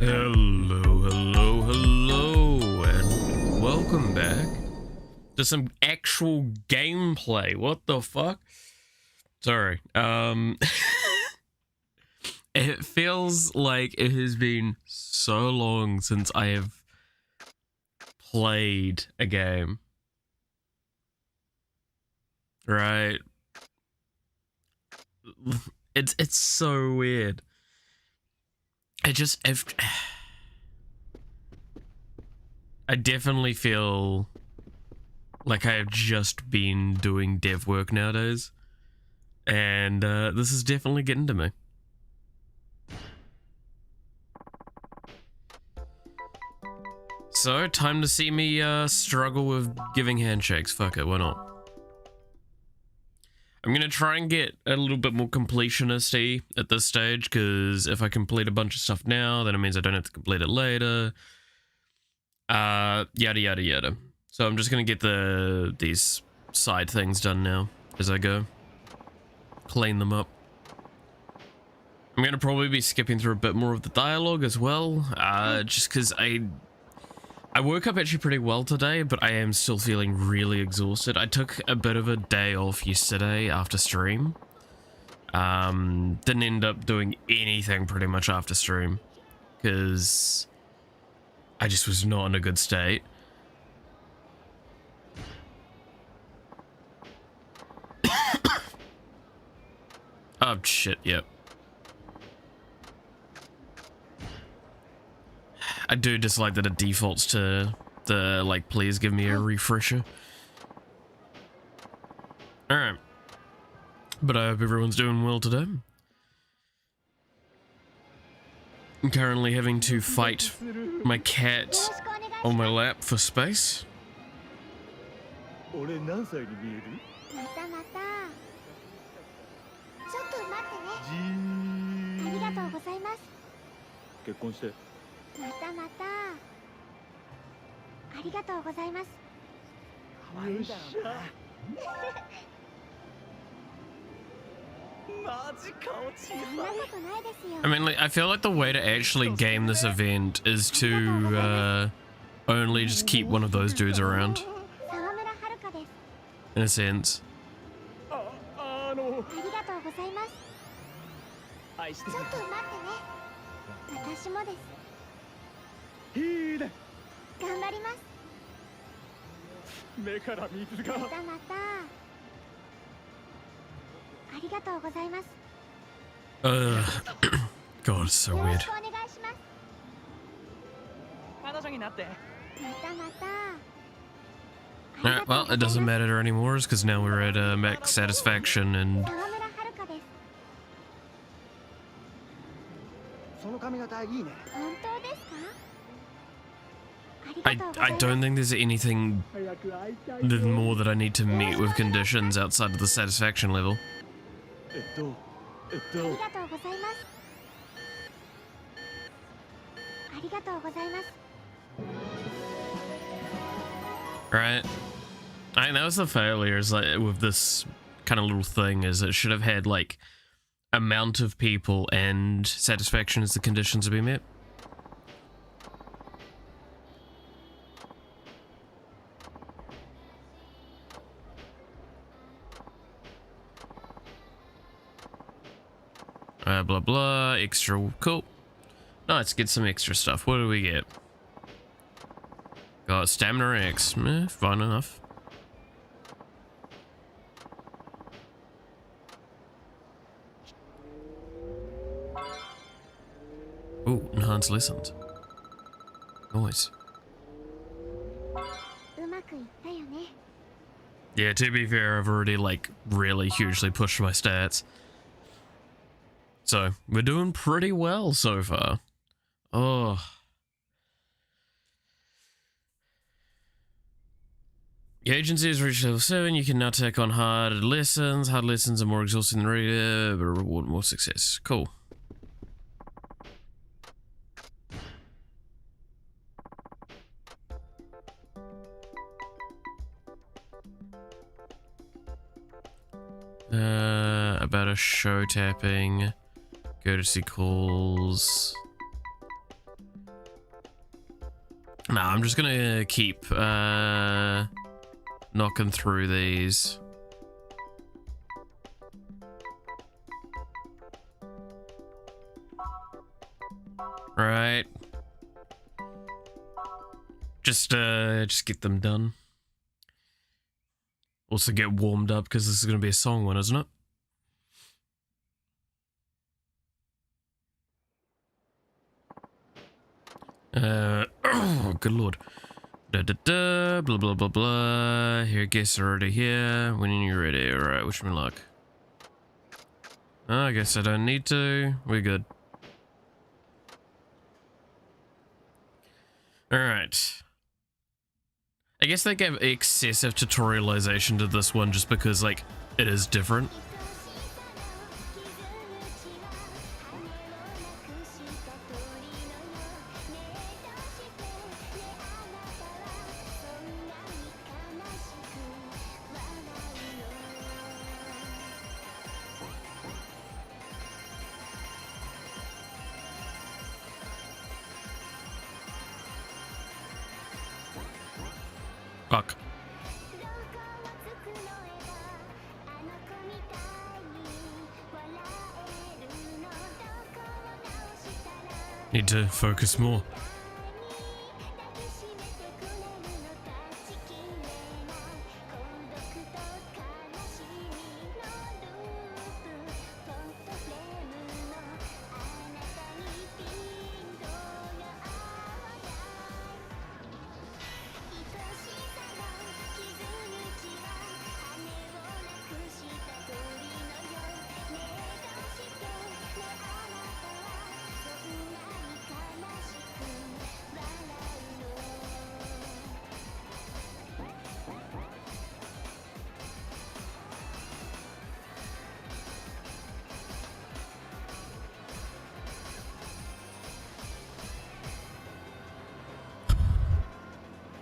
Hello, and welcome back to some actual gameplay. What the fuck? Sorry. It feels like it has been so long since I have played a game. Right? It's so weird. I definitely feel like I have just been doing dev work nowadays, and this is definitely getting to me. So, time to see me struggle with giving handshakes. Fuck it, why not? I'm gonna try and get a little bit more completionist-y at this stage, because if I complete a bunch of stuff now, then it means I don't have to complete it later. Yada yada yada. So I'm just gonna get these side things done now as I go. Clean them up. I'm gonna probably be skipping through a bit more of the dialogue as well, just because I woke up actually pretty well today, but I am still feeling really exhausted. I took a bit of a day off yesterday after stream. Didn't end up doing anything pretty much after stream, because I just was not in a good state. Oh shit, yep. I do dislike that it defaults to the, like, please give me a refresher. Alright. But I hope everyone's doing well today. I'm currently having to fight my cat on my lap for space. I mean, like, I feel like the way to actually game this event is to only just keep one of those dudes around, in a sense. God, it's so weird. Alright, well, it doesn't matter anymore, because now we're at max satisfaction, and I don't think there's anything more that I need to meet with conditions outside of the satisfaction level. Right. I think that was the failure, is like with this kind of little thing, is it should have had like amount of people and satisfaction as the conditions to be met. Blah blah, extra, cool. Now let's get some extra stuff. What do we get? Got stamina X, fine enough. Ooh, enhanced lessons. Nice. Yeah, to be fair, I've already like really hugely pushed my stats. So, we're doing pretty well so far. Oh. Your agency has reached level 7. You can now take on hard lessons. Hard lessons are more exhausting than regular, but reward more success. Cool. About a show tapping. Courtesy calls. Nah, I'm just gonna keep knocking through these. Right. Just get them done. Also get warmed up because this is gonna be a song one, isn't it? Oh, good lord. Da da da, blah blah blah blah. Here, guests are already here. When you're ready, alright, wish me luck. I guess I don't need to. We're good. Alright. I guess they gave excessive tutorialization to this one just because, like, it is different. Fuck. Need to focus more.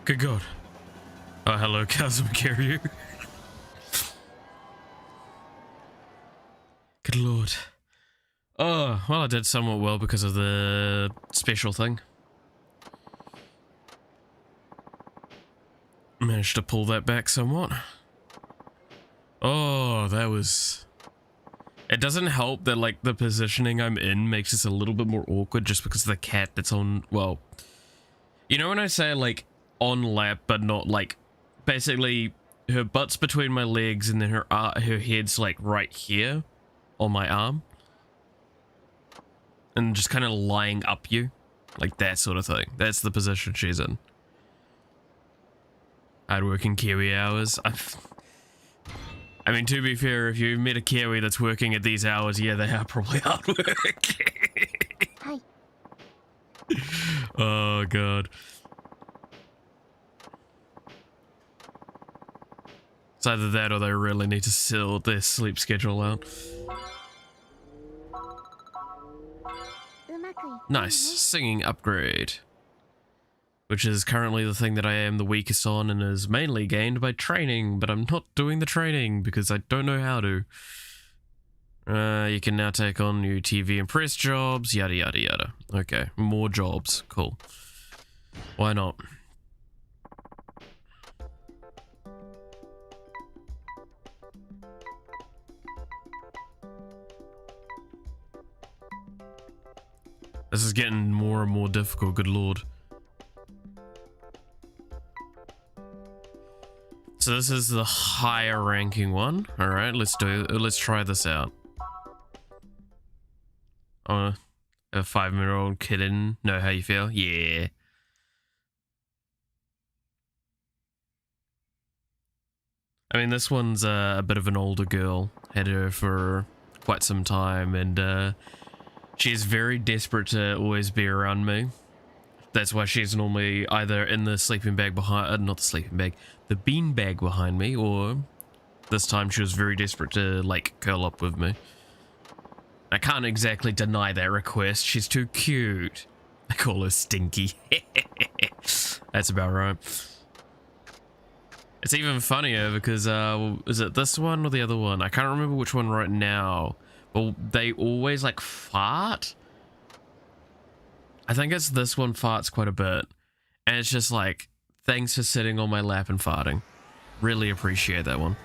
Good God. Oh, hello, Chasm Carrier. Good Lord. Oh, well, I did somewhat well because of the special thing. Managed to pull that back somewhat. Oh, that was... It doesn't help that, like, the positioning I'm in makes this a little bit more awkward just because of the cat that's on... Well, you know when I say, like, on lap, but not, like... Basically, her butt's between my legs and then her head's, like, right here on my arm. And just kind of lying up you. Like, that sort of thing. That's the position she's in. Hard-working Kiwi hours. I mean, to be fair, if you met a Kiwi that's working at these hours, yeah, they are probably hard work. Hi. Oh, God. It's either that or they really need to sort their sleep schedule out. Nice. Singing upgrade. Which is currently the thing that I am the weakest on and is mainly gained by training, but I'm not doing the training because I don't know how to. You can now take on new TV and press jobs, yada yada yada. Okay, more jobs. Cool. Why not? This is getting more and more difficult, good lord. So this is the higher ranking one. All right, let's try this out. Oh, a 5-year-old kitten. Know how you feel? Yeah. I mean, this one's a bit of an older girl. Had her for quite some time, and she's very desperate to always be around me. That's why she's normally either in the sleeping bag behind, not the sleeping bag, the bean bag behind me, or this time she was very desperate to, like, curl up with me. I can't exactly deny that request. She's too cute. I call her Stinky. That's about right. It's even funnier because, is it this one or the other one? I can't remember which one right now. But they always, like, fart. I think it's this one farts quite a bit. And it's just like, thanks for sitting on my lap and farting. Really appreciate that one.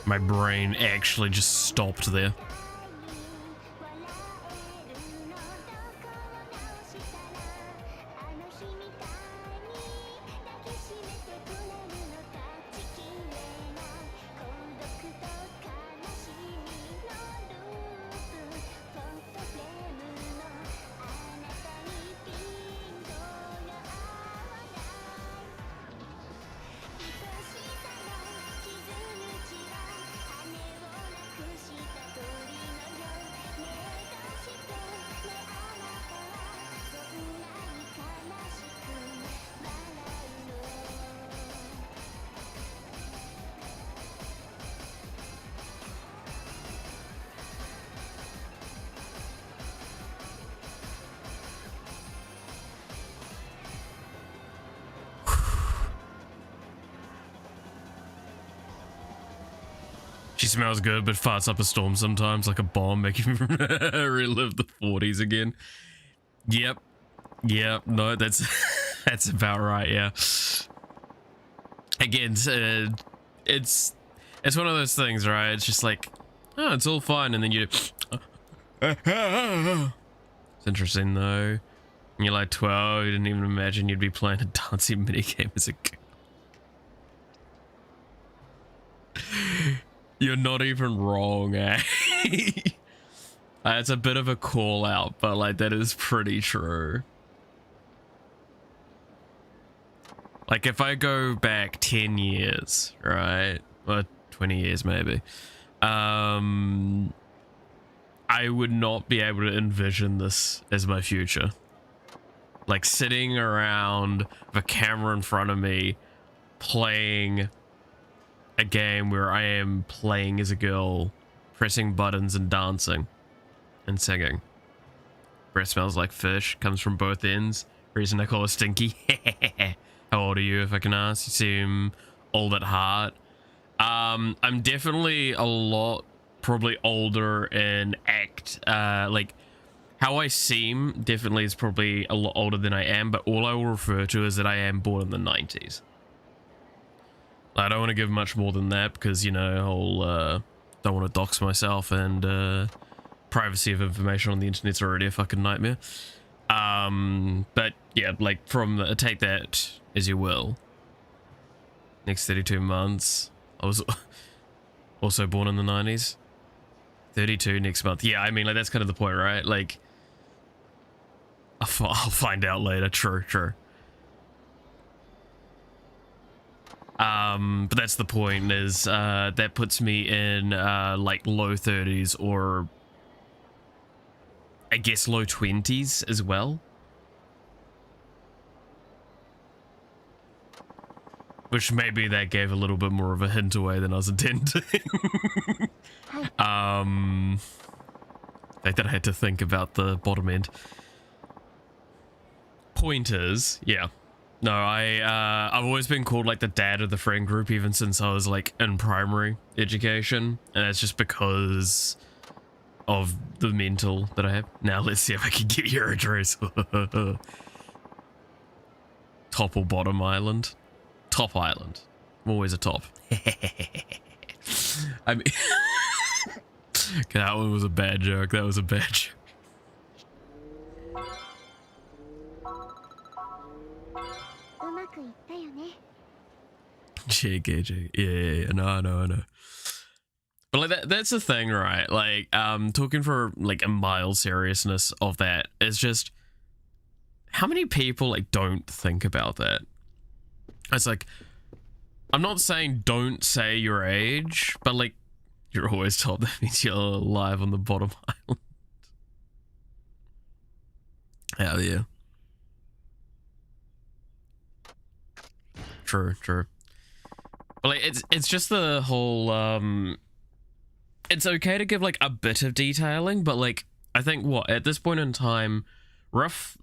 My brain actually just stopped there. She smells good, but farts up a storm sometimes, like a bomb, making me relive the 40s again. Yep. No, that's that's about right. Yeah. Again, it's one of those things, right? It's just like, oh, it's all fine, and then you. It's interesting though. When you're like 12, you didn't even imagine you'd be playing a dancing minigame as a girl. You're not even wrong, eh? It's a bit of a call out, but like that is pretty true. Like if I go back 10 years, right? Or 20 years maybe. I would not be able to envision this as my future. Like sitting around with a camera in front of me playing a game where I am playing as a girl, pressing buttons and dancing and singing. Breath smells like fish, comes from both ends. Reason I call it stinky. How old are you, if I can ask? You seem old at heart. I'm definitely a lot, probably older in act. Like how I seem definitely is probably a lot older than I am, but all I will refer to is that I am born in the 90s. I don't want to give much more than that because, you know, I'll don't want to dox myself, and privacy of information on the internet's already a fucking nightmare. But yeah, like from take that as you will. Next 32 months. I was also born in the 90s. 32 next month. Yeah, I mean, like that's kind of the point, right? Like I'll find out later. True. But that's the point, is that puts me in like low 30s, or I guess low 20s as well. Which maybe that gave a little bit more of a hint away than I was intending. Fact that I had to think about the bottom end. Point is, yeah. No, I've always been called like the dad of the friend group even since I was like in primary education, and that's just because of the mental that I have. Now let's see if I can get your address. Top or bottom island? Top island. I'm always a top. I mean, that one was a bad joke. That was a bad joke. Yeah, no, I know. But like that's the thing, right? Like, talking for like a mild seriousness of that is just how many people like don't think about that. It's like, I'm not saying don't say your age, but like you're always told that means you're alive on the bottom island. Hell yeah. true. But like, it's just the whole it's okay to give like a bit of detailing, but like I think what at this point in time, rough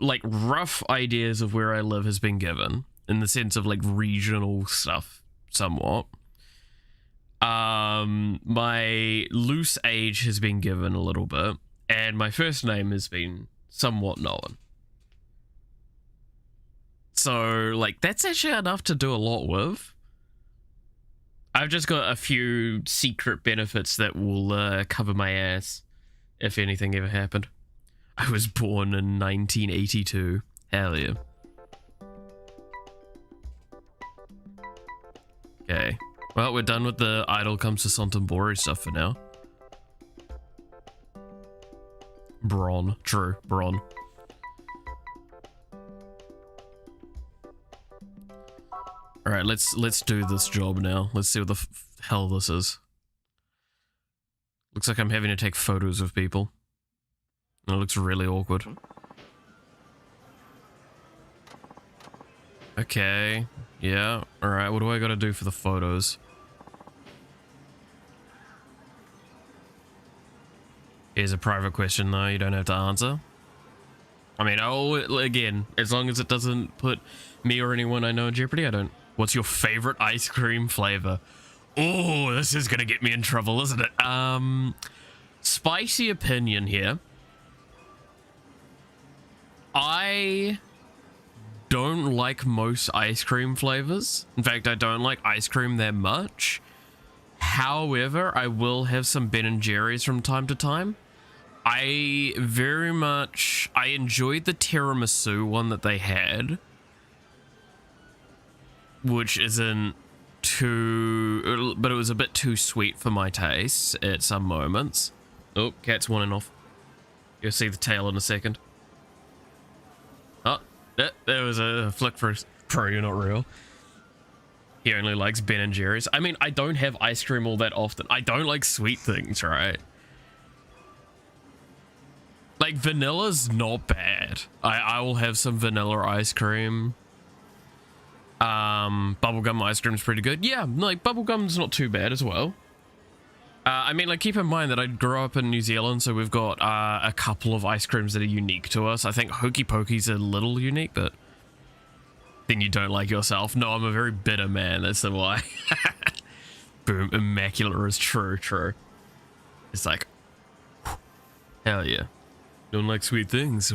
ideas of where I live has been given in the sense of like regional stuff somewhat. My loose age has been given a little bit, and my first name has been somewhat known. So like that's actually enough to do a lot with. I've just got a few secret benefits that will cover my ass if anything ever happened. I was born in 1982. Hell yeah. Okay. Well, we're done with the Idol Comes to Sontombori stuff for now. Bron. True. Bron. Alright, let's do this job now. Let's see what the hell this is. Looks like I'm having to take photos of people. It looks really awkward. Okay. Yeah. Alright, what do I gotta do for the photos? Here's a private question though, you don't have to answer. I mean, again, as long as it doesn't put me or anyone I know in jeopardy, I don't. What's your favorite ice cream flavor? Oh, this is gonna get me in trouble, isn't it? Spicy opinion here. I don't like most ice cream flavors. In fact, I don't like ice cream that much. However, I will have some Ben & Jerry's from time to time. I enjoyed the tiramisu one that they had, which isn't too, but it was a bit too sweet for my taste at some moments. Oh, cat's wanting off. You'll see the tail in a second. Oh, there was a flick for pro, you're not real. He only likes Ben & Jerry's. I mean, I don't have ice cream all that often. I don't like sweet things, right? Like, vanilla's not bad. I will have some vanilla ice cream. Bubblegum ice cream's pretty good. Yeah, like, bubblegum's not too bad as well. I mean, like, keep in mind that I grew up in New Zealand, so we've got a couple of ice creams that are unique to us. I think Hokey Pokey's a little unique, but then you don't like yourself. No, I'm a very bitter man, that's the why. Boom, immaculate is true. It's like, hell yeah. Don't like sweet things,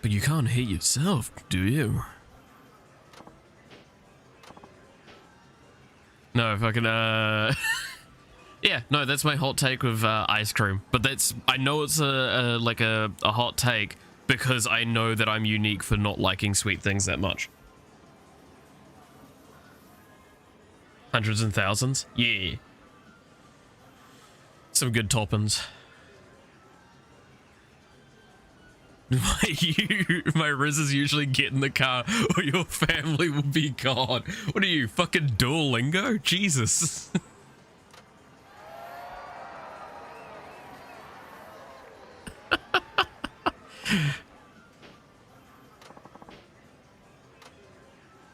but you can't hate yourself, do you? No, fucking, yeah, no, that's my hot take with ice cream. But I know it's a hot take because I know that I'm unique for not liking sweet things that much. Hundreds and thousands? Yeah. Some good toppings. My rizzes usually get in the car or your family will be gone. What are you, fucking Duolingo? Jesus.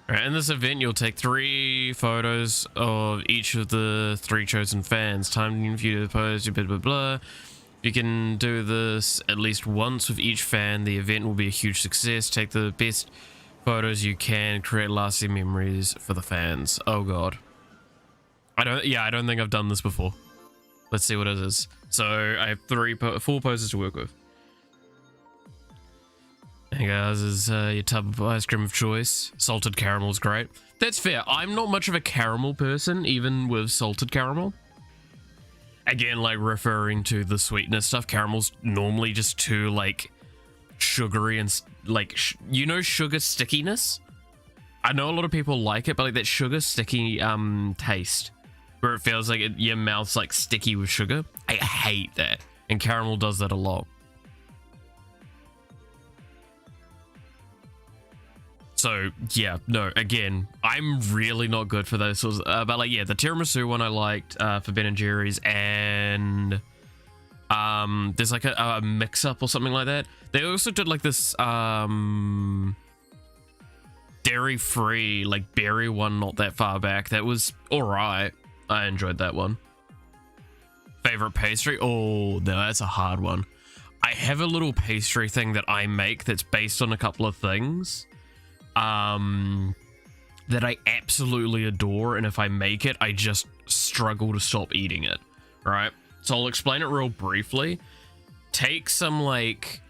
Alright, in this event you'll take 3 photos of each of the 3 chosen fans. Time for you to pose, blah blah blah. You can do this at least once with each fan. The event will be a huge success. Take the best photos you can. Create lasting memories for the fans. Oh god. I don't think I've done this before. Let's see what it is. So I have 4 poses to work with. Hey guys, this is your tub of ice cream of choice. Salted caramel is great. That's fair. I'm not much of a caramel person, even with salted caramel. Again, like, referring to the sweetness stuff, caramel's normally just too, like, sugary and, like, you know sugar stickiness? I know a lot of people like it, but, like, that sugar sticky, taste, where it feels like your mouth's, like, sticky with sugar. I hate that, and caramel does that a lot. So, yeah, no, again, I'm really not good for those sorts of, but, like, yeah, the tiramisu one I liked for Ben & Jerry's, and there's, like, a mix-up or something like that. They also did, like, this, dairy free, like berry one not that far back. That was alright. I enjoyed that one. Favorite pastry? Oh, no, that's a hard one. I have a little pastry thing that I make that's based on a couple of things that I absolutely adore, and if I make it, I just struggle to stop eating it, right? So I'll explain it real briefly. Take some, like,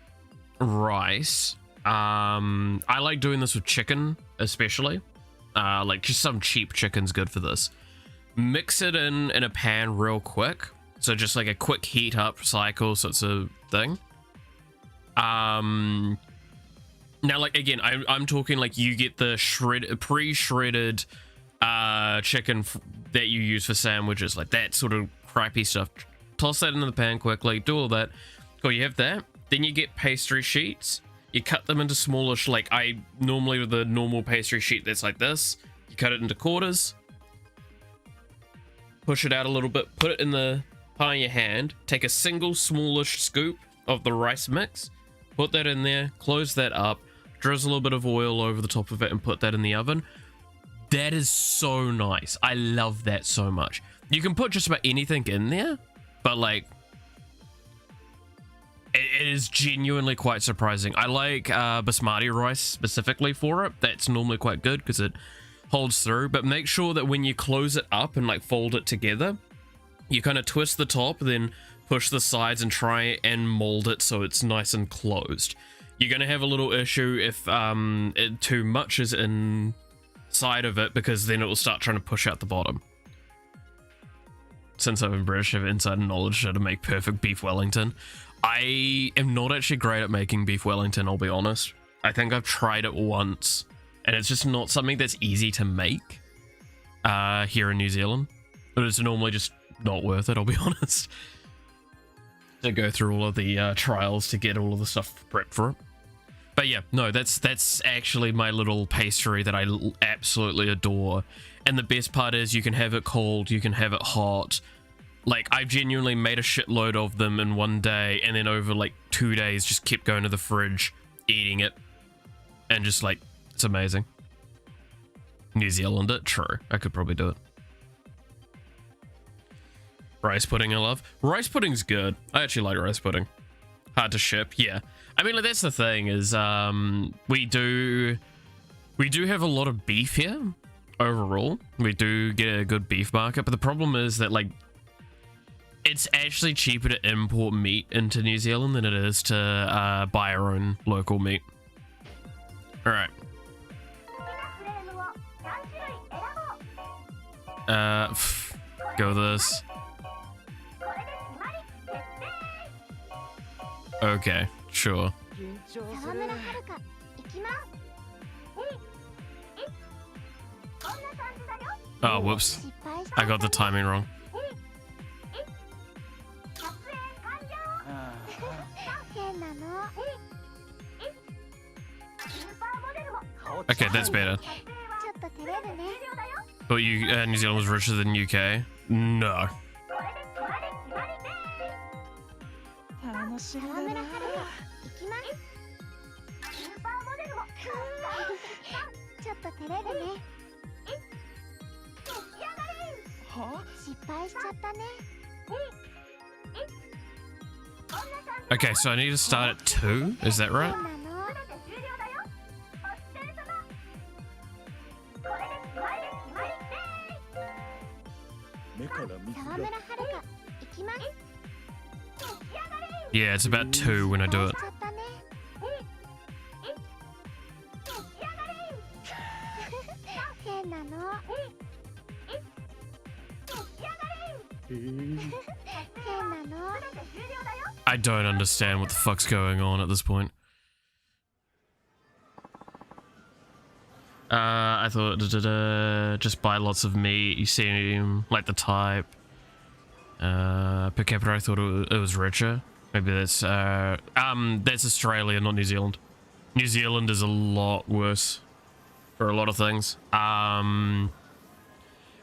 rice. I like doing this with chicken, especially. Like, just some cheap chicken's good for this. Mix it in a pan real quick. So just like a quick heat up cycle, so it's a thing. Now, like, again, I'm talking like you get the pre-shredded chicken that you use for sandwiches, like that sort of crappy stuff. Toss that into the pan quickly, do all that. Cool, you have that. Then you get pastry sheets. You cut them into smallish, like normally with the normal pastry sheet that's like this. You cut it into quarters. Push it out a little bit, put it in the palm of your hand, take a single smallish scoop of the rice mix, put that in there, close that up, drizzle a little bit of oil over the top of it and put that in the oven. That is so nice. I love that so much. You can put just about anything in there, but like, it is genuinely quite surprising. I like basmati rice specifically for it. That's normally quite good because it holds through, but make sure that when you close it up and like fold it together, you kind of twist the top, then push the sides and try and mold it so it's nice and closed. You're going to have a little issue if too much is inside of it, because then it will start trying to push out the bottom. Since I'm British, I have inside knowledge how to make perfect beef Wellington. I am not actually great at making beef Wellington, I'll be honest. I think I've tried it once, and it's just not something that's easy to make here in New Zealand. But it's normally just not worth it, I'll be honest. To go through all of the trials to get all of the stuff prepped for it. But yeah, no, that's actually my little pastry that I absolutely adore. And the best part is you can have it cold, you can have it hot. Like, I've genuinely made a shitload of them in one day, and then over like 2 days just kept going to the fridge, eating it, and just like, it's amazing. New Zealand it? True, I could probably do it. Rice pudding I love. Rice pudding's good. I actually like rice pudding. Hard to ship, yeah. I mean, like, that's the thing is, we do have a lot of beef here, overall. We do get a good beef market, but the problem is that, like, it's actually cheaper to import meat into New Zealand than it is to buy our own local meat. Alright. Go with this. Okay, sure. Oh, whoops. I got the timing wrong. Okay, that's better. But New Zealand was richer than UK? No. Okay, so I need to start at 2, is that right? Yeah, it's about 2 when I do it. I don't understand what the fuck's going on at this point. I thought, just buy lots of meat, you seem like the type. Per capita, I thought it was richer. Maybe that's Australia, not New Zealand. New Zealand is a lot worse for a lot of things.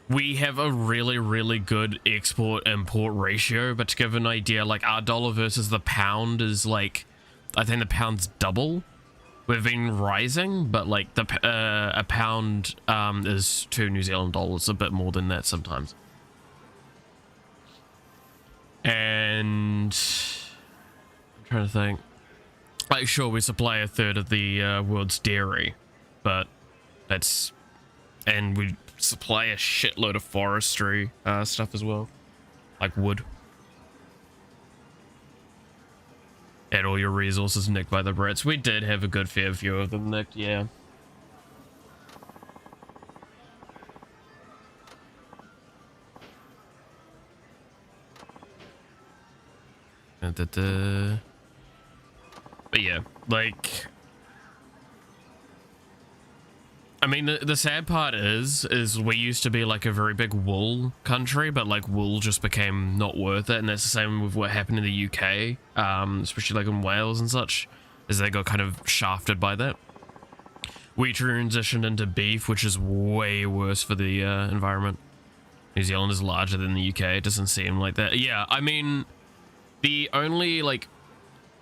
We have a really, really good export-import ratio, but to give an idea, like, our dollar versus the pound is, like, I think the pound's double we've been rising, but like the a pound is $2 New Zealand dollars, a bit more than that sometimes. And I'm trying to think. Like, sure, we supply a third of the world's dairy, but that's, and we supply a shitload of forestry stuff as well, like wood. Had all your resources nicked by the Brits. We did have a good fair few of them nicked, yeah. But yeah, like, I mean, the sad part is we used to be like a very big wool country, but like wool just became not worth it, and that's the same with what happened in the UK, especially like in Wales and such, as they got kind of shafted by that. We transitioned into beef, which is way worse for the environment. New Zealand is larger than the UK. It doesn't seem like that. Yeah, I mean, the only like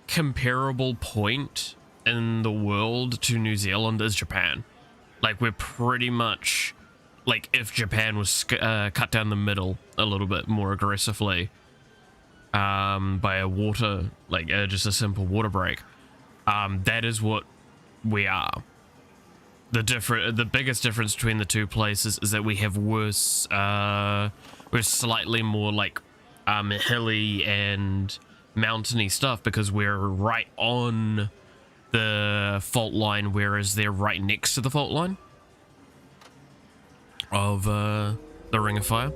comparable point in the world to New Zealand is Japan. Like, we're pretty much like if Japan was cut down the middle a little bit more aggressively by a water, like just a simple water break. That is what we are. The biggest difference between the two places is that we have worse, we're slightly more like hilly and mountainy stuff because we're right on the fault line, whereas they're right next to the fault line of the Ring of Fire.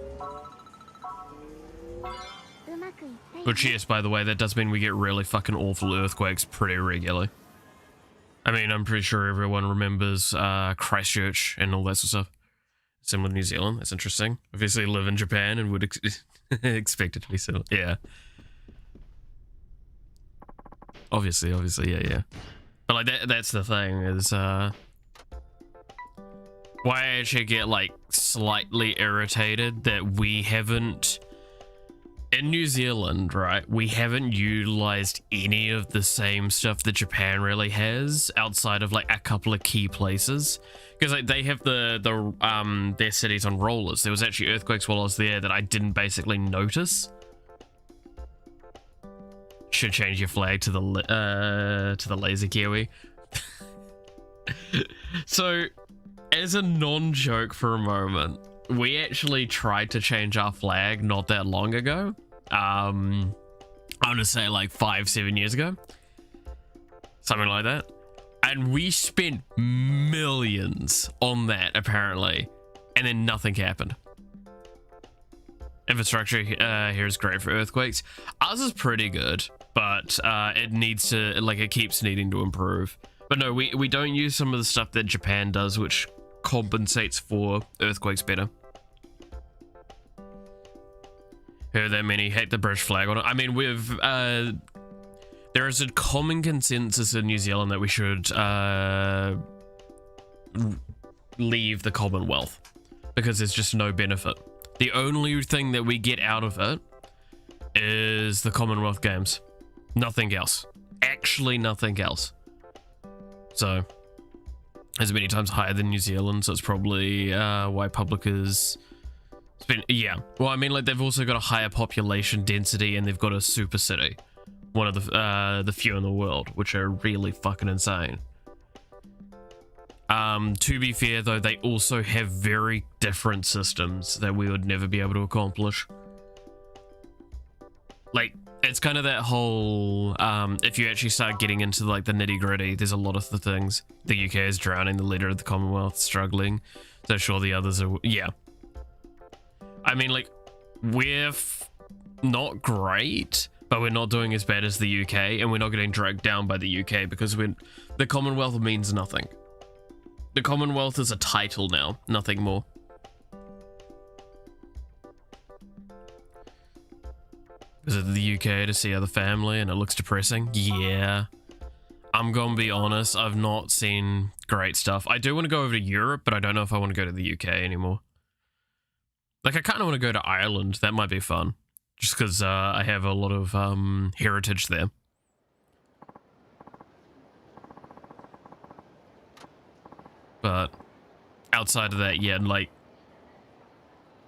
Which, yes, by the way, that does mean we get really fucking awful earthquakes pretty regularly. I mean, I'm pretty sure everyone remembers Christchurch and all that sort of stuff. Similar to New Zealand. That's interesting. Obviously live in Japan and would expect it to be similar. Yeah. Obviously, yeah. But like that's the thing is why I actually get like slightly irritated that we haven't in New Zealand, right? We haven't utilized any of the same stuff that Japan really has outside of like a couple of key places, because like they have their cities on rollers. There was actually earthquakes while I was there that I didn't basically notice. Should change your flag to the laser Kiwi. So, as a non-joke for a moment, we actually tried to change our flag not that long ago. I'm gonna say like 5-7 years ago, something like that, and we spent millions on that apparently, and then nothing happened. Infrastructure here is great for earthquakes. Ours is pretty good, but it needs to, like, it keeps needing to improve. But no, we don't use some of the stuff that Japan does, which compensates for earthquakes better. Heard that many hate the British flag on it. I mean, there is a common consensus in New Zealand that we should leave the Commonwealth because there's just no benefit. The only thing that we get out of it is the Commonwealth Games. Nothing else. Actually, nothing else. So, it's many times higher than New Zealand, so it's probably why public is... yeah. Well, I mean, like, they've also got a higher population density, and they've got a super city. One of the few in the world, which are really fucking insane. To be fair, though, they also have very different systems that we would never be able to accomplish. Like, it's kind of that whole, if you actually start getting into, like, the nitty-gritty, there's a lot of the things. The UK is drowning, the leader of the Commonwealth struggling, so sure the others are, yeah. I mean, like, we're not great, but we're not doing as bad as the UK, and we're not getting dragged down by the UK because the Commonwealth means nothing. The Commonwealth is a title now, nothing more. Visit the UK to see other family and it looks depressing? Yeah. I'm gonna be honest, I've not seen great stuff. I do want to go over to Europe, but I don't know if I want to go to the UK anymore. Like, I kind of want to go to Ireland. That might be fun. Just because I have a lot of heritage there. But outside of that, yeah, like,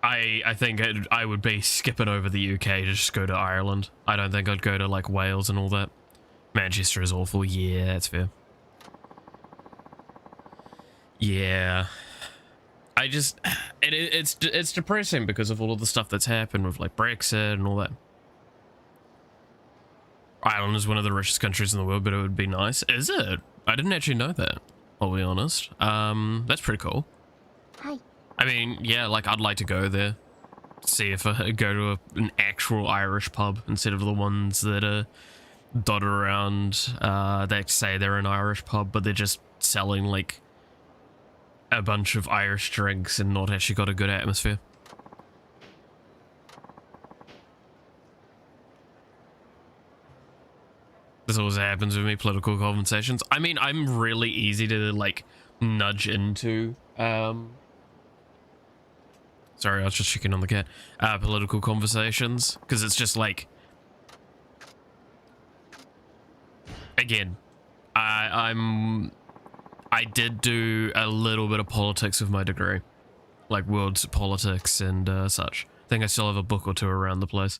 I think I would be skipping over the UK to just go to Ireland. I don't think I'd go to, like, Wales and all that. Manchester is awful. Yeah, that's fair. Yeah. I just... It's depressing because of all of the stuff that's happened with, like, Brexit and all that. Ireland is one of the richest countries in the world, but it would be nice. Is it? I didn't actually know that, I'll be honest. That's pretty cool. Hi. I mean, yeah, like, I'd like to go there. See if I go to an actual Irish pub instead of the ones that are dotted around, that say they're an Irish pub, but they're just selling, like, a bunch of Irish drinks and not actually got a good atmosphere. This always happens with me, political conversations. I mean, I'm really easy to, like, nudge into, sorry, I was just checking on the cat. Political conversations, because it's just like, again, I did do a little bit of politics with my degree, like world politics and such. I think I still have a book or two around the place.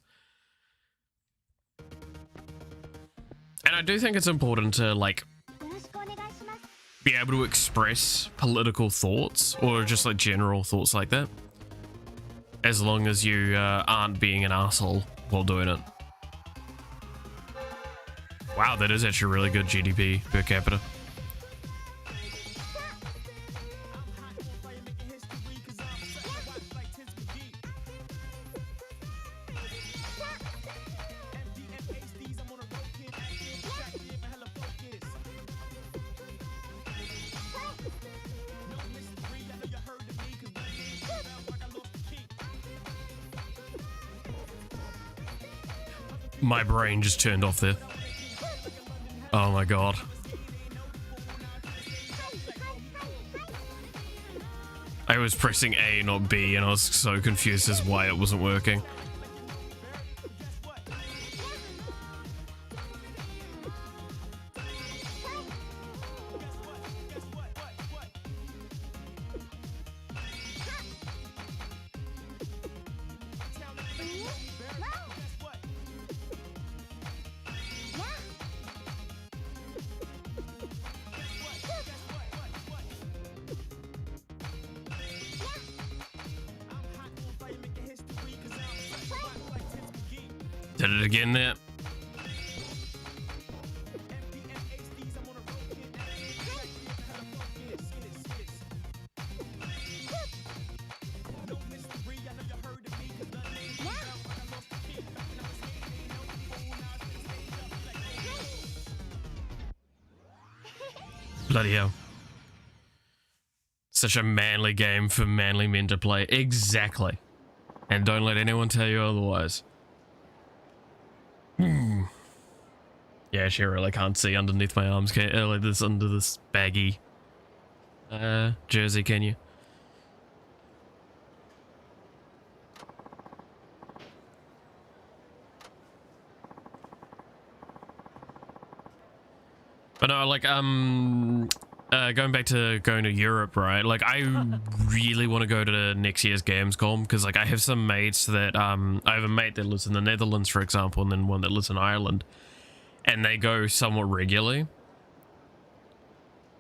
And I do think it's important to, like, be able to express political thoughts or just, like, general thoughts like that. As long as you aren't being an asshole while doing it. Wow, that is actually really good GDP per capita. My brain just turned off there. Oh my god. I was pressing A, not B, and I was so confused as why it wasn't working. Did it again there. Bloody hell. Such a manly game for manly men to play. Exactly. And don't let anyone tell you otherwise. Yeah, actually, I really can't see underneath my arms, like this, under this baggy jersey, can you? But no, like, going back to going to Europe, right? Like, I really want to go to next year's Gamescom because, like, I have some mates that, I have a mate that lives in the Netherlands, for example, and then one that lives in Ireland, and they go somewhat regularly.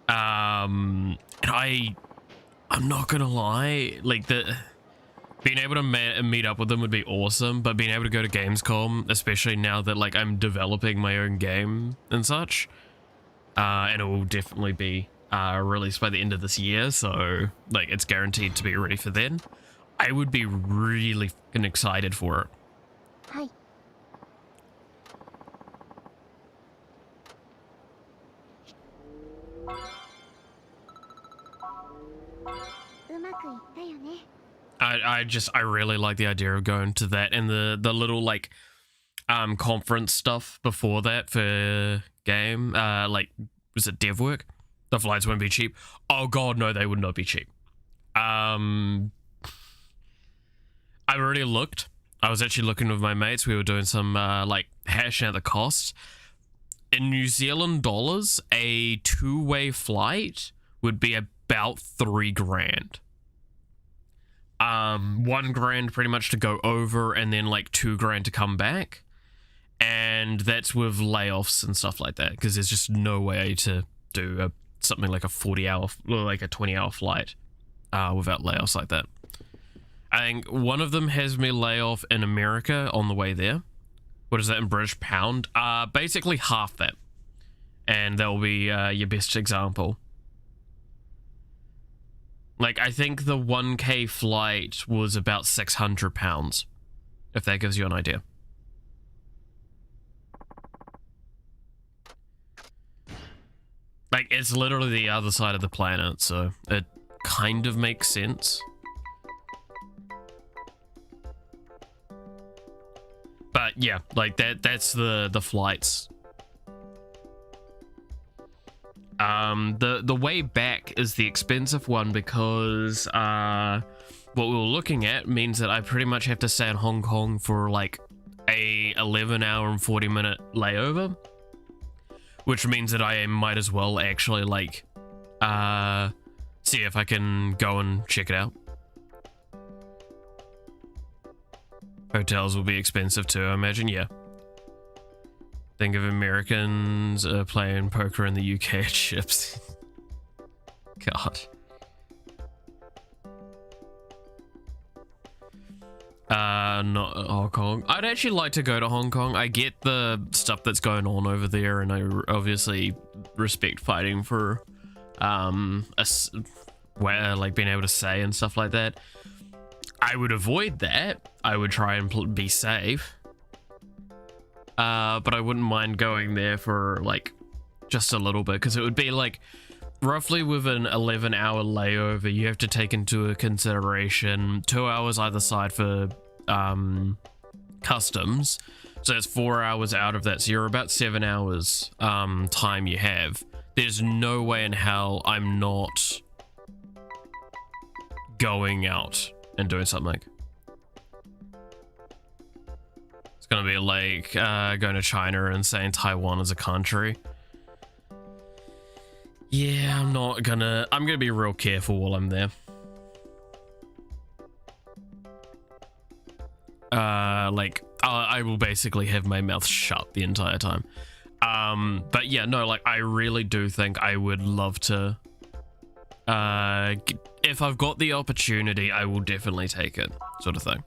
And I'm not gonna lie, like, being able to meet up with them would be awesome, but being able to go to Gamescom, especially now that, like, I'm developing my own game and such, and it will definitely be released by the end of this year, so, like, it's guaranteed to be ready for then. I would be really fucking excited for it. Hi. I really like the idea of going to that and the little, like, conference stuff before that for game, like, was it dev work? The flights won't be cheap. Oh god, no, they would not be cheap. I've already looked. I was actually looking with my mates. We were doing some, like, hashing out the costs. In New Zealand dollars, a two-way flight would be about 3 grand. 1 grand pretty much to go over, and then like 2 grand to come back. And that's with layoffs and stuff like that, because there's just no way to do something like a 40-hour, like a 20-hour flight without layoffs like that. I think one of them has me lay off in America on the way there. What is that in British pound? Basically half that. And that'll be your best example. Like, I think the 1K flight was about £600, if that gives you an idea. Like, it's literally the other side of the planet, so it kind of makes sense. But yeah, like that's the flights. The way back is the expensive one, because what we were looking at means that I pretty much have to stay in Hong Kong for like a 11-hour and 40-minute layover, which means that I might as well actually like see if I can go and check it out. Hotels will be expensive too, I imagine. Yeah. Think of Americans playing poker in the UK at ships. God. Not Hong Kong. I'd actually like to go to Hong Kong. I get the stuff that's going on over there, and I obviously respect fighting for, like being able to say and stuff like that. I would avoid that. I would try and be safe. But I wouldn't mind going there for like just a little bit, because it would be like roughly with an 11-hour layover, you have to take into consideration 2 hours either side for customs. So that's 4 hours out of that. So you're about 7 hours time you have. There's no way in hell I'm not going out and doing something. It's gonna be like going to China and saying Taiwan is a country. Yeah, I'm gonna be real careful while I'm there. I will basically have my mouth shut the entire time. But yeah, no, like I really do think I would love to, if I've got the opportunity, I will definitely take it, sort of thing.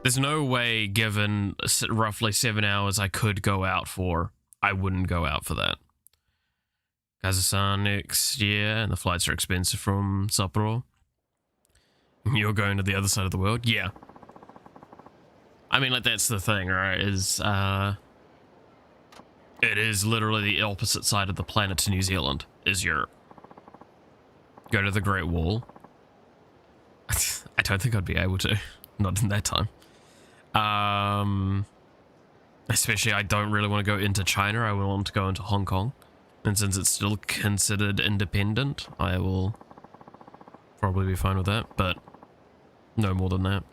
There's no way, given roughly 7 hours I could go out for, I wouldn't go out for that. Kazakhstan next year, and the flights are expensive from Sapporo. You're going to the other side of the world? Yeah. I mean, like, that's the thing, right? It is literally the opposite side of the planet to New Zealand, is Europe. Go to the Great Wall. I don't think I'd be able to. Not in that time. Especially, I don't really want to go into China. I want to go into Hong Kong. And since it's still considered independent, I will probably be fine with that, but no more than that.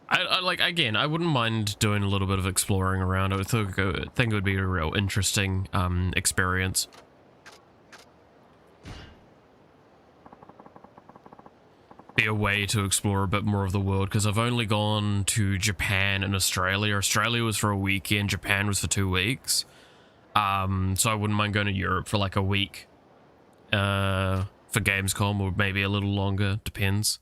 I like, again, I wouldn't mind doing a little bit of exploring around. I think it would be a real interesting experience. Be a way to explore a bit more of the world, because I've only gone to Japan and Australia. Australia was for a weekend, Japan was for 2 weeks. So I wouldn't mind going to Europe for like a week for Gamescom, or maybe a little longer, depends.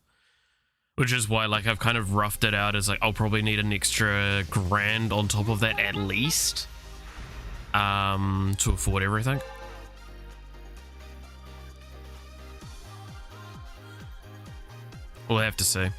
Which is why, like, I've kind of roughed it out as like I'll probably need an extra grand on top of that at least to afford everything. We'll have to see.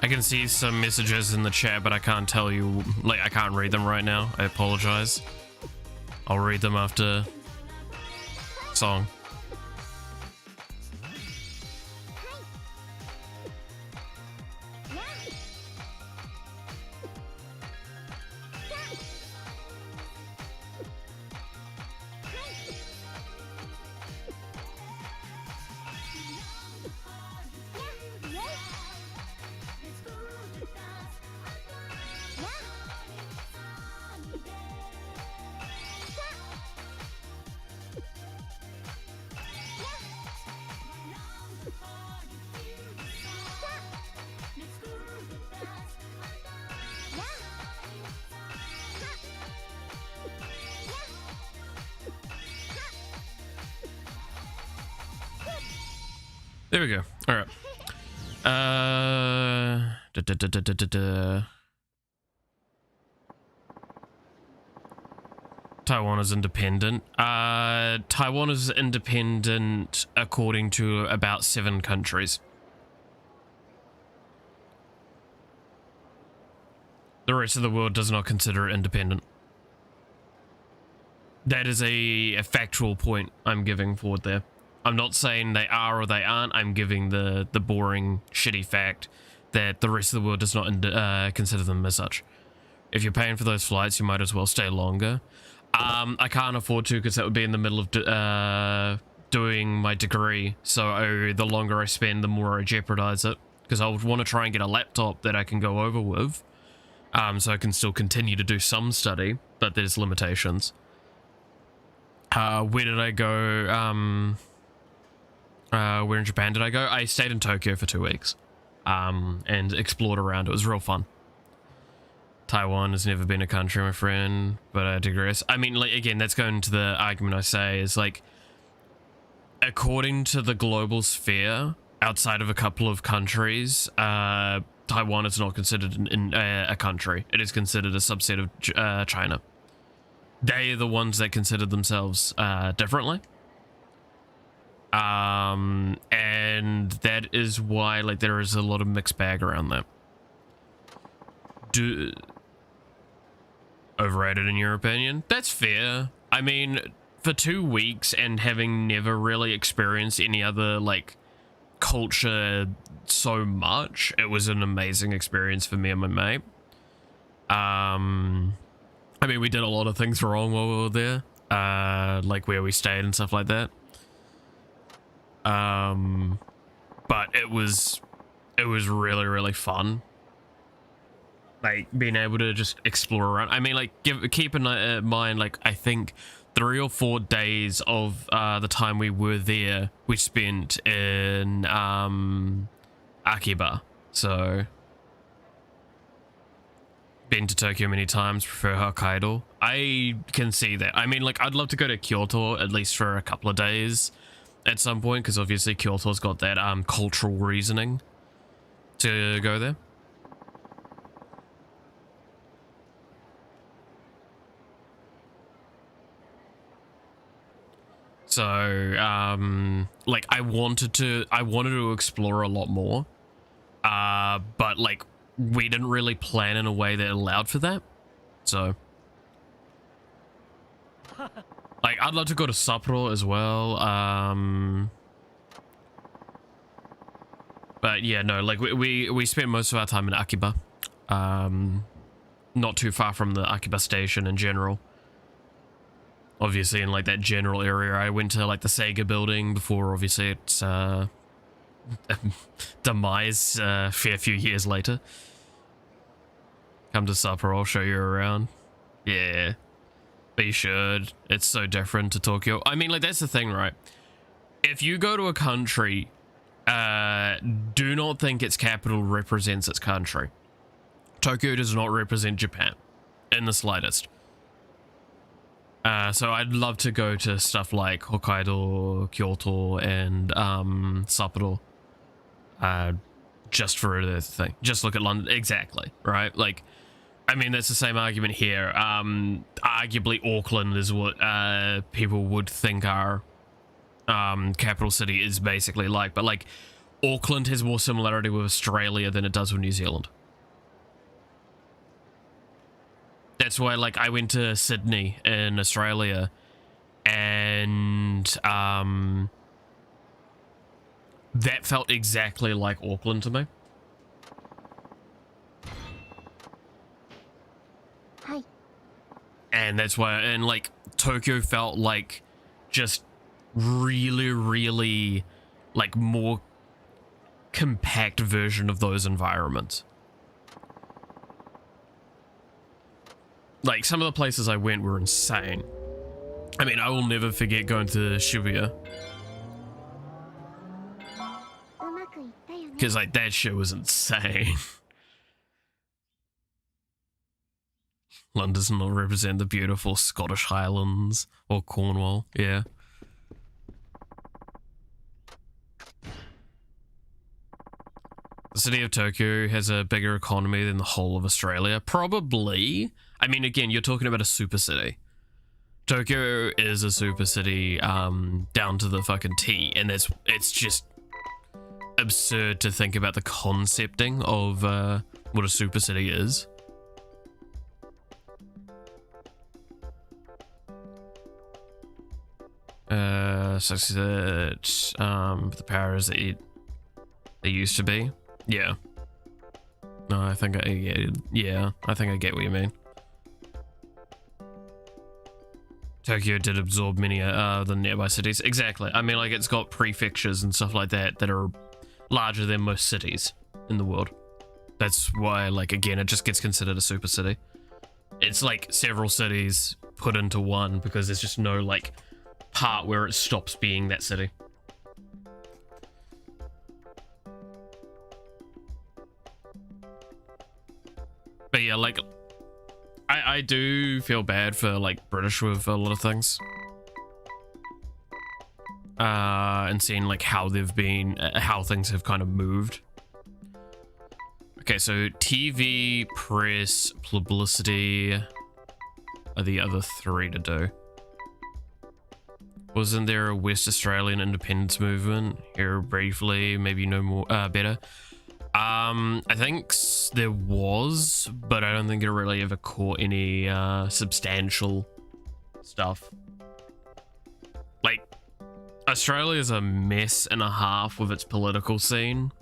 I can see some messages in the chat, but I can't tell you, like, I can't read them right now. I apologize. I'll read them after song. There we go. All right. Taiwan is independent. Taiwan is independent according to about 7 countries. The rest of the world does not consider it independent. That is a factual point I'm giving forward there. I'm not saying they are or they aren't. I'm giving the boring, shitty fact that the rest of the world does not consider them as such. If you're paying for those flights, you might as well stay longer. I can't afford to because that would be in the middle of doing my degree. So the longer I spend, the more I jeopardize it. Because I would want to try and get a laptop that I can go over with. So I can still continue to do some study, but there's limitations. Where did I go? Where in Japan did I go? I stayed in Tokyo for 2 weeks and explored around. It was real fun. Taiwan has never been a country, my friend, but I digress. I mean, like, again, that's going to the argument I say is like, according to the global sphere, outside of a couple of countries, Taiwan is not considered a country. It is considered a subset of China. They are the ones that consider themselves differently. And that is why, like, there is a lot of mixed bag around that. Overrated in your opinion? That's fair. I mean, for 2 weeks and having never really experienced any other, like, culture so much, it was an amazing experience for me and my mate. I mean, we did a lot of things wrong while we were there, like where we stayed and stuff like that. But it was really, really fun. Like, being able to just explore around. I mean, like, keep in mind, like, I think 3 or 4 days of the time we were there, we spent in Akiba. So, been to Tokyo many times, prefer Hokkaido. I can see that. I mean, like, I'd love to go to Kyoto at least for a couple of days at some point, because obviously Kyoto's got that cultural reasoning to go there. So, like, I wanted to explore a lot more, but, like, we didn't really plan in a way that allowed for that. So, like, I'd love to go to Sapporo as well. But yeah, no, like, we spent most of our time in Akiba, not too far from the Akiba station in general. Obviously, in, like, that general area. I went to, like, the Sega building before, obviously, its demise a fair few years later. Come to Sapporo, I'll show you around. Yeah, but you should. It's so different to Tokyo. I mean, like, that's the thing, right? If you go to a country, do not think its capital represents its country. Tokyo does not represent Japan in the slightest. So I'd love to go to stuff like Hokkaido, Kyoto, and Sapporo. Just for the thing. Just look at London. Exactly, right? Like, I mean, that's the same argument here. Arguably, Auckland is what people would think our capital city is basically like. But, like, Auckland has more similarity with Australia than it does with New Zealand. That's why, like, I went to Sydney in Australia, and that felt exactly like Auckland to me. Hi. And that's why, and like, Tokyo felt like just really, really, like, more compact version of those environments. Like, some of the places I went were insane. I mean, I will never forget going to Shibuya. Because, like, that shit was insane. London does not represent the beautiful Scottish Highlands or Cornwall. Yeah. The city of Tokyo has a bigger economy than the whole of Australia. Probably. I mean, again, you're talking about a super city. Tokyo is a super city down to the fucking T, and it's just absurd to think about the concepting of what a super city is. Such that the powers that they used to be. Yeah. No, I think I get. Yeah, I think I get what you mean. Tokyo did absorb many the nearby cities. Exactly. I mean, like, it's got prefectures and stuff like that that are larger than most cities in the world. That's why, like, again, it just gets considered a super city. It's like several cities put into one because there's just no, like, part where it stops being that city. But yeah, like, I do feel bad for, like, British with a lot of things. And seeing, like, how they've been, how things have kind of moved. Okay, so TV, press, publicity are the other three to do. Wasn't there a West Australian independence movement? Here briefly, maybe no more, better. I think there was, but I don't think it really ever caught any substantial stuff. Like, Australia is a mess and a half with its political scene.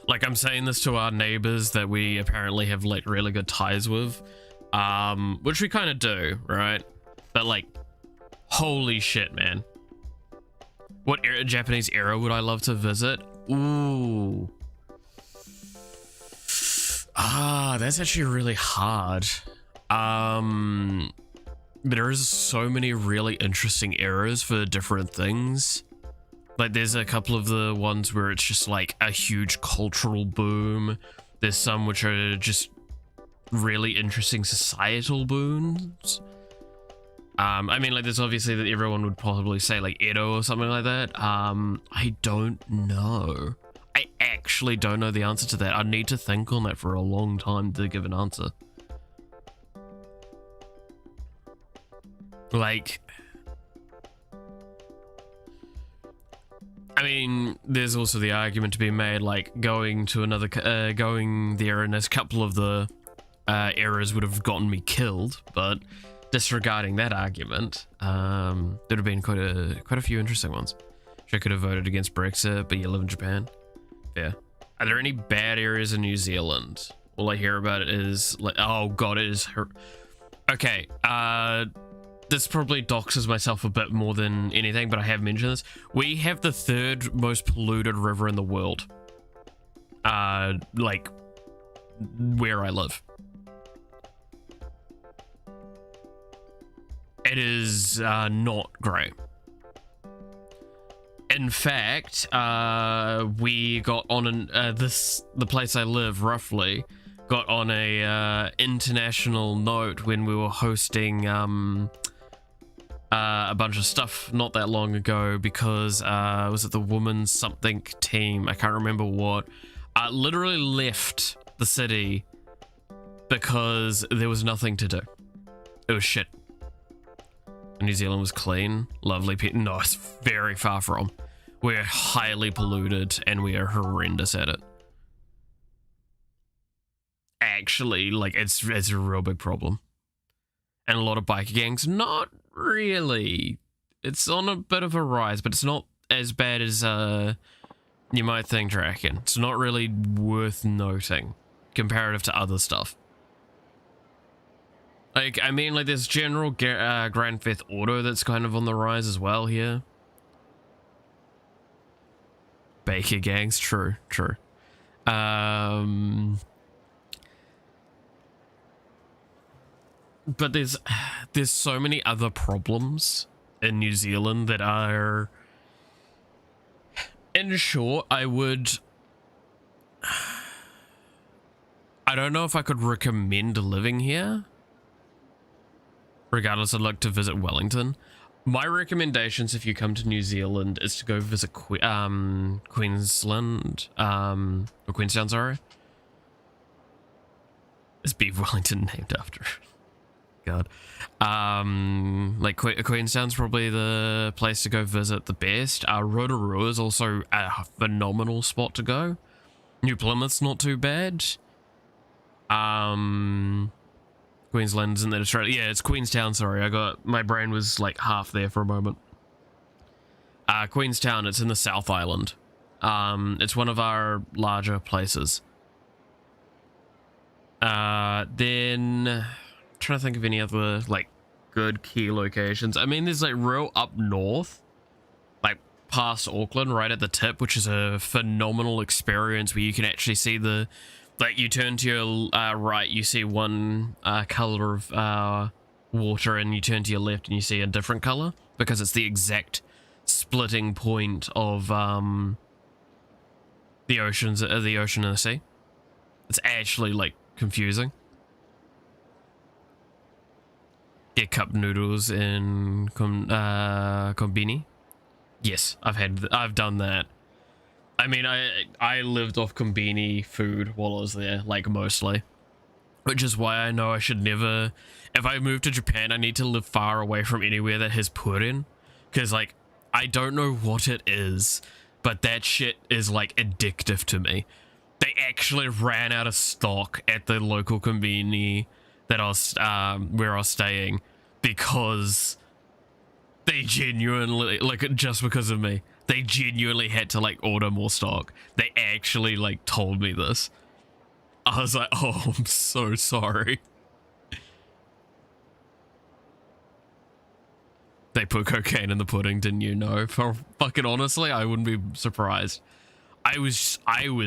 Like, I'm saying this to our neighbors that we apparently have, like, really good ties with, which we kind of do, right? But, like, holy shit, man. What Japanese era would I love to visit? Ooh. That's actually really hard. But there is so many really interesting eras for different things. Like, there's a couple of the ones where it's just like a huge cultural boom. There's some which are just really interesting societal booms. I mean, like, there's obviously that everyone would probably say like Edo or something like that. I don't know. I actually don't know the answer to that. I need to think on that for a long time to give an answer. Like, I mean, there's also the argument to be made, like, going to another, going there in a couple of the eras would have gotten me killed, but disregarding that argument, there'd have been quite a few interesting ones. I could have voted against Brexit, but you live in Japan. Yeah. Are there any bad areas in New Zealand? All I hear about it is like, oh god, it is her. Okay, this probably doxes myself a bit more than anything, but I have mentioned this. We have the third most polluted river in the world. Like, where I live. It is not great. In fact, we got on the place I live roughly got on a international note when we were hosting a bunch of stuff not that long ago because was it the women's something team? I can't remember what. Literally left the city because there was nothing to do. It was shit. New Zealand was clean, lovely people. No, it's very far from. We're highly polluted and we are horrendous at it. Actually, like, it's a real big problem. And a lot of biker gangs, not really. It's on a bit of a rise, but it's not as bad as you might think, Draken. It's not really worth noting comparative to other stuff. Like, I mean, like, there's general Grand Theft Auto that's kind of on the rise as well here. Baker gangs, true. But there's so many other problems in New Zealand that are, in short, I don't know if I could recommend living here. Regardless, I'd like to visit Wellington. My recommendations if you come to New Zealand is to go visit Queensland, or Queenstown, sorry. Is Beaver Wellington named after? God. Like Queenstown's probably the place to go visit the best. Rotorua is also a phenomenal spot to go. New Plymouth's not too bad. Queensland's in that Australia. Yeah, it's Queenstown, sorry. My brain was like half there for a moment. Queenstown, it's in the South Island. It's one of our larger places. Then trying to think of any other like good key locations. I mean, there's like real up north, like past Auckland, right at the tip, which is a phenomenal experience where you can actually see the, like, you turn to your right, you see one color of water, and you turn to your left and you see a different color because it's the exact splitting point of the ocean and the sea. It's actually like confusing. Get cup noodles in Konbini. Yes, I've done that. I mean, I lived off Konbini food while I was there, like, mostly. Which is why I know I should never, if I move to Japan, I need to live far away from anywhere that has purin. Because, like, I don't know what it is, but that shit is, like, addictive to me. They actually ran out of stock at the local Konbini that I was, where I was staying, because they genuinely, like, just because of me, they genuinely had to, like, order more stock. They actually, like, told me this. I was like, oh, I'm so sorry. They put cocaine in the pudding, didn't you know? For fucking honestly, I wouldn't be surprised. I was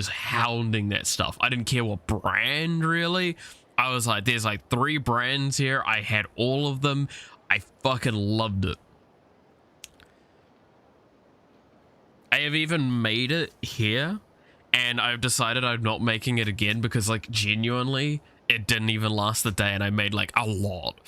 hounding that stuff. I didn't care what brand, really. I was like, there's like 3 brands here. I had all of them. I fucking loved it. I have even made it here, and I've decided I'm not making it again because, like, genuinely, it didn't even last the day, and I made, like, a lot.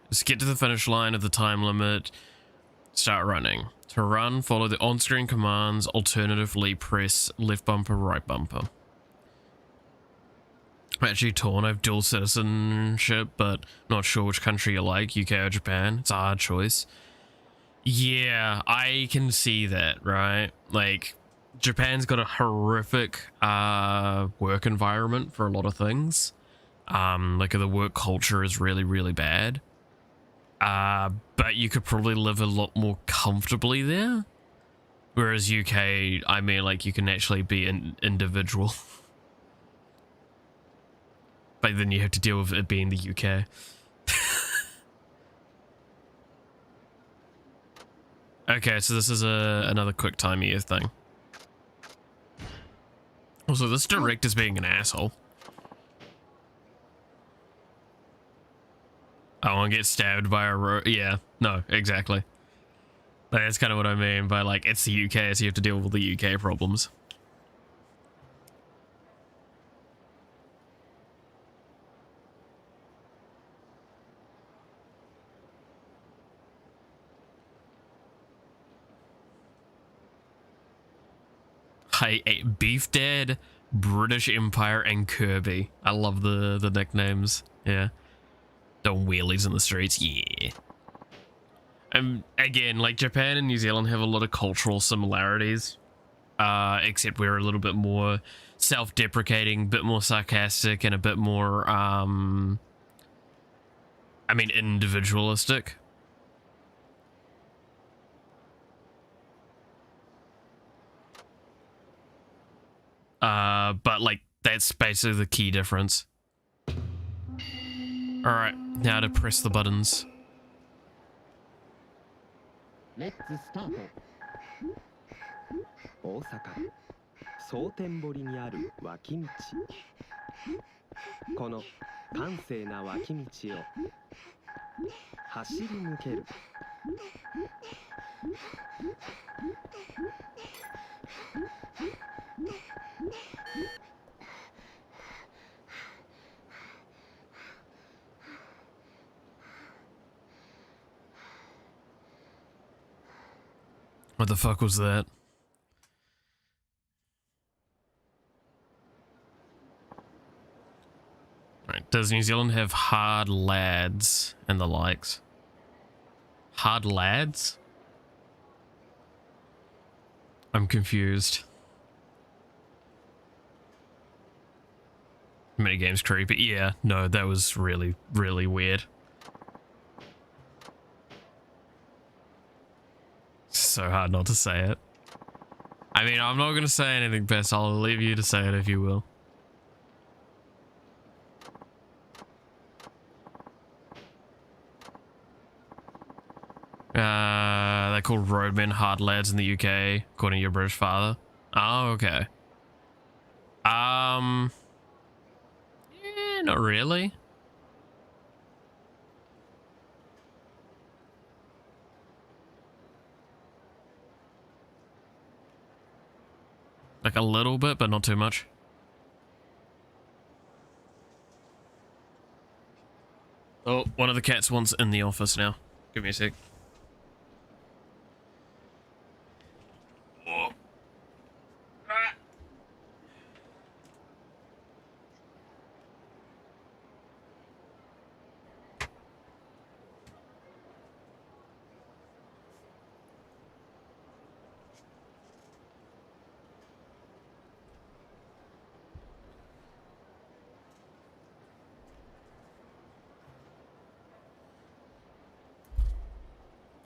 Just get to the finish line of the time limit. Start running. To run, follow the on-screen commands. Alternatively, press left bumper, right bumper. I'm actually torn. I have dual citizenship, but not sure which country you like, UK or Japan. It's a hard choice. Yeah, I can see that, right? Like, Japan's got a horrific work environment for a lot of things. Like, the work culture is really, really bad. But you could probably live a lot more comfortably there. Whereas UK, I mean, like, you can actually be an individual. But then you have to deal with it being the UK. Okay, so this is another quick time year thing. Also, this director's being an asshole. I want to get stabbed by a yeah, no, exactly. That's kind of what I mean by, like, it's the UK, so you have to deal with the UK problems. Beef Dad, British Empire, and Kirby. I love the nicknames. Yeah. Doing wheelies in the streets. Yeah. And again, like Japan and New Zealand have a lot of cultural similarities. Except we're a little bit more self-deprecating, a bit more sarcastic, and a bit more, individualistic. But like, that's basically the key difference. Alright, now to press the buttons. Let's start. 大阪蒼天堀にある脇道。この閑静な脇道を走り抜ける。What the fuck was that? Right, does New Zealand have hard lads and the likes? Hard lads? I'm confused. Minigame's creepy. Yeah, no, that was really, really weird. So hard not to say it. I mean, I'm not going to say anything, Bess. I'll leave you to say it if you will. They're called roadmen, hard lads in the UK, according to your British father. Oh, okay. Not really. Like a little bit, but not too much. Oh, one of the cats wants in the office now. Give me a sec.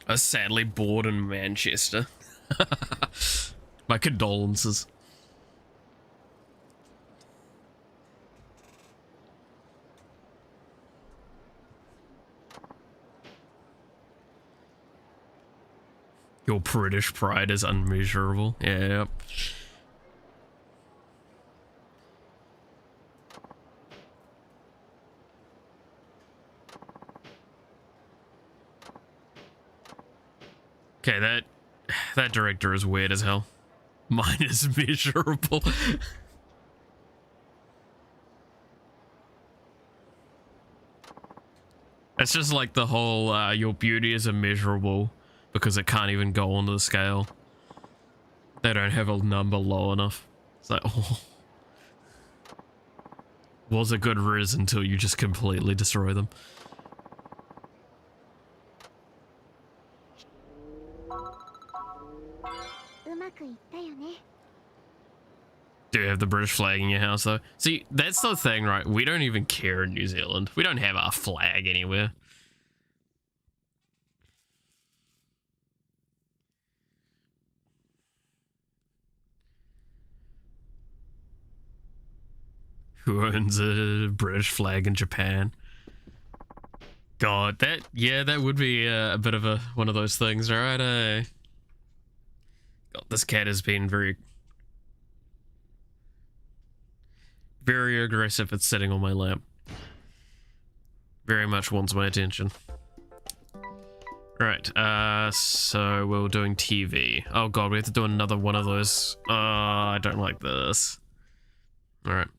I'm sadly bored in Manchester. My condolences. Your British pride is unmeasurable. Yeah. Okay, that director is weird as hell. Mine is measurable. It's just like the whole your beauty is immeasurable because it can't even go onto the scale. They don't have a number low enough. It's like, oh. Was a good riz until you just completely destroy them. Do you have the British flag in your house though? See, that's the thing, right? We don't even care in New Zealand. We don't have our flag anywhere. Who owns a British flag in Japan? God, that would be a bit of one of those things, right? God, this cat has been very aggressive at sitting on my lap. Very much wants my attention. Right, so we're doing TV. Oh god, we have to do another one of those. Oh, I don't like this. Alright.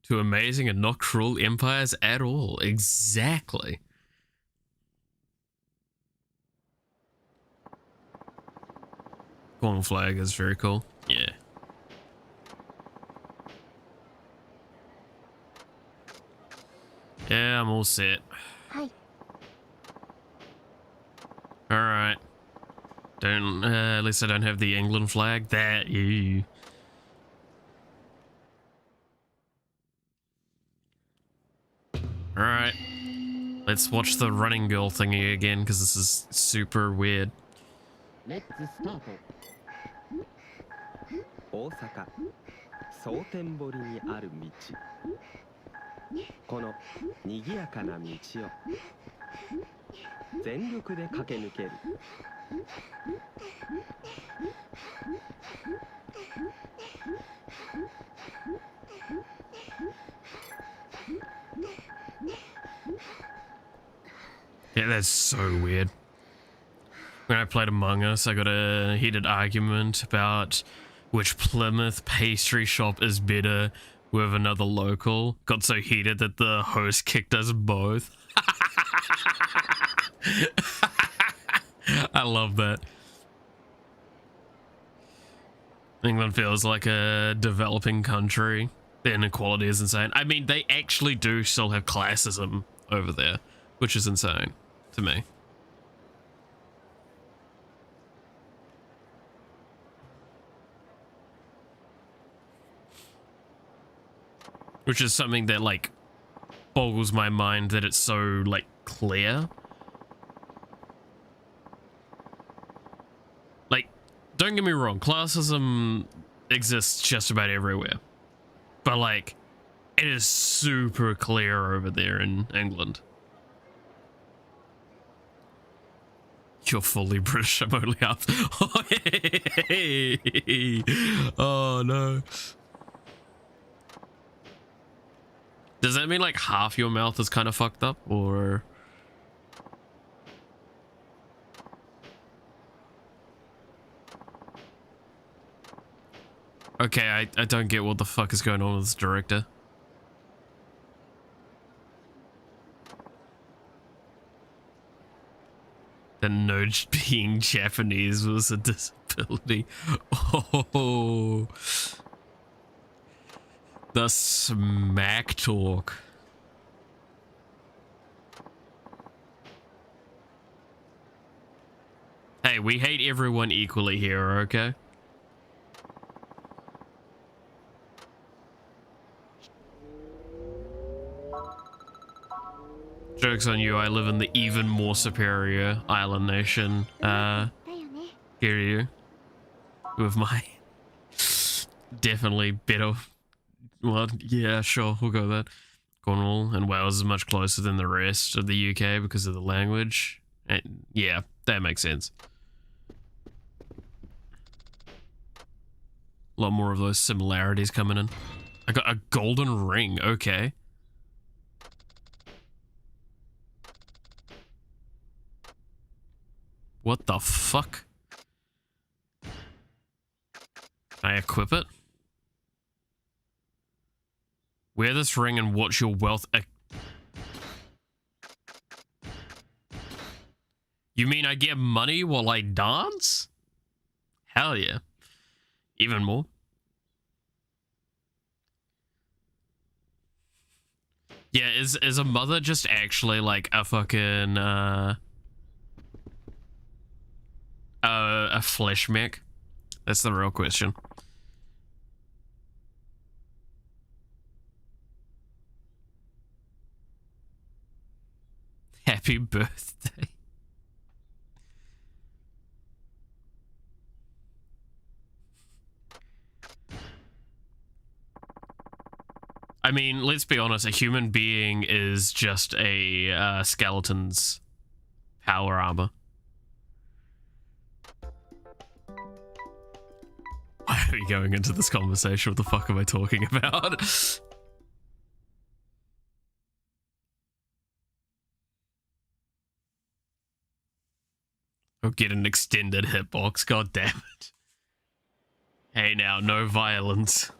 Two amazing and not cruel empires at all. Exactly. Corn flag is very cool. Yeah. Yeah, I'm all set. Hi. All right. Don't. At least I don't have the England flag. That you. All right. Let's watch the running girl thingy again because this is super weird. Let's start. 大阪蒼天堀にある道、この賑やかな道を全力で駆け抜ける。Yeah, that's so weird. When I played Among Us, I got a heated argument about which Plymouth pastry shop is better with another local. Got so heated that the host kicked us both. I love that. England feels like a developing country. The inequality is insane. I mean, they actually do still have classism over there, which is insane to me. Which is something that, like, boggles my mind that it's so, like, clear. Like, don't get me wrong, classism exists just about everywhere. But, like, it is super clear over there in England. You're fully British, I'm only half. Oh, hey. Oh, no. Does that mean, like, half your mouth is kind of fucked up, or...? Okay, I don't get what the fuck is going on with this director. The no being Japanese was a disability. Oh... The smack talk. Hey, we hate everyone equally here, okay? Joke's on you, I live in the even more superior island nation, Kiryu. With my definitely better... Well, yeah, sure, we'll go with that. Cornwall and Wales is much closer than the rest of the UK because of the language. And yeah, that makes sense. A lot more of those similarities coming in. I got a golden ring, okay. What the fuck? Can I equip it? Wear this ring and watch your wealth. You mean I get money while I dance? Hell yeah. Even more. Yeah, is a mother just actually like a fucking a flesh mech? That's the real question. Happy birthday. I mean, let's be honest, a human being is just a skeleton's power armor. Why are we going into this conversation? What the fuck am I talking about? I'll get an extended hitbox, god damn it. Hey now, no violence.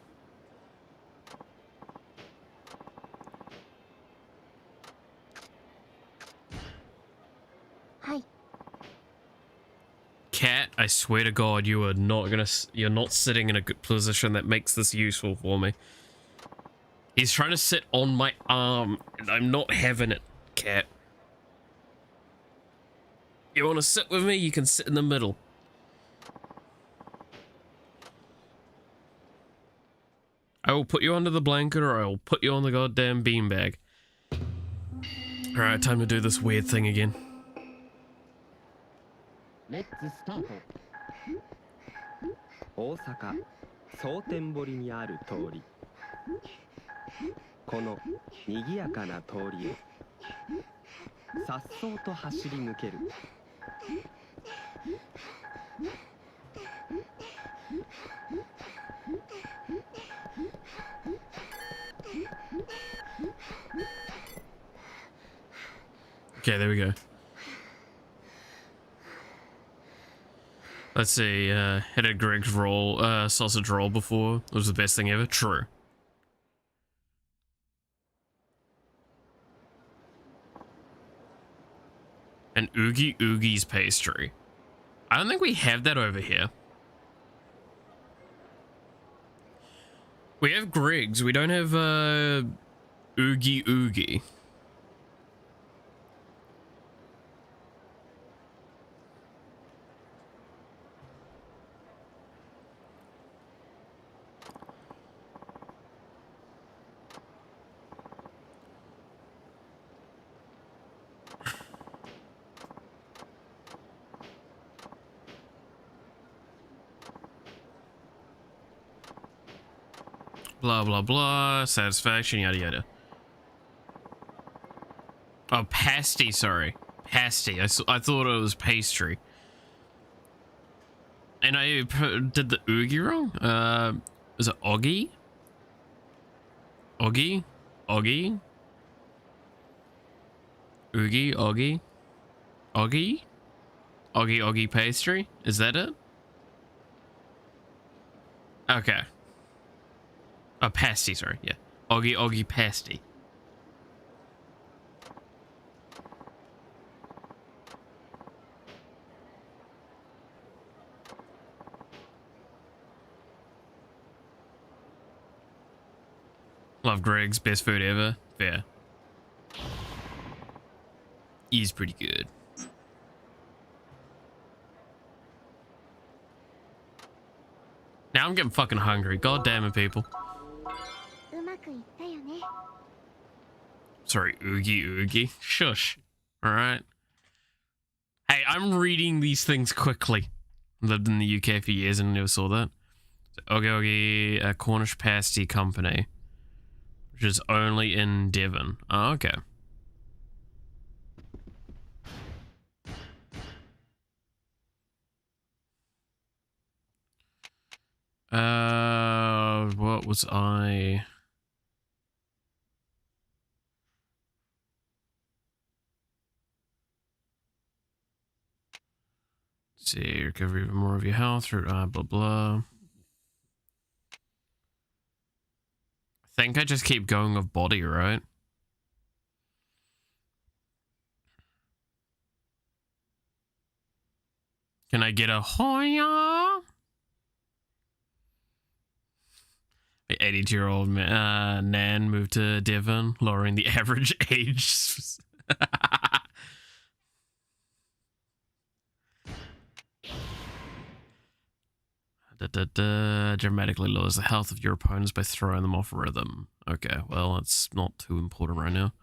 Cat, I swear to God, you're not sitting in a good position that makes this useful for me. He's trying to sit on my arm, and I'm not having it, Cat. You want to sit with me? You can sit in the middle. I will put you under the blanket, or I will put you on the goddamn beanbag. Alright, time to do this weird thing again. Let's start. 大阪蒼天堀にある通り。この賑やかな通りを颯爽と走り抜ける。Okay, there we go. Let's see, had a Greg's roll, sausage roll before. It was the best thing ever. True. An Oogie Oogie's pastry. I don't think we have that over here. We have Greg's, we don't have, Oogie Oogie. Blah, blah, blah. Satisfaction, yada, yada. Oh, pasty, sorry. Pasty. I thought it was pastry. And I did the oogie wrong? Is it Oggy? Oggy? Oggy? Oogie? Oggy? Oggy? Oggy Oggy pastry? Is that it? Okay. Oh, pasty, sorry, yeah. Oggy Oggy pasty. Love Greg's, best food ever. Fair. He's pretty good. Now I'm getting fucking hungry. God damn it, people. Sorry, Oogie Oogie. Shush. Alright. Hey, I'm reading these things quickly. Lived in the UK for years and never saw that. So, Oggy Oggy, a Cornish pasty company. Which is only in Devon. Oh, okay. What was I... Let's see, recover even more of your health, blah, blah. I think I just keep going with body, right? Can I get a hoya? The 82-year-old Nan moved to Devon, lowering the average age. Dramatically lowers the health of your opponents by throwing them off rhythm. Okay, well, it's not too important right now.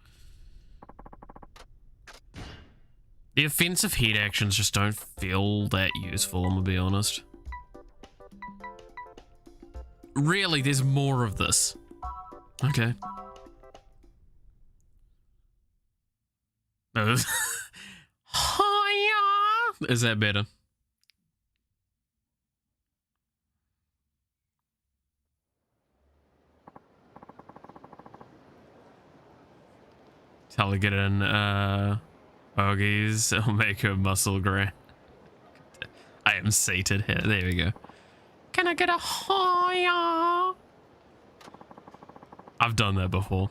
The offensive heat actions just don't feel that useful, I'm gonna be honest. Really, there's more of this. Okay. Hiya! Is that better? Tell her to get in, Oggies. It'll make her muscle grand. I am seated here. There we go. Can I get a hiya? I've done that before.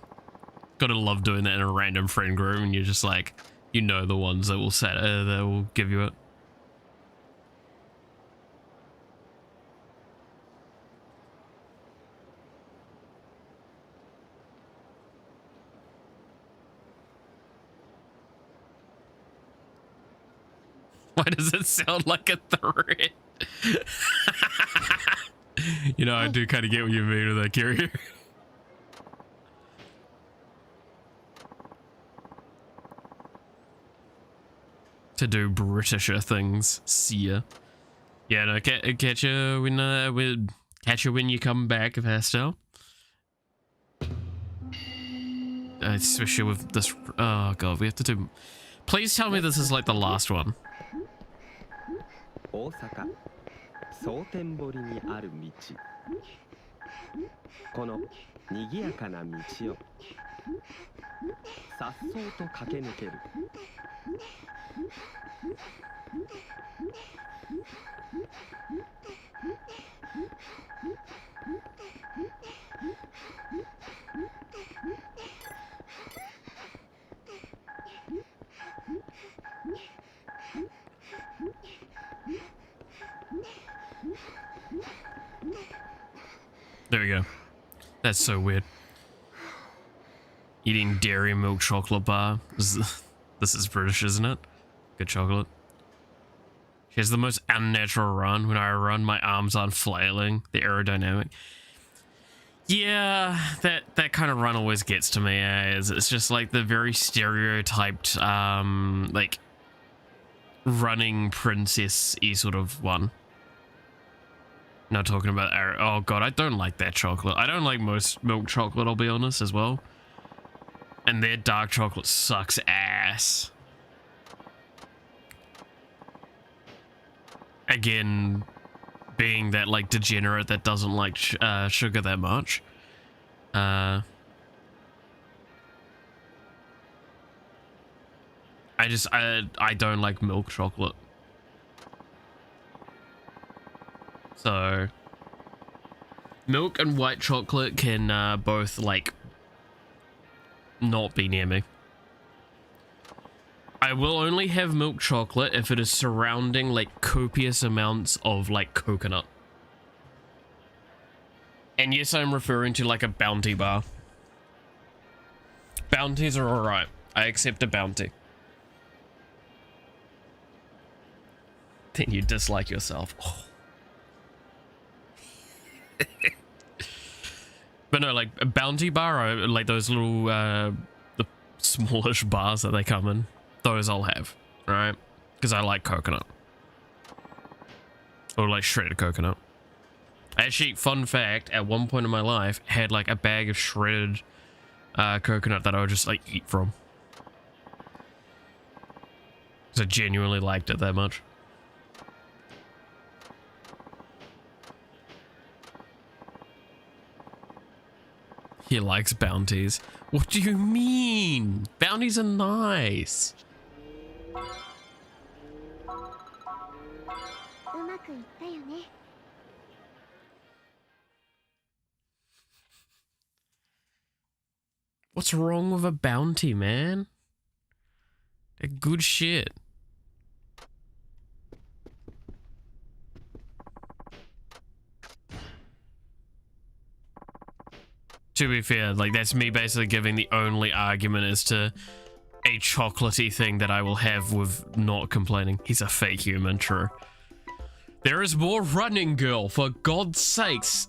Gotta love doing that in a random friend group, and you're just like, you know, the ones that will give you it. Why does it sound like a threat? You know, I do kind of get what you mean with that, Kiri. To do Britisher things, see ya. Yeah, no, catch you when you come back, Pastel. Especially with this. Oh god, we have to do. Please tell me this is like the last one. 大阪蒼天堀にある道この賑やかな道をさっそうと駆け抜ける There we go. That's so weird. Eating dairy milk chocolate bar. This is British, isn't it? Good chocolate. She has the most unnatural run. When I run, my arms aren't flailing. The aerodynamic. Yeah, that kind of run always gets to me. It's just like the very stereotyped, like running princess-y sort of one. Not talking about oh god, I don't like that chocolate. I don't like most milk chocolate, I'll be honest, as well. And their dark chocolate sucks ass. Again, being that like degenerate that doesn't like sugar that much. I don't like milk chocolate. So milk and white chocolate can both like not be near me. I will only have milk chocolate if it is surrounding like copious amounts of like coconut. And yes, I'm referring to like a Bounty bar. Bounties are alright. I accept a Bounty. Then you dislike yourself. Oh. But no, like a Bounty bar, or like those little the smallish bars that they come in, those I'll have, right? Because I like coconut. Or like shredded coconut. Actually, fun fact, at one point in my life, had like a bag of shredded coconut that I would just like eat from. Because I genuinely liked it that much. He likes bounties. What do you mean? Bounties are nice. What's wrong with a bounty, man? They're good shit. To be fair, like that's me basically giving the only argument as to a chocolatey thing that I will have with not complaining. He's a fake human, true. There is more running, girl, for God's sakes.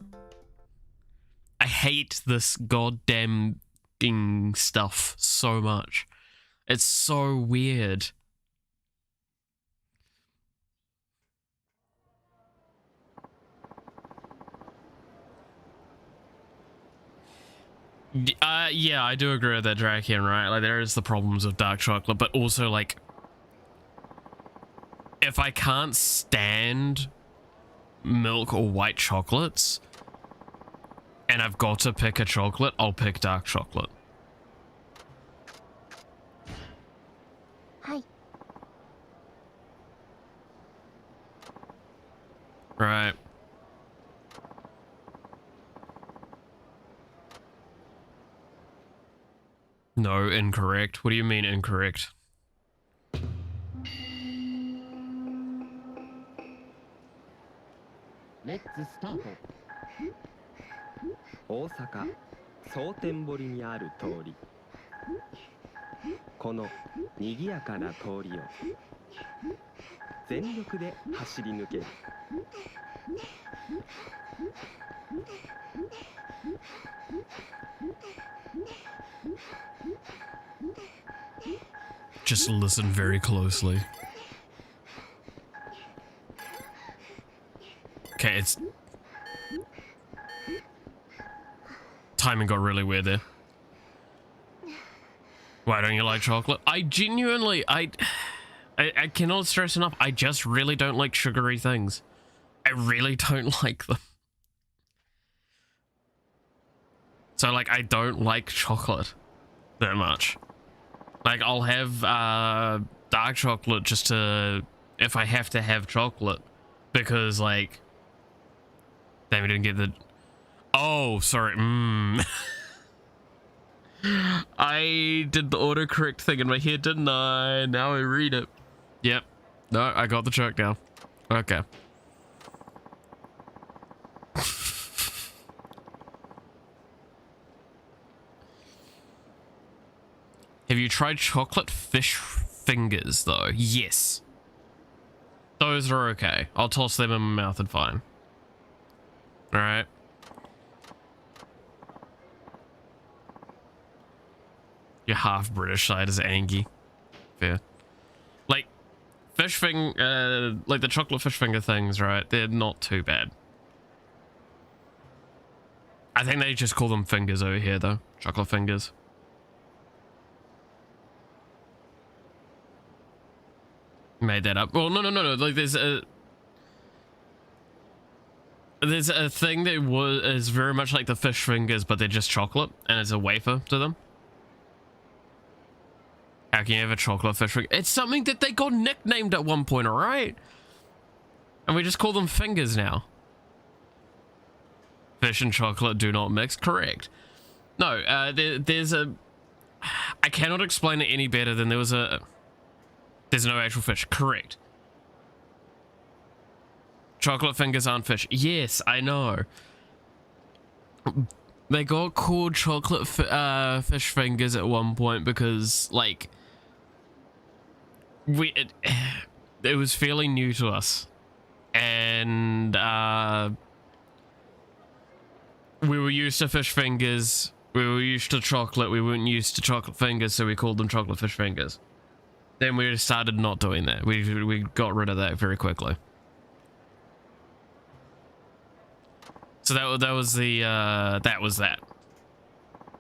I hate this goddamn thing stuff so much. It's so weird. Yeah, I do agree with that, Drakian, right? Like, there is the problems of dark chocolate, but also, like, if I can't stand milk or white chocolates, and I've got to pick a chocolate, I'll pick dark chocolate. Hi. Right. No, incorrect. What do you mean incorrect? Let's start. 大阪蒼天堀にある通りこの賑やかな通りを全力で走り抜ける。 Just listen very closely. Okay, it's... Timing got really weird there. Why don't you like chocolate? I genuinely... I cannot stress enough, I just really don't like sugary things. I really don't like them. So, like, I don't like chocolate that much. Like, I'll have dark chocolate just to... if I have to have chocolate. Because, like... Damn, we didn't get the... Oh, sorry. I did the autocorrect thing in my head, didn't I? Now I read it. Yep. No, I got the joke now. Okay. Have you tried chocolate fish fingers, though? Yes. Those are okay. I'll toss them in my mouth and fine. Alright. Your half British side is Angie. Fair. Like, like the chocolate fish finger things, right? They're not too bad. I think they just call them fingers over here, though. Chocolate fingers. Made that up. Well, no. Like, there's a thing that is very much like the fish fingers, but they're just chocolate, and it's a wafer to them. How can you have a chocolate fish finger? It's something that they got nicknamed at one point, alright? And we just call them fingers now. Fish and chocolate do not mix. Correct. No, there's a... I cannot explain it any better than there's no actual fish. Correct. Chocolate fingers aren't fish. Yes, I know. They got called chocolate fish fingers at one point because, like... it was fairly new to us, and we were used to fish fingers, we were used to chocolate, we weren't used to chocolate fingers, so we called them chocolate fish fingers. Then we started not doing that. We got rid of that very quickly. So that was that.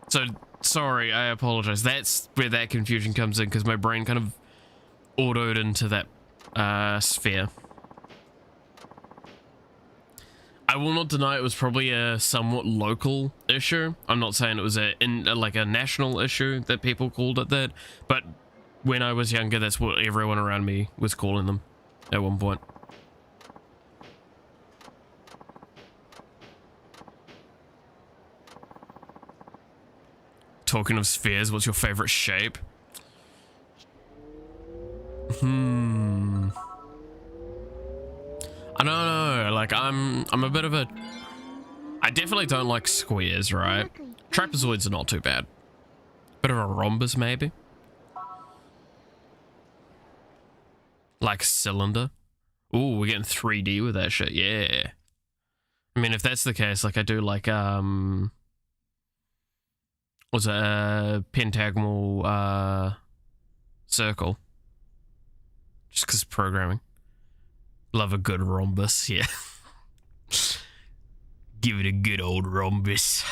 So sorry, I apologize. That's where that confusion comes in, because my brain kind of autoed into that sphere. I will not deny it was probably a somewhat local issue. I'm not saying it was like a national issue that people called it that, but when I was younger, that's what everyone around me was calling them at one point. Talking of spheres, what's your favorite shape? I don't know, like I'm a bit of a... I definitely don't like squares, right? Trapezoids are not too bad. Bit of a rhombus, maybe? Like cylinder? Ooh, we're getting 3D with that shit, yeah. I mean, if that's the case, like I do like, was it a pentagonal, circle? Just because programming. Love a good rhombus, yeah. Give it a good old rhombus.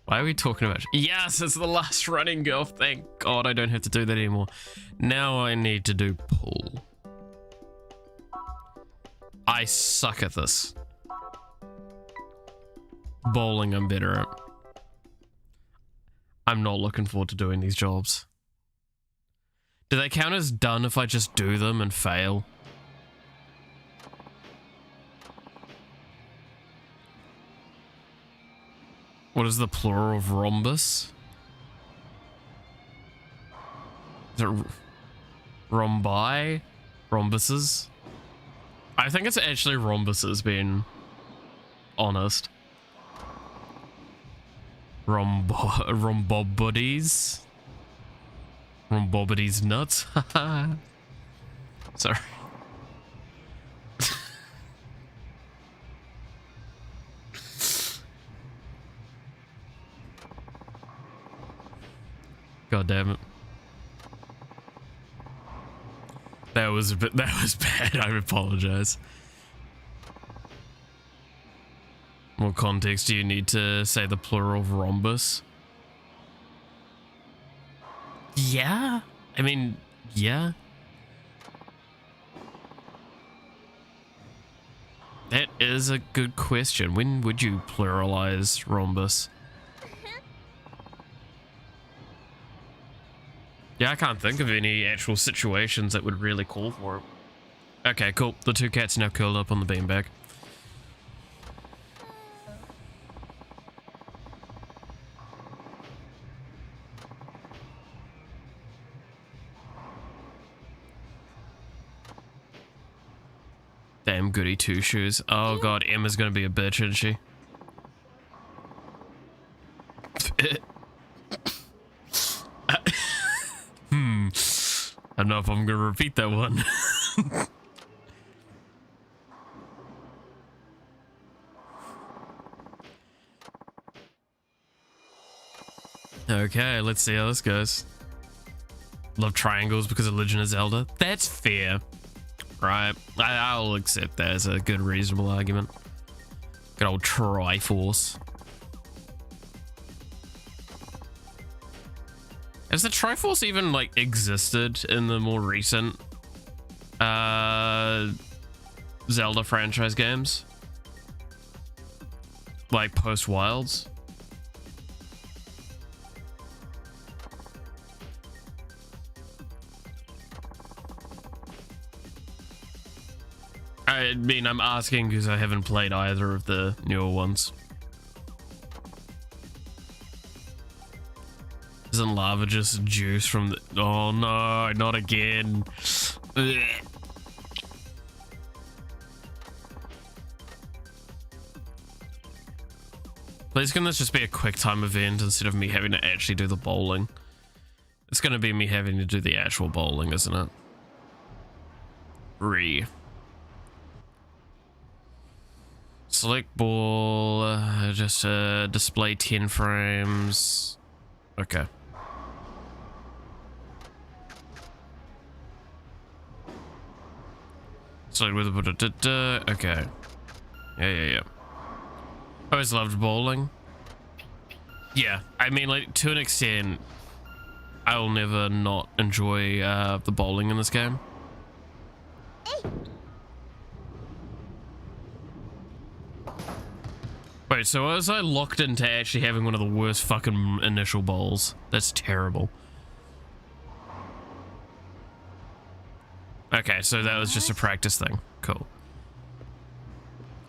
Why are we talking about... Yes, it's the last running girl. Thank God I don't have to do that anymore. Now I need to do pull. I suck at this. Bowling I'm better at. I'm not looking forward to doing these jobs. Do they count as done if I just do them and fail? What is the plural of rhombus? Is it rhombi? Rhombuses? I think it's actually rhombuses, being honest. Rombobodies. Rombobodies nuts. Sorry. God damn it. That was bad. I apologize. What context do you need to say the plural of rhombus? Yeah? I mean, yeah. That is a good question. When would you pluralize rhombus? Yeah, I can't think of any actual situations that would really call for it. Okay, cool. The two cats now curled up on the beanbag. Damn goody two shoes. Oh god, Emma's gonna be a bitch, isn't she? I don't know if I'm gonna repeat that one. Okay, let's see how this goes. Love triangles because of Legend of Zelda. That's fair. Right, I'll accept that as a good, reasonable argument. Good old Triforce. Has the Triforce even, like, existed in the more recent Zelda franchise games? Like, post-Wilds? I mean, I'm asking because I haven't played either of the newer ones. Isn't lava just juice from the... Oh no, not again. Ugh. Please can this just be a quick time event instead of me having to actually do the bowling? It's gonna be me having to do the actual bowling, isn't it? Select ball, just display 10 frames. Okay. Select with a okay. Yeah. I always loved bowling. Yeah, I mean, like, to an extent, I will never not enjoy the bowling in this game. Wait, so was I locked into actually having one of the worst fucking initial bowls? That's terrible. Okay, so that was just a practice thing. Cool.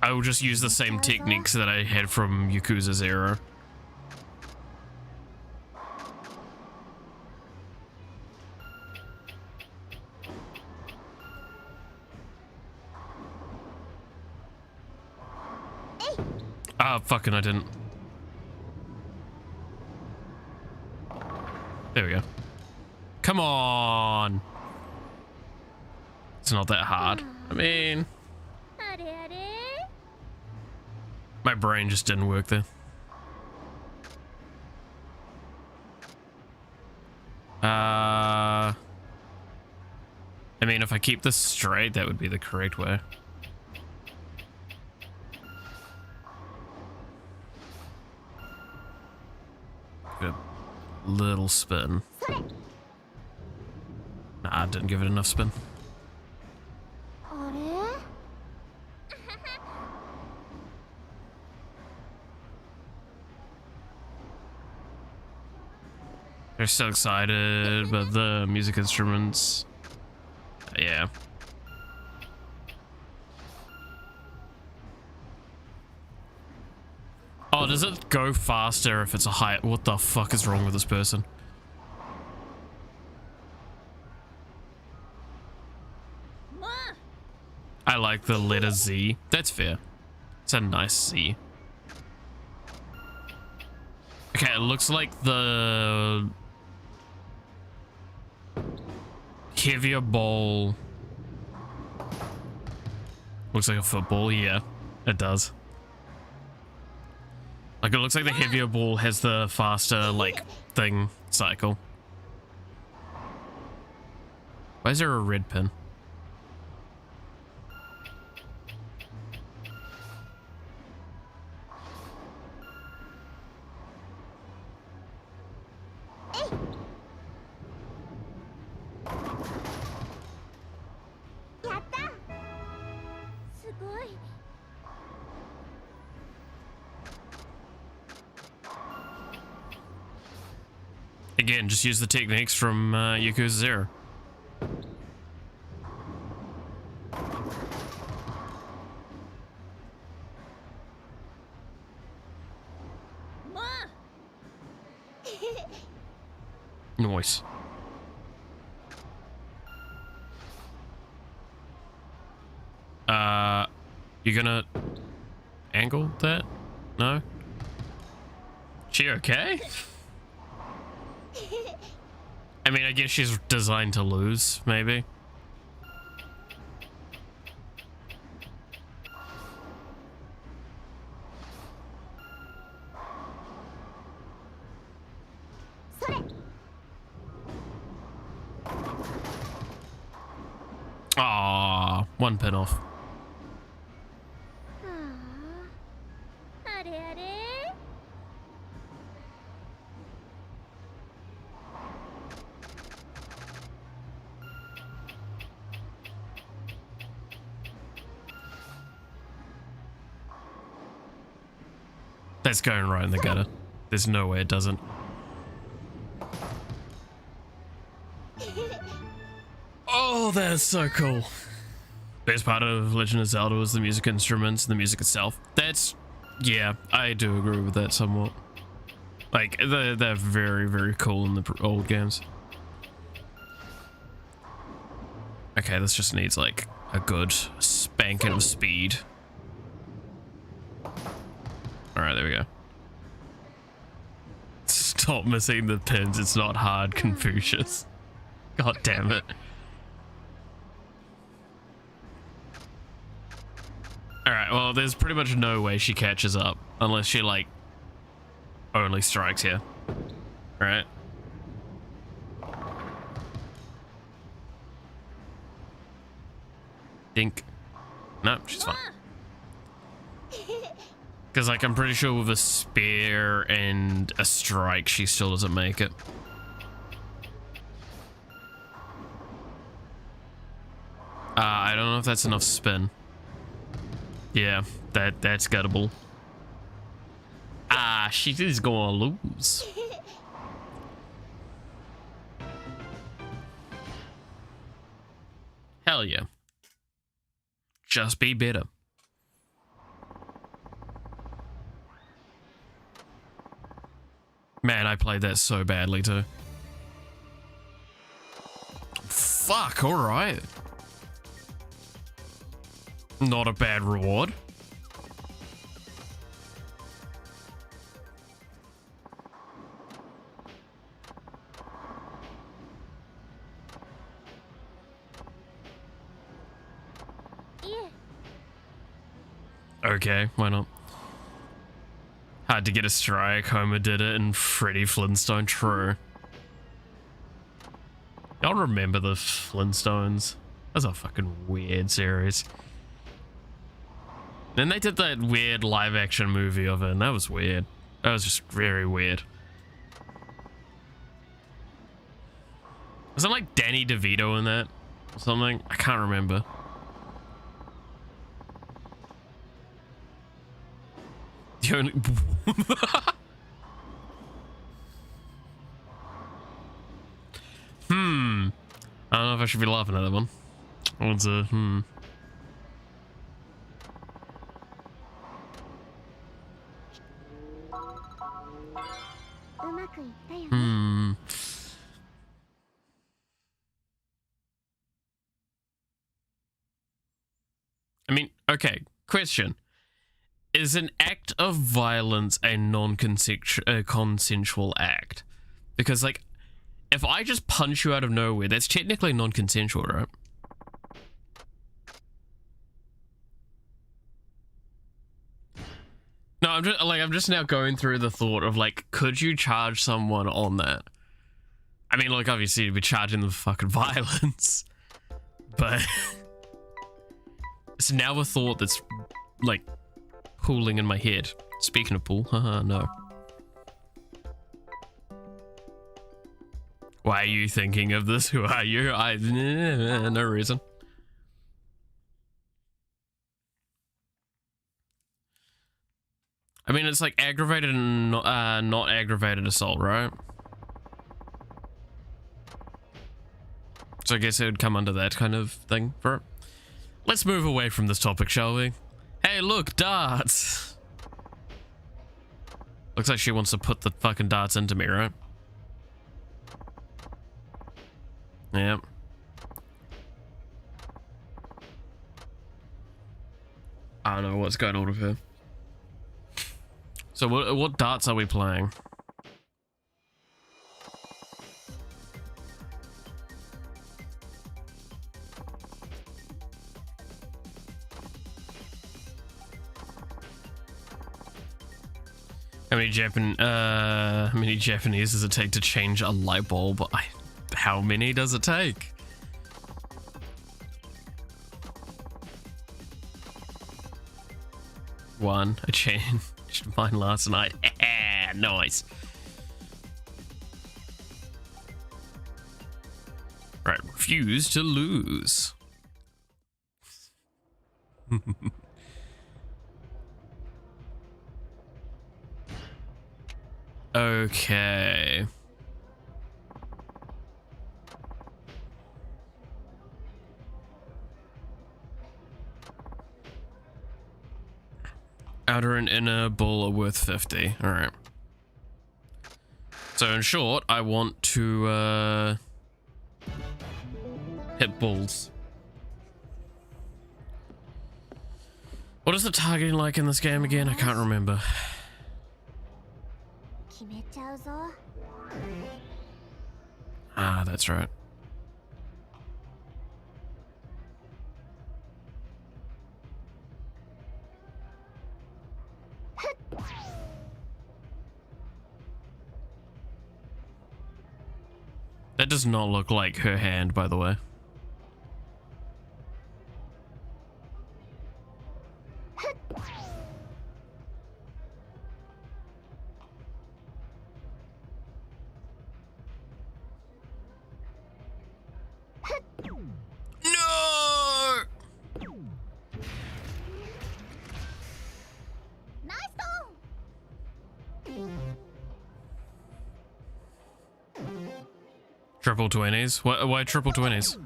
I will just use the same techniques that I had from Yakuza 0. Ah, fucking I didn't. There we go. Come on. It's not that hard. I mean, my brain just didn't work there. I mean, if I keep this straight, that would be the correct way. Good little spin. Nah, I didn't give it enough spin. They're so excited about the music instruments. Yeah. Oh, does it go faster if it's a high? What the fuck is wrong with this person? I like the letter Z. That's fair. It's a nice Z. Okay, it looks like the heavier ball looks like a football. Yeah, it does. Like, it looks like the heavier ball has the faster, like, thing cycle. Why is there a red pin? Again, just use the techniques from Yakuza 0. Nice. You gonna angle that? No? She okay? I mean, I guess she's designed to lose, maybe. Aww, one pin off. That's going right in the gutter. There's no way it doesn't. Oh, that's so cool. Best part of Legend of Zelda was the music instruments and the music itself. That's, yeah, I do agree with that somewhat. Like, they're very, very cool in the old games. Okay, this just needs, like, a good spanking of speed. Alright, there we go. Stop missing the pins, it's not hard, Confucius. God damn it. Alright, well, there's pretty much no way she catches up. Unless she, like, only strikes here. Right? Dink. No, she's fine. Because, like, I'm pretty sure with a spear and a strike, she still doesn't make it. I don't know if that's enough spin. Yeah, that's gettable. Ah, she is gonna lose. Hell yeah. Just be better. Man, I played that so badly too. Fuck, alright. Not a bad reward. Okay, why not? Hard to get a strike. Homer did it, and Freddy Flintstone. True. Y'all remember the Flintstones? That's a fucking weird series. Then they did that weird live-action movie of it, and that was weird. That was just very weird. Was it like Danny DeVito in that or something? I can't remember. The only... I don't know if I should be laughing at that one. What's a I mean, okay, question. Is an act of violence a non-consensual act? Because, like, if I just punch you out of nowhere, that's technically non-consensual, right? No, I'm just now going through the thought of, like, could you charge someone on that? I mean, like, obviously you'd be charging them for fucking violence, but it's now a thought that's, like, pooling in my head. Speaking of pool, haha, no. Why are you thinking of this? Who are you? No reason. I mean, it's like aggravated and not aggravated assault, right? So I guess it would come under that kind of thing for it. Let's move away from this topic, shall we? Hey, look, darts! Looks like she wants to put the fucking darts into me, right? Yep. I don't know what's going on with her. So what darts are we playing? How many Japanese does it take to change a light bulb? How many does it take? One. I changed mine last night. Nice. Right, refuse to lose. Okay. Outer and inner bull are worth 50. All right. So in short, I want to hit bulls. What is the targeting like in this game again? I can't remember. Ah, that's right. That does not look like her hand, by the way. No! Triple 20s? Why triple 20s?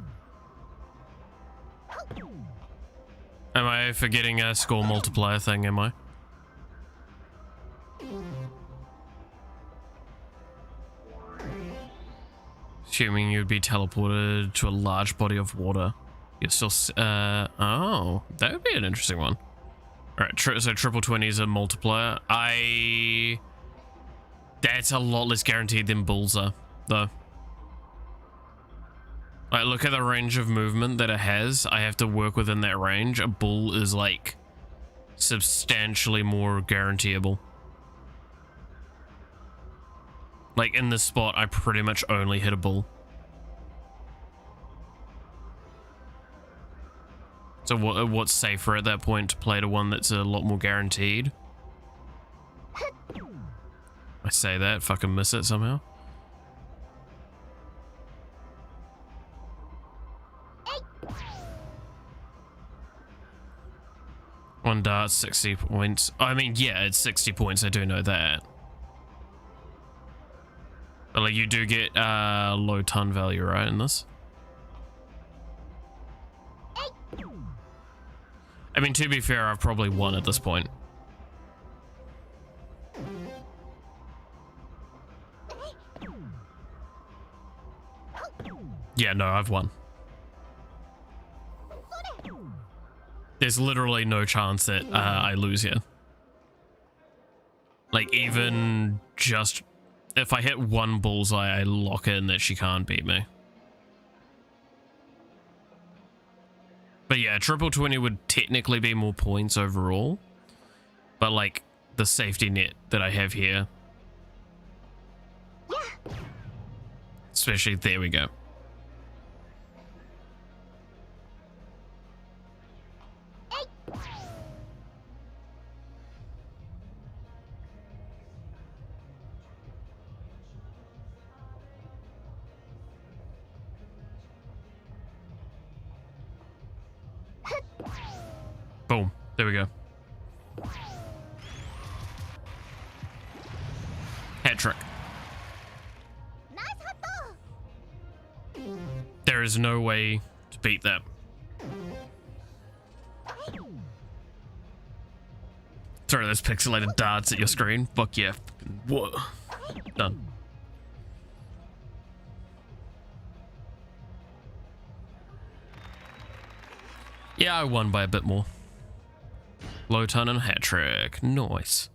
Am I forgetting a score multiplier thing, am I? Assuming you'd be teleported to a large body of water. You're still, oh, that would be an interesting one. Alright, so triple 20 is a multiplier. That's a lot less guaranteed than bulls are, though. Like, look at the range of movement that it has. I have to work within that range. A bull is, like, substantially more guaranteeable. Like, in this spot, I pretty much only hit a bull. So what's safer at that point to play to one that's a lot more guaranteed? I say that, fucking miss it somehow. One dart, 60 points. I mean, yeah, it's 60 points, I do know that. But, like, you do get low ton value, right, in this? I mean, to be fair, I've probably won at this point. Yeah, no, I've won. There's literally no chance that I lose here. Like, even just if I hit one bullseye, I lock in that she can't beat me. But yeah, triple 20 would technically be more points overall. But like, the safety net that I have here. Especially, there we go. Boom. There we go. Hat trick. There is no way to beat that. Throw those pixelated darts at your screen. Fuck yeah. Whoa. Done. Yeah, I won by a bit more. Low ton and hat trick. Nice.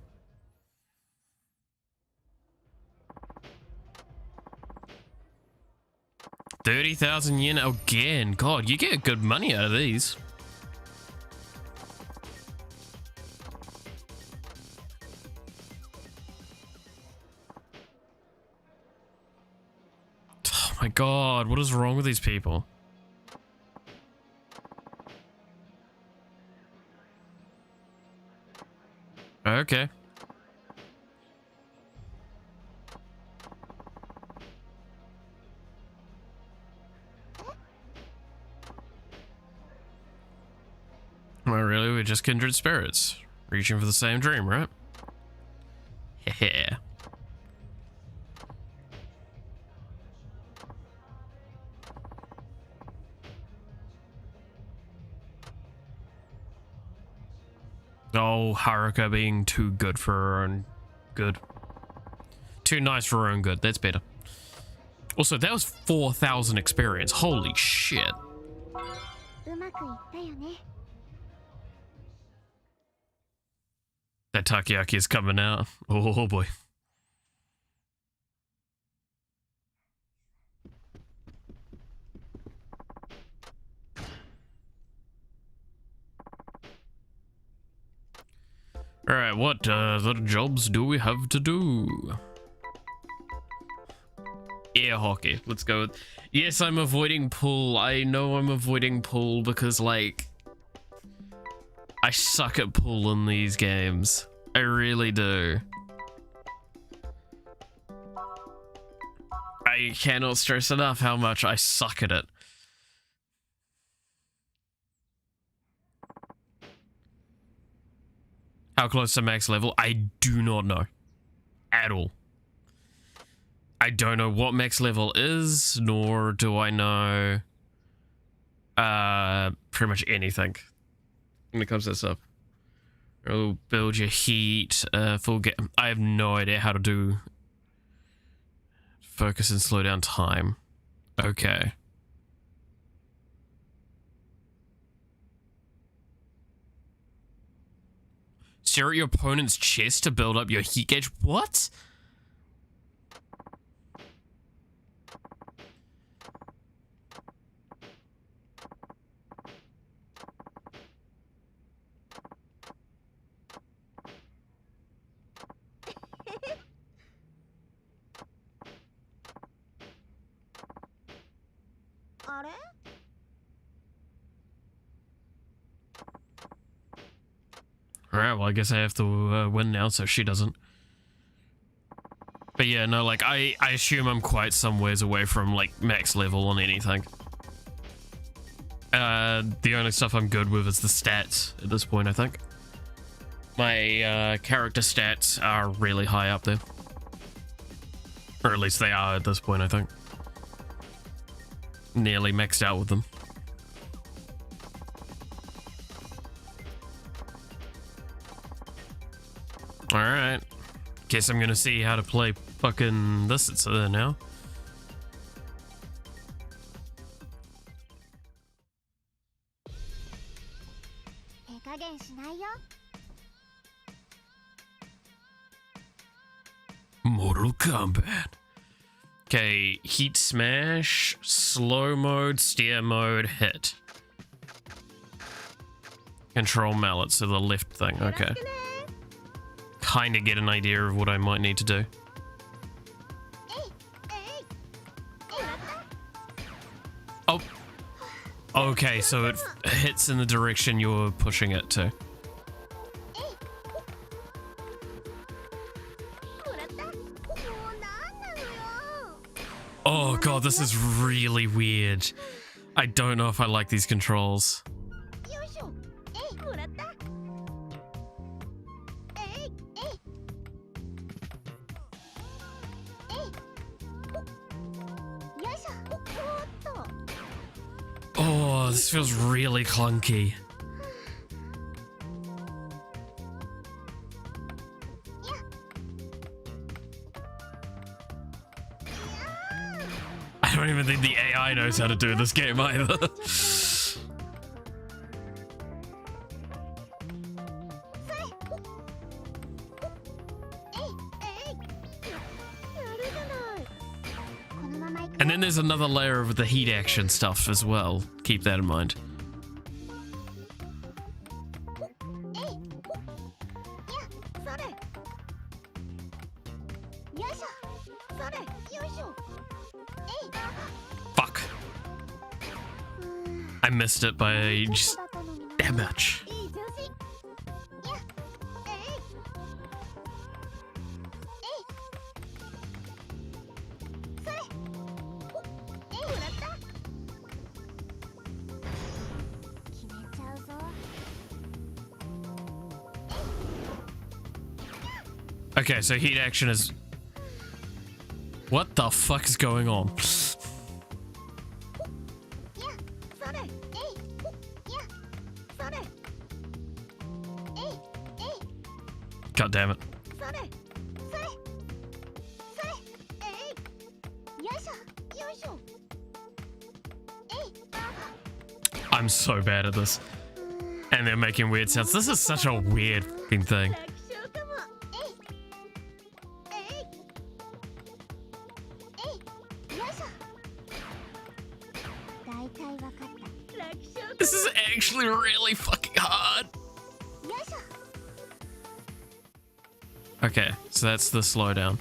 $30,000 yen again. God, you get good money out of these. Oh my God, what is wrong with these people? Okay. Well, really, we're just kindred spirits. Reaching for the same dream, right? Yeah. Oh, Haruka being too good for her own good. Too nice for her own good. That's better. Also, that was 4,000 experience. Holy shit. That takoyaki is coming out. Oh boy. Alright, what other jobs do we have to do? Air hockey. Let's go with... Yes, I'm avoiding pool. I know I'm avoiding pool because, like... I suck at pool in these games. I really do. I cannot stress enough how much I suck at it. How close to max level? I do not know. At all. I don't know what max level is, nor do I know pretty much anything when it comes to that stuff. Oh, build your heat, full get. I have no idea how to do focus and slow down time. Okay. Stare at your opponent's chest to build up your heat gauge. What? Alright, well, I guess I have to win now so she doesn't. But yeah, no, like, I assume I'm quite some ways away from, like, max level on anything. The only stuff I'm good with is the stats at this point, I think. My character stats are really high up there. Or at least they are at this point, I think. Nearly maxed out with them. Alright. Guess I'm gonna see how to play fucking this now. Mortal Kombat. Okay, heat smash, slow mode, steer mode, hit. Control mallet, so the left thing, okay. Kinda get an idea of what I might need to do. Oh. Okay, so it hits in the direction you're pushing it to. Oh god, this is really weird. I don't know if I like these controls. Oh, this feels really clunky. I don't even think the AI knows how to do this game either. And then there's another layer of the heat action stuff as well. Keep that in mind. Fuck. I missed it by just that much. Okay, so heat action is... What the fuck is going on? God damn it. I'm so bad at this. And they're making weird sounds. This is such a weird fucking thing. This is actually really fucking hard. Okay, so that's the slowdown.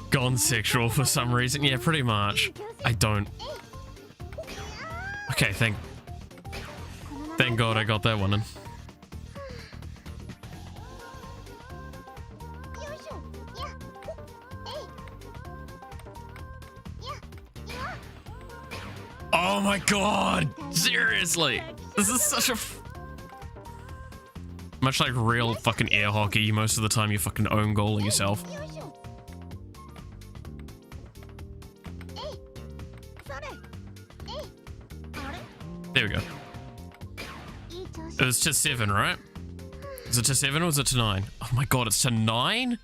Gone sexual for some reason. Yeah, pretty much. I don't... Okay, thank God I got that one in. Oh my god! Seriously! This is such a... Much like real fucking air hockey, most of the time you're fucking own goaling yourself. There we go. It was to 7, right? Is it to 7 or is it to 9? Oh my god, it's to 9?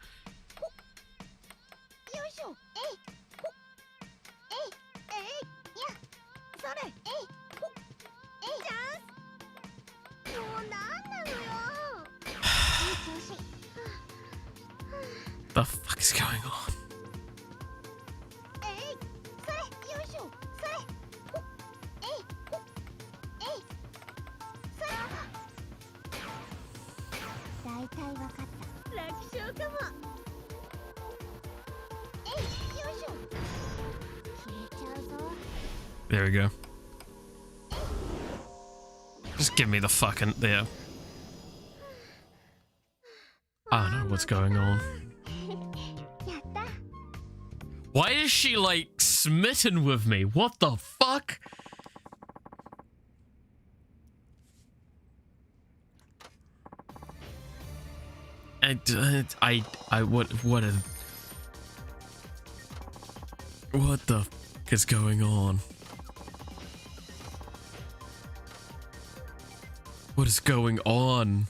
The fuck is going on? There we go. Just give me the fucking... There. I don't know what's going on. Why is she, like, smitten with me? What the fuck? What the fuck is going on? What is going on?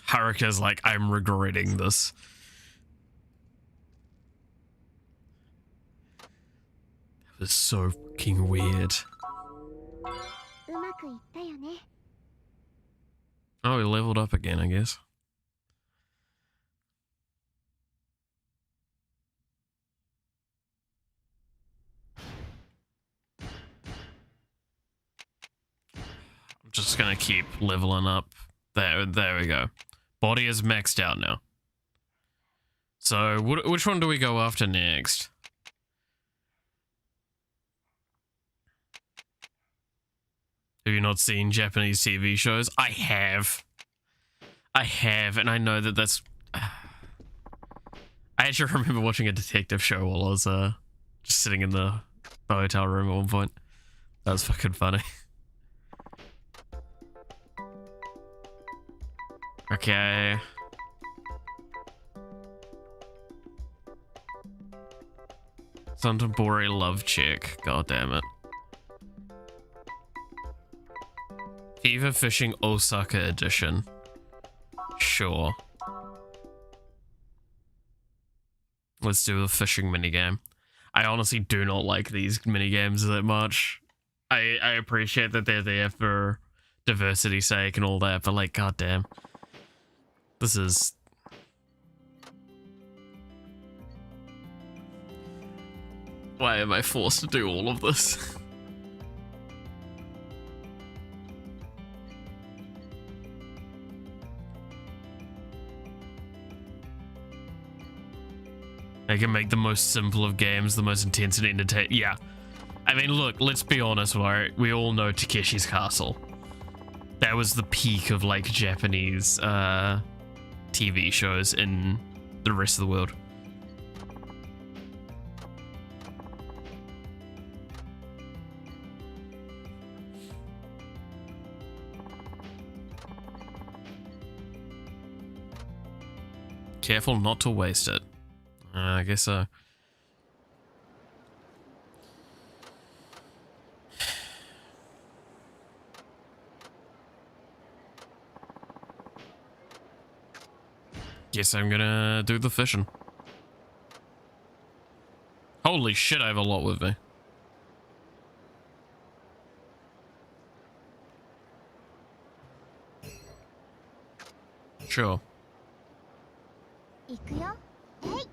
Haruka's like, I'm regretting this. is so fucking weird. うまくいったよね。 Oh, we leveled up again, I guess. I'm just gonna keep leveling up. There we go. Body is maxed out now. So, which one do we go after next? Have you not seen Japanese TV shows? I have. I have, and I know that that's... I actually remember watching a detective show while I was just sitting in the hotel room at one point. That was fucking funny. Okay. Santabori love chick. God damn it. Fever Fishing Osaka Edition. Sure. Let's do the fishing minigame. I honestly do not like these minigames that much. I appreciate that they're there for diversity's sake and all that, but like, goddamn. This is... Why am I forced to do all of this? I can make the most simple of games, the most intense and entertaining. Yeah. I mean, look, let's be honest, right? We all know Takeshi's Castle. That was the peak of, like, Japanese TV shows in the rest of the world. Careful not to waste it. I guess so. Guess I'm gonna do the fishing. Holy shit, I have a lot with me. Sure. 行くよ。はい。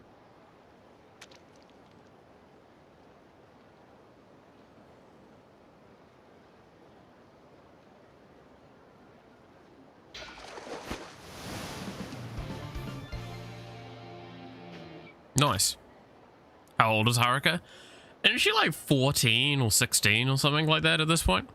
Nice. How old is Haruka? Isn't she like 14 or 16 or something like that at this point?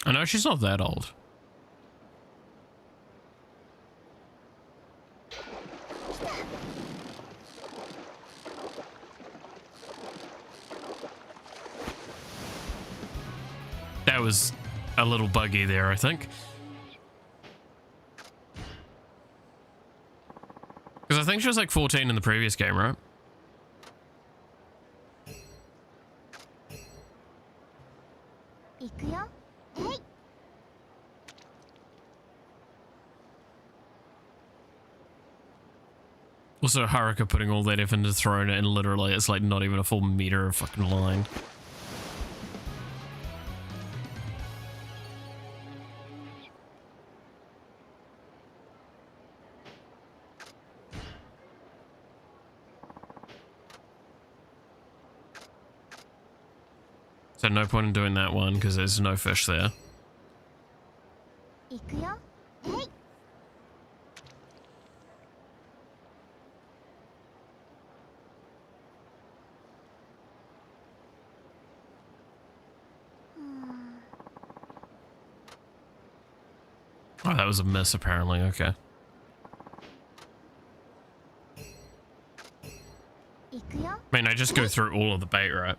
I know she's not that old. That was a little buggy there, I think. Because I think she was like 14 in the previous game, right? Also, Haruka putting all that effort into throwing it, and literally it's like not even a full meter of fucking line. So no point in doing that one because there's no fish there. Oh, that was a miss apparently, okay. I mean, I just go through all of the bait, right?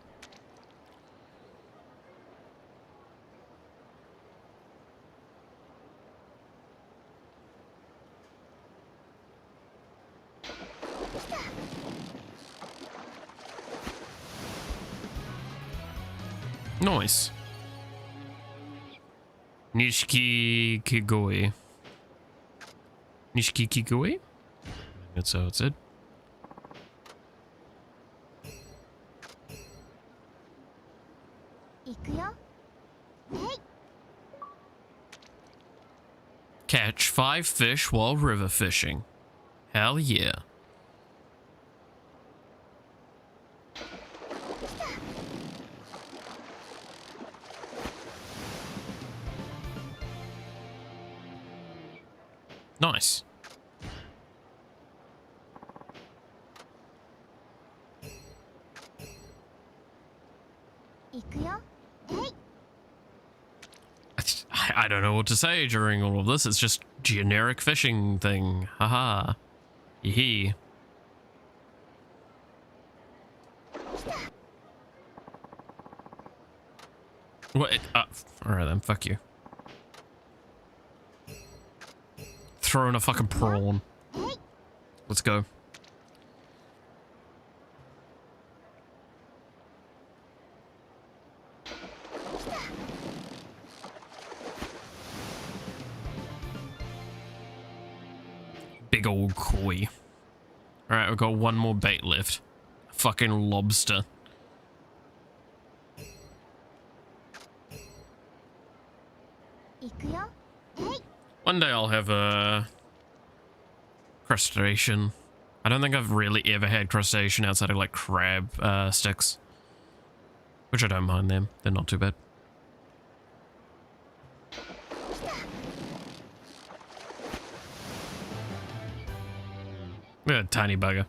Nice. Nishiki Kigoi. Nishiki Kigoi? That's how it said. Catch 5 fish while river fishing. Hell yeah. Nice. I don't know what to say during all of this. It's just generic fishing thing. Haha. Yee. What? Alright then, fuck you. Throwing a fucking prawn. Let's go. Big old koi. Alright, we've got one more bait left. Fucking lobster. One day I'll have a crustacean. I don't think I've really ever had crustacean outside of like crab sticks. Which I don't mind them. They're not too bad. Yeah, tiny bugger.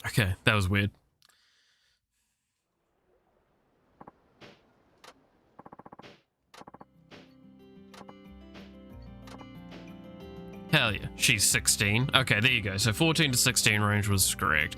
Okay, that was weird. Hell yeah, she's 16. Okay, there you go. So 14 to 16 range was correct.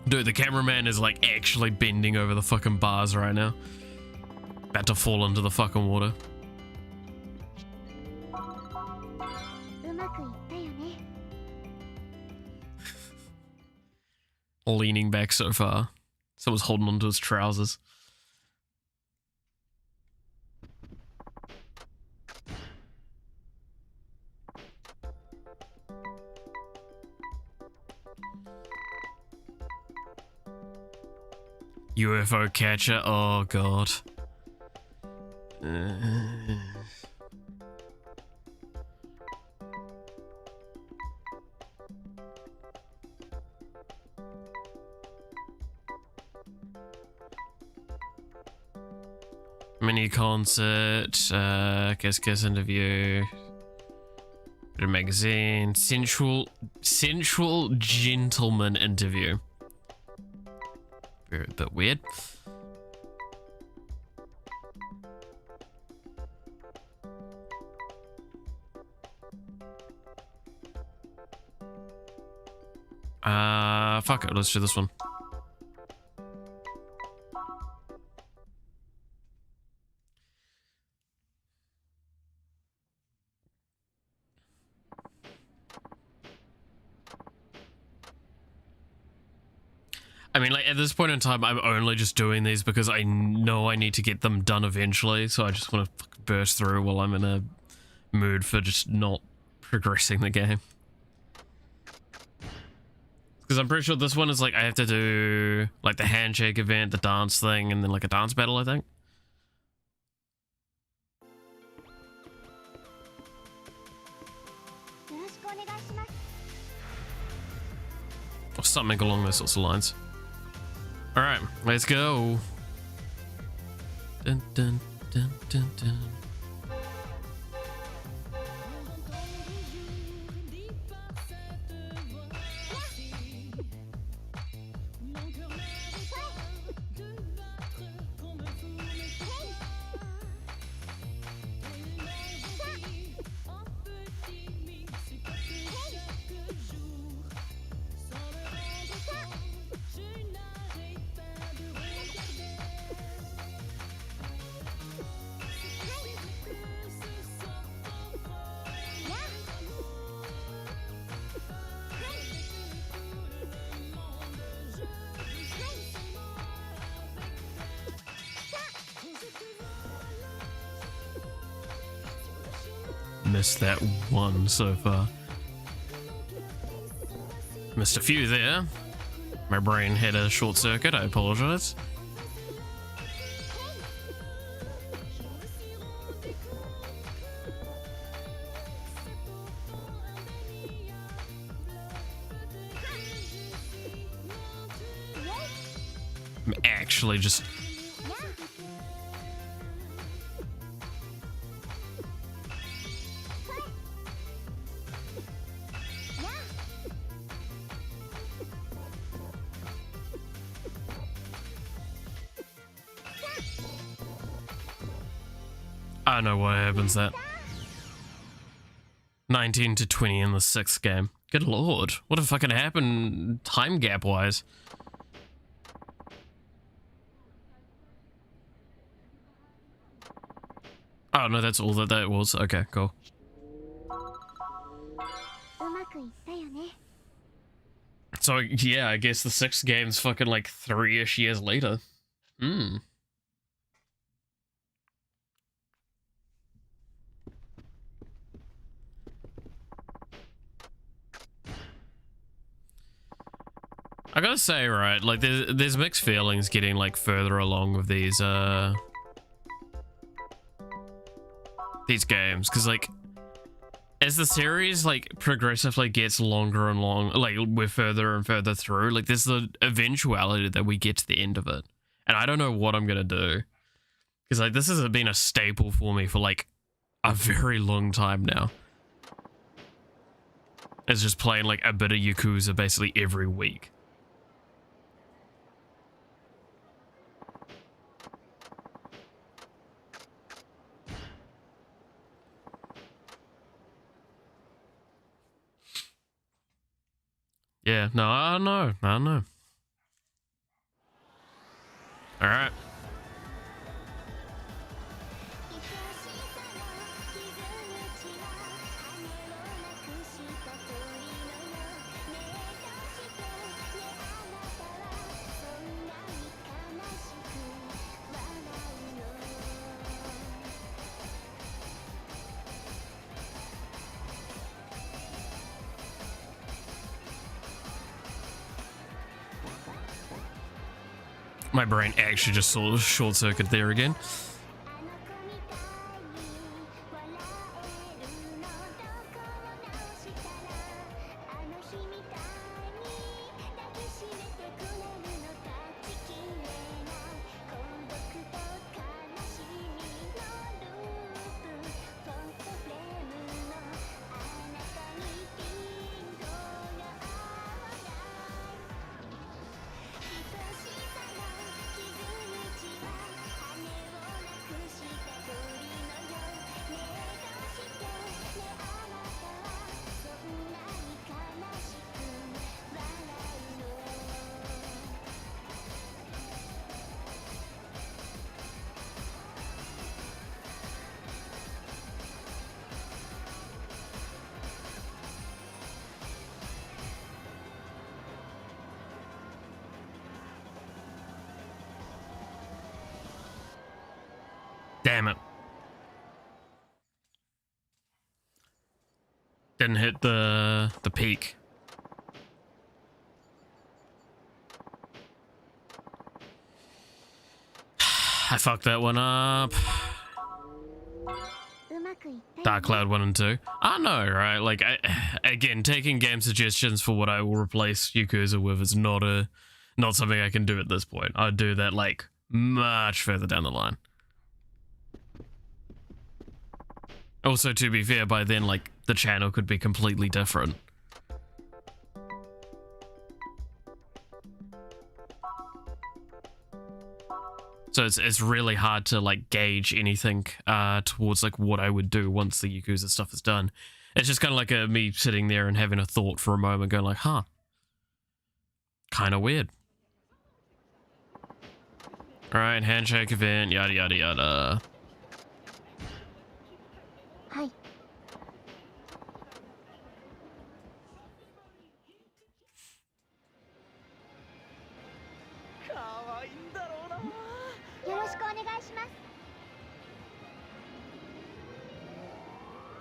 Dude, the cameraman is like actually bending over the fucking bars right now. About to fall into the fucking water. Leaning back so far. Someone's holding onto his trousers. UFO catcher, oh god. Mini concert, guest interview, bit of magazine, sensual gentleman interview. A bit weird. Fuck it, let's do this one. I mean, like, at this point in time, I'm only just doing these because I know I need to get them done eventually, so I just want to burst through while I'm in a mood for just not progressing the game. Because I'm pretty sure this one is, like, I have to do, like, the handshake event, the dance thing, and then, like, a dance battle, I think. Or something along those sorts of lines. Alright, let's go. Dun, dun, dun, dun, dun. missed that one so far. Missed a few there. My brain had a short circuit, I apologize. I'm actually just... I know what happens that. 19 to 20 in the 6th game. Good lord. What the fucking happened time gap wise? Oh no, that's all that was. Okay, cool. So yeah, I guess the 6th game's fucking like 3-ish years later. Hmm. I gotta say, right, like there's mixed feelings getting like further along with these games, because like as the series like progressively gets longer and longer, like we're further and further through, like there's the eventuality that we get to the end of it, and I don't know what I'm gonna do, because like this has been a staple for me for like a very long time now. It's just playing like a bit of Yakuza basically every week. Yeah, no, I don't know. I don't know. All right. My brain actually just saw a short circuit there again. Damn it. Didn't hit the peak. I fucked that one up. Dark Cloud 1 and 2. I know, right? Like, again, taking game suggestions for what I will replace Yakuza with is not something I can do at this point. I'd do that, like, much further down the line. Also, to be fair, by then, like, the channel could be completely different. So it's really hard to, like, gauge anything towards, like, what I would do once the Yakuza stuff is done. It's just kind of like me sitting there and having a thought for a moment, going like, huh. Kind of weird. Alright, handshake event, yada yada yada. Hi.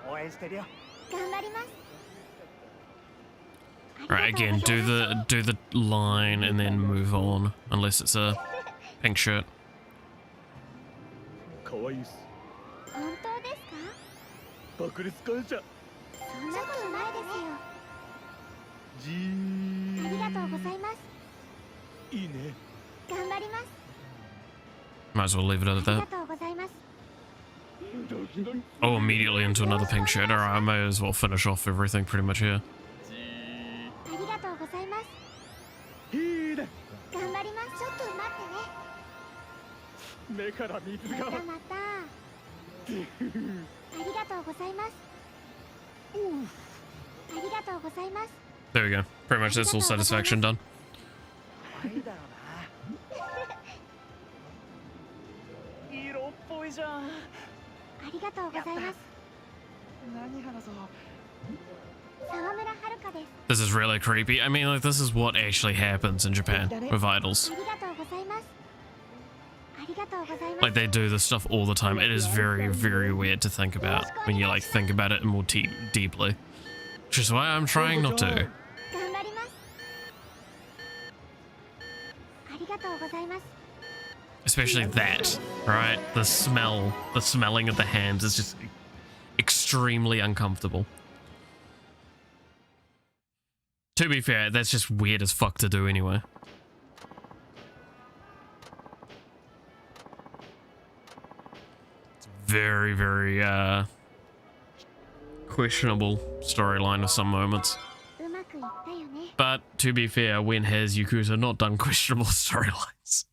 頑張ります。 Right, again, do the line and then move on, unless it's a pink shirt. かわいいっす。本当ですか？爆裂感謝。そんなことないですよ。じー。ありがとうございます。いいね。頑張ります。 Might as well leave it あ at りが that. とうございます。 Oh, immediately into another pink shirt. Alright, I may as well finish off everything pretty much here. ありがとうございます。いいね。頑張ります。ちょっと待ってね。目から水が。またまた。ありがとうございます。ありがとうございます。 There we go. Pretty much that's all satisfaction done. いいだろうな。色っぽいじゃん。ありがとうございます。何話そう。沢村遥です。 This is really creepy. I mean, like, this is what actually happens in Japan with idols. ありがとうございます。ありがとうございます。 Like, they do this stuff all the time. It is very, very weird to think about when you, like, think about it more deeply. Which is why I'm trying not to. 頑張ります。ありがとうございます。 Especially that, right? The smelling of the hams is just extremely uncomfortable. To be fair, that's just weird as fuck to do anyway. It's very, very, questionable storyline of some moments. うまくいったよね。 But to be fair, when has Yakuza not done questionable storylines?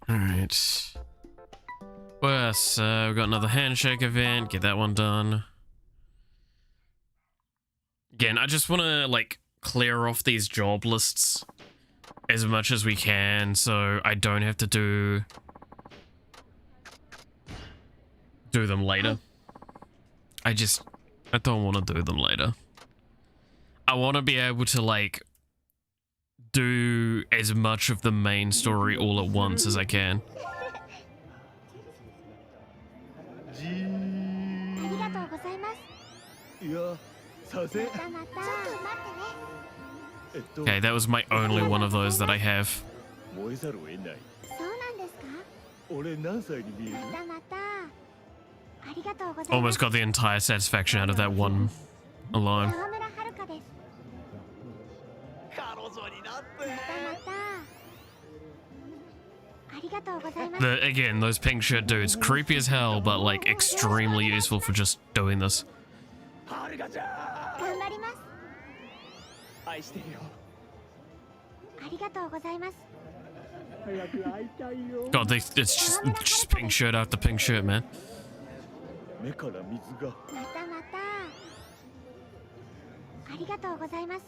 Alright. What else? We've got another handshake event. Get that one done. Again, I just want to, like, clear off these job lists as much as we can so I don't have to do them later. I don't want to do them later. I want to be able to, like, do as much of the main story all at once as I can. じあー。りがとうございます。いや、させ。またまた。ちょっと待ってね。Okay, that was my only one of those that I have. 燃えざるを得ない。そうなんですか？俺何歳に見える？またまた。ありがとうございます。 Almost got the entire satisfaction out of that one alone. 沢村遥です。彼女になって。またまた。ありがとうございます。 Again, those pink shirt dudes, creepy as hell, but like extremely useful for just doing this. はるかちゃん。頑張ります。愛してるよ。ありがとうございます。早く会いたいよ。 God, it's just pink shirt after pink shirt, man. 目から水が。またまた。ありがとうございます。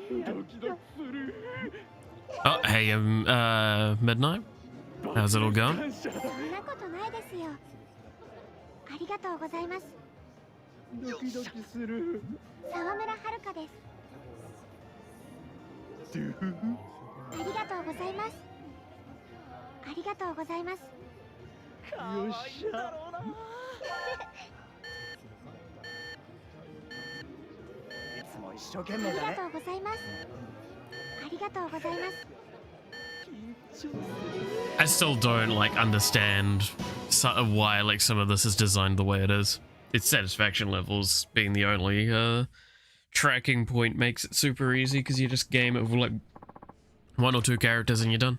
ドキドキする。 Oh, hey, Midnight? How's it all going? 感謝。そんなことないですよ。ありがとうございます。ドキドキする。沢村遥です。ドゥフフ。ありがとうございます。ありがとうございます。よっしゃ。いつも一生懸あ命だね。りがとうございます。ありがとうございます。 I still don't like understand why like some of this is designed the way it is. Its satisfaction levels being the only tracking point makes it super easy because you just game it with like 1 or 2 characters and you're done.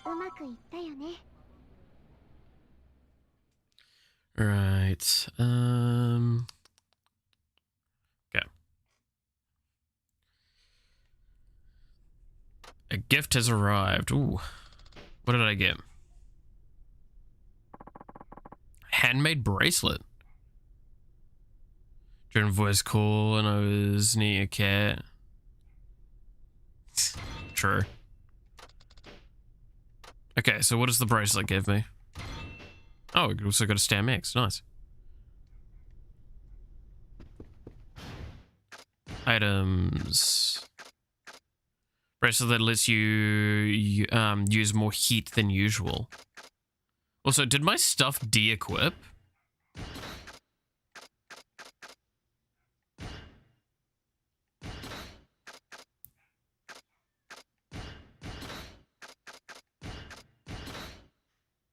うまくいったよね。 Right. Okay. A gift has arrived. Ooh. What did I get? Handmade bracelet. During voice call and I was near a cat. True. Okay, so what does the bracelet give me? Oh, we also got a Stam X. Nice. Items. Bracelet that lets you use more heat than usual. Also, did my stuff de-equip?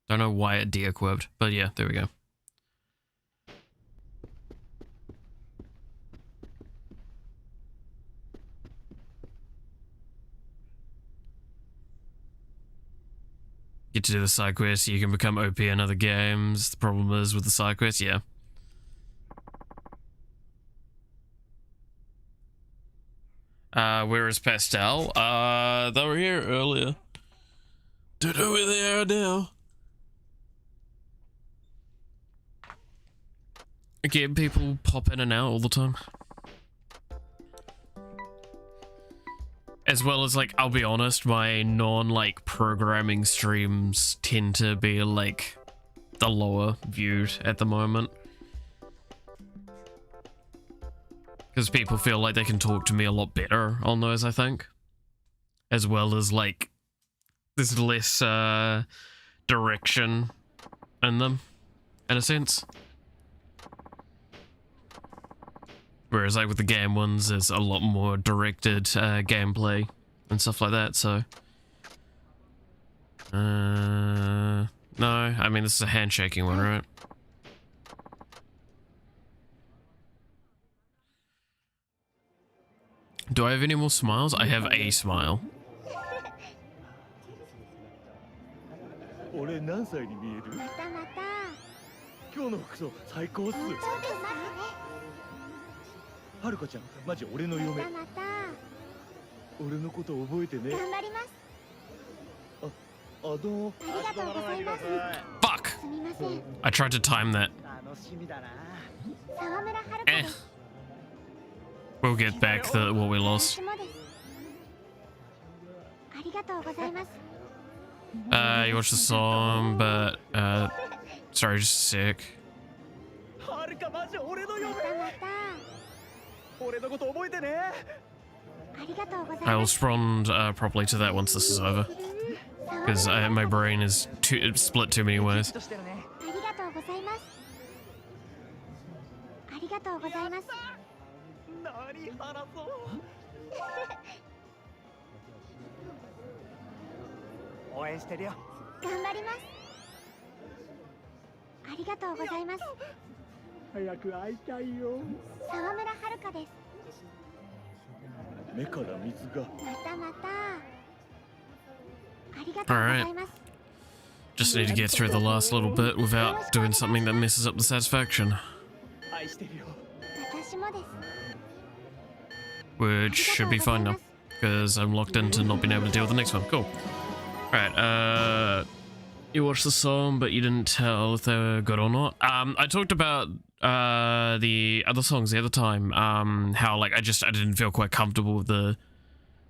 Don't know why it de-equipped, but yeah, there we go. Get to do the side quests, you can become OP in other games. The problem is with the side quests, yeah. Where is Pastel? They were here earlier. Don't know where they are now. Again, people pop in and out all the time. As well as, like, I'll be honest, my non-like programming streams tend to be like the lower viewed at the moment. Because people feel like they can talk to me a lot better on those, I think. As well as, like, there's less direction in them, in a sense. Whereas, like, with the game ones, there's a lot more directed gameplay and stuff like that, so... no, I mean, this is a handshaking one, right? Do I have any more smiles? I have a smile. 俺何歳に見える？またまた。今日の服装最高っす。そうですかね。はるかちゃん、マジ俺の嫁。またまた。俺のこと覚えてね。頑張ります。どうも。ありがとうございます。 Fuck! すみません。 I tried to time that. 楽しみだな。沢村遥です。 We'll get back what we lost. 私もです。ありがとうございます。 You watched the song, but, sorry, just sick. はるかマジ俺のま嫁。たまた。俺のこと覚えてね。ありがとうござい I will ます。 respond properly to that once this is over. Because my brain is split too many ways. としてるね。ありがとうございます。ありがとうございます。何話そう。応援してるよ。頑張ります。ありがとうございます。早く会いたいよ。沢村遥です。目から水が。またまた。ありがとうございます。 Just need to get through the last little bit without doing something that messes up the satisfaction. 愛してるよ。私もです。 Which should be fine now. Because I'm locked into not being able to deal with the next one. Cool. Alright, you watched the song, but you didn't tell if they were good or not. I talked about the other songs the other time. How like I didn't feel quite comfortable with the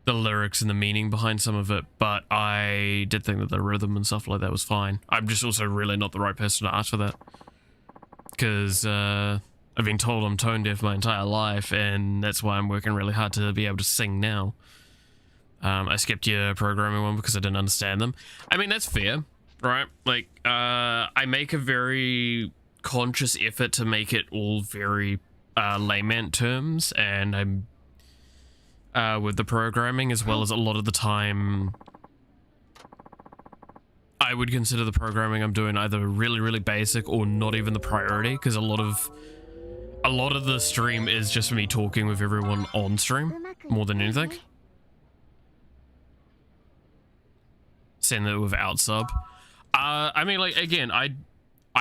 lyrics and the meaning behind some of it, but I did think that the rhythm and stuff like that was fine. I'm just also really not the right person to ask for that. Because I've been told I'm tone deaf my entire life, and that's why I'm working really hard to be able to sing now. I skipped your programming one because I didn't understand them. I mean, that's fair, right? Like, I make a very conscious effort to make it all very layman terms, and I'm with the programming, as well as a lot of the time I would consider the programming I'm doing either really, really basic or not even the priority, because a lot of the stream is just me talking with everyone on stream more than anything. Send it without sub. I mean, like, again, I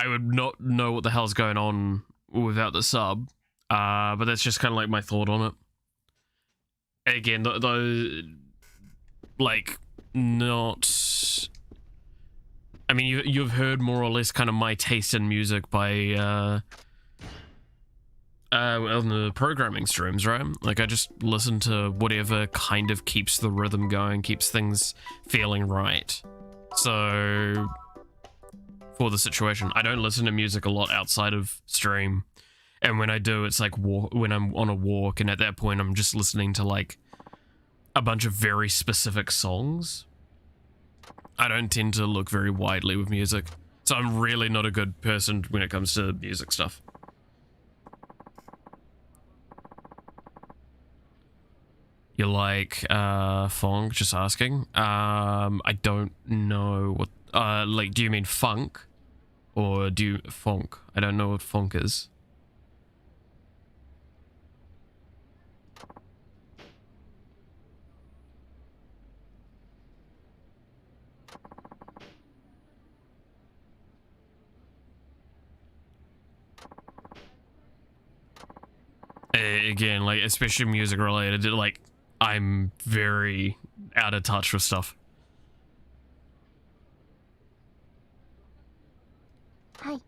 would not know what the hell's going on without the sub, but that's just kind of like my thought on it. Again, though, like, not... I mean, you've heard more or less kind of my taste in music by, on the programming streams, right? Like, I just listen to whatever kind of keeps the rhythm going, keeps things feeling right. So, for the situation. I don't listen to music a lot outside of stream. And when I do, it's like when I'm on a walk, and at that point I'm just listening to like a bunch of very specific songs. I don't tend to look very widely with music. So I'm really not a good person when it comes to music stuff. You like funk? Just asking. I don't know what like, do you mean funk? Or do you funk? I don't know what funk is. Again, like, especially music related, like, I'm very out of touch with stuff. Hi.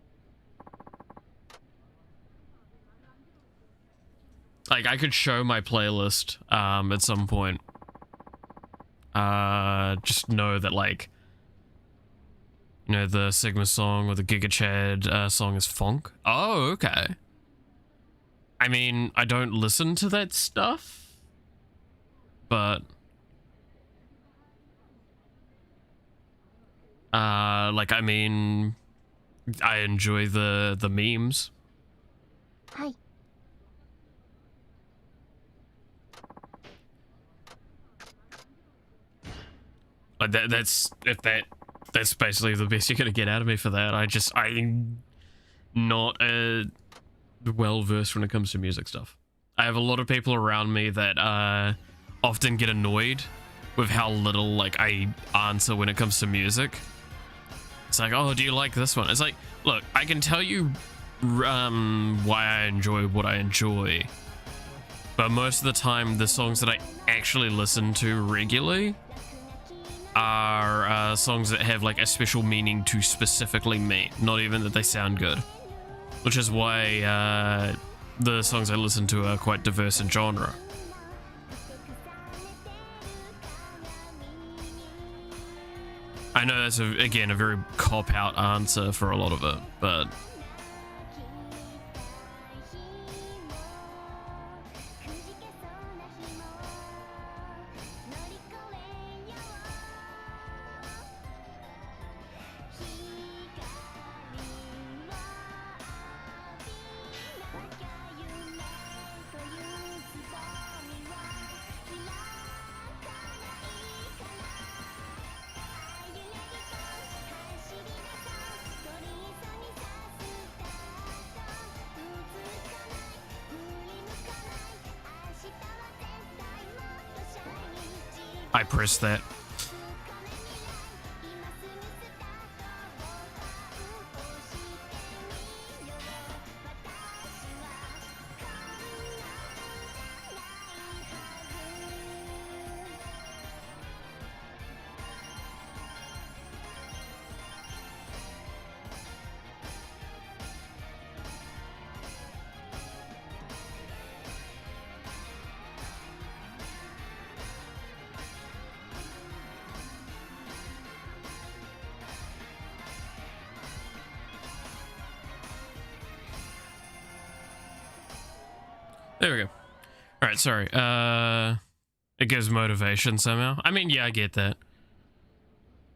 Like, I could show my playlist at some point. Just know that, like, you know, the Sigma song or the Giga Chad song is funk. Oh, okay. I mean, I don't listen to that stuff, but like, I mean, I enjoy the memes. Hi. Like that's basically the best you're gonna get out of me for that. I'm not well versed when it comes to music stuff. I have a lot of people around me that often get annoyed with how little like I answer when it comes to music. It's like, oh, do you like this one? It's like, look, I can tell you why I enjoy what I enjoy, but most of the time the songs that I actually listen to regularly are songs that have like a special meaning to specifically me, not even that they sound good. Which is why the songs I listen to are quite diverse in genre. I know that's, again, a very cop-out answer for a lot of it, but... I pressed that. There we go. All right, sorry. It gives motivation somehow. I mean, yeah, I get that.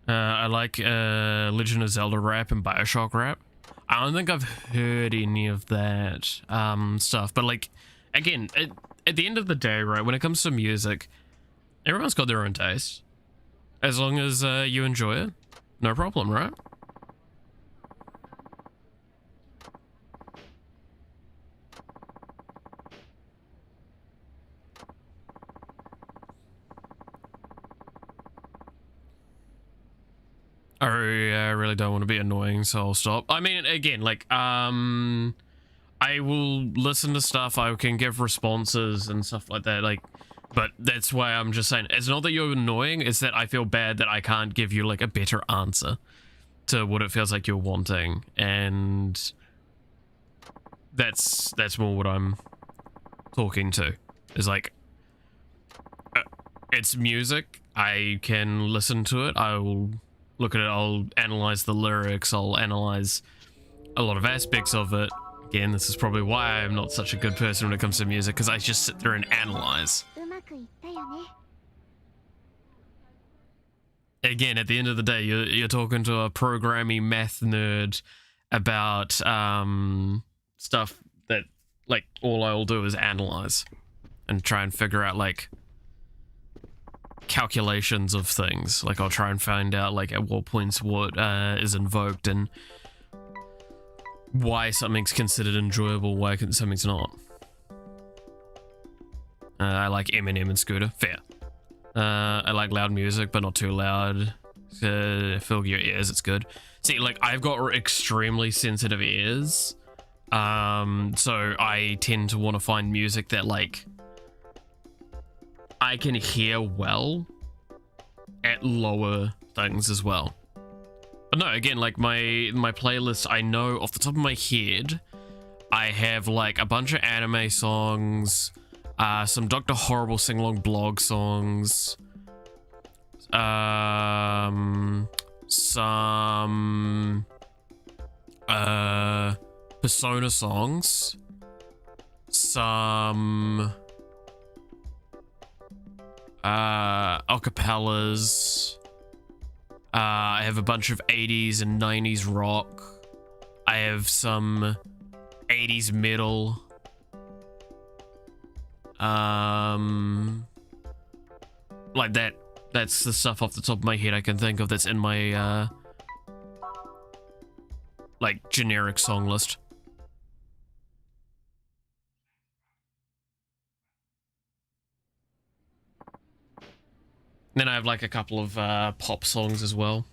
I like Legend of Zelda rap and Bioshock rap. I don't think I've heard any of that stuff, but like, again, at the end of the day, right, when it comes to music, everyone's got their own taste. As long as you enjoy it, no problem, right? I really don't want to be annoying, so I'll stop. I mean, again, like, I will listen to stuff, I can give responses and stuff like that, like, but that's why I'm just saying, it's not that you're annoying, it's that I feel bad that I can't give you, like, a better answer to what it feels like you're wanting, and that's more what I'm talking to, is like, it's music, I can listen to it, I will look at it, I'll analyze the lyrics, I'll analyze a lot of aspects of it. Again, this is probably why I'm not such a good person when it comes to music, because I just sit there and analyze. うまくいったよね。 Again, at the end of the day, you're talking to a programming math nerd about stuff that, like, all I'll do is analyze and try and figure out, like, calculations of things. Like, I'll try and find out, like, at what points what is invoked and why something's considered enjoyable, why something's not. I like Eminem and Scooter. Fair. I like loud music, but not too loud. Fill your ears, it's good. See, like, I've got extremely sensitive ears. So I tend to want to find music that, like, I can hear well at lower things as well. But no, again, like, my playlist, I know off the top of my head, I have, like, a bunch of anime songs, some Dr. Horrible sing-along blog songs, some Persona songs, some acapellas. I have a bunch of 80s and 90s rock. I have some 80s metal. Like that. That's the stuff off the top of my head I can think of that's in my, like, generic song list. Then I have, like, a couple of pop songs as well.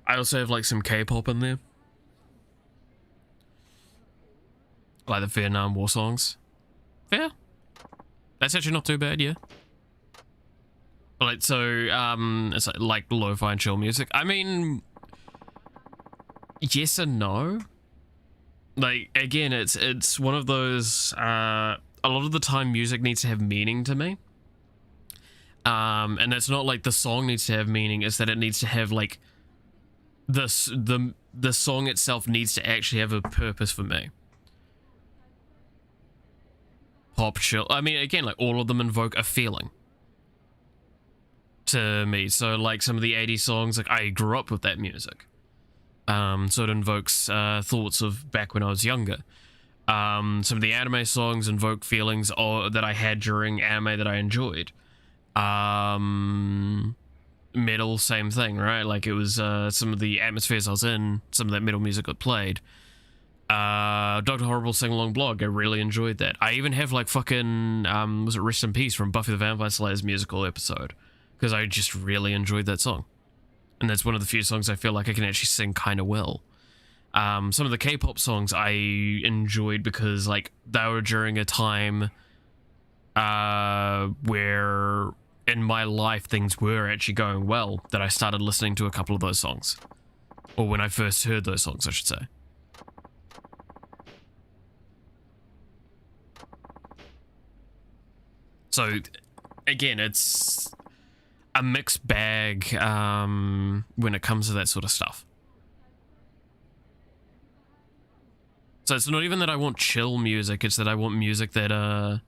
I also have, like, some K-pop in there. Like the Vietnam War songs. Fair. That's actually not too bad, yeah. But, like, so, it's like lo-fi and chill music. I mean, yes and no. Like, again, it's one of those, a lot of the time music needs to have meaning to me. And it's not like the song needs to have meaning, it's that it needs to have, like, the song itself needs to actually have a purpose for me. Pop, chill, I mean, again, like, all of them invoke a feeling to me. So, like, some of the 80s songs, like, I grew up with that music. So it invokes thoughts of back when I was younger. Some of the anime songs invoke feelings that I had during anime that I enjoyed. Metal, same thing, right? Like, it was some of the atmospheres I was in, some of that metal music got played. Dr. Horrible sing-along blog, I really enjoyed that. I even have, like, fucking, was it Rest in Peace from Buffy the Vampire Slayer's musical episode, because I just really enjoyed that song. And that's one of the few songs I feel like I can actually sing kind of well. Some of the K-pop songs I enjoyed because, like, they were during a time where in my life things were actually going well, that I started listening to a couple of those songs. Or when I first heard those songs, I should say. So, again, it's a mixed bag when it comes to that sort of stuff. So it's not even that I want chill music, it's that I want music that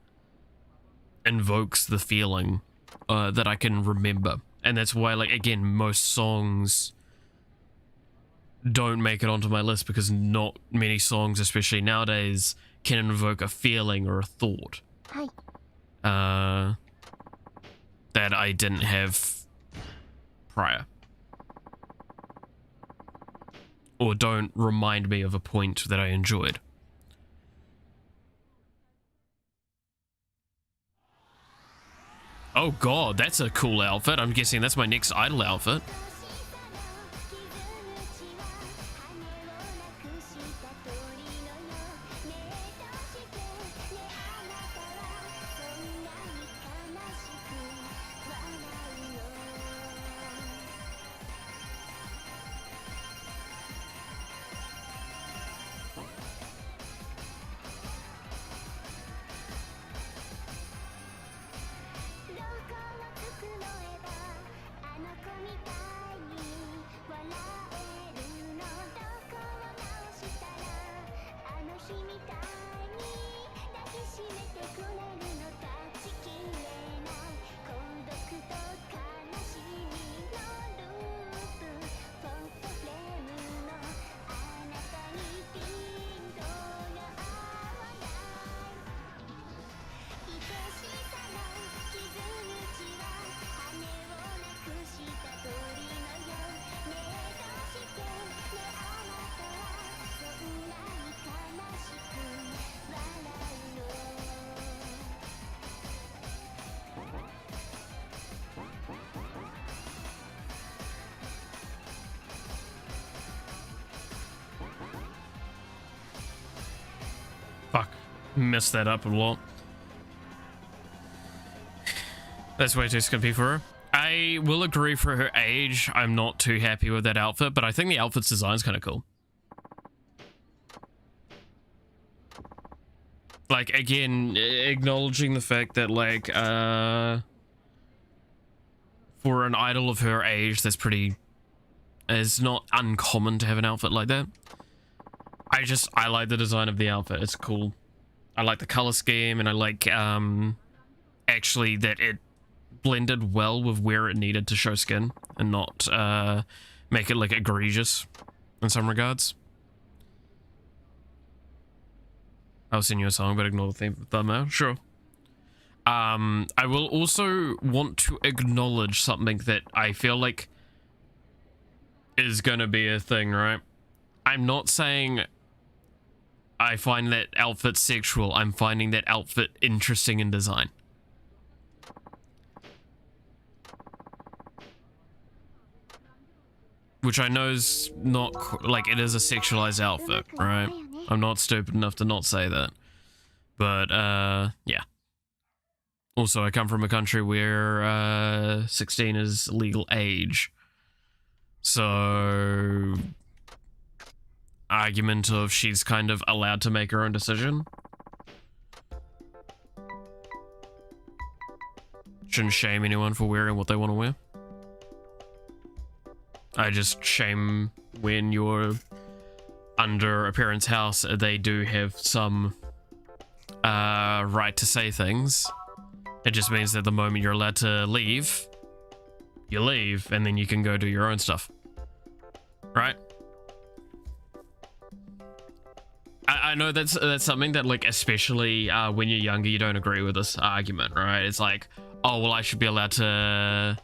invokes the feeling that I can remember. And that's why, like, again, most songs don't make it onto my list, because not many songs, especially nowadays, can invoke a feeling or a thought. Hi. That I didn't have prior. Or don't remind me of a point that I enjoyed. Oh god, that's a cool outfit. I'm guessing that's my next idol outfit. Fuck. Messed that up a lot. That's way too skimpy for her. I will agree for her age, I'm not too happy with that outfit, but I think the outfit's design is kind of cool. Like, again, acknowledging the fact that, like, for an idol of her age, that's pretty... It's not uncommon to have an outfit like that. I like the design of the outfit. It's cool. I like the color scheme, and I like, actually that it blended well with where it needed to show skin and not, make it, like, egregious in some regards. I'll send you a song, but ignore the thumbnail. Sure. I will also want to acknowledge something that I feel like is gonna be a thing, right? I'm not saying I find that outfit sexual. I'm finding that outfit interesting in design. Which I know is not, like, it is a sexualized outfit, right? I'm not stupid enough to not say that. But, yeah. Also, I come from a country where 16 is legal age. So... argument of she's kind of allowed to make her own decision. Shouldn't shame anyone for wearing what they want to wear. I just shame when you're under a parent's house, they do have some right to say things. It just means that the moment you're allowed to leave, you leave, and then you can go do your own stuff. Right? I know that's something that, like, especially when you're younger, you don't agree with this argument, right? It's like, oh, well, I should be allowed to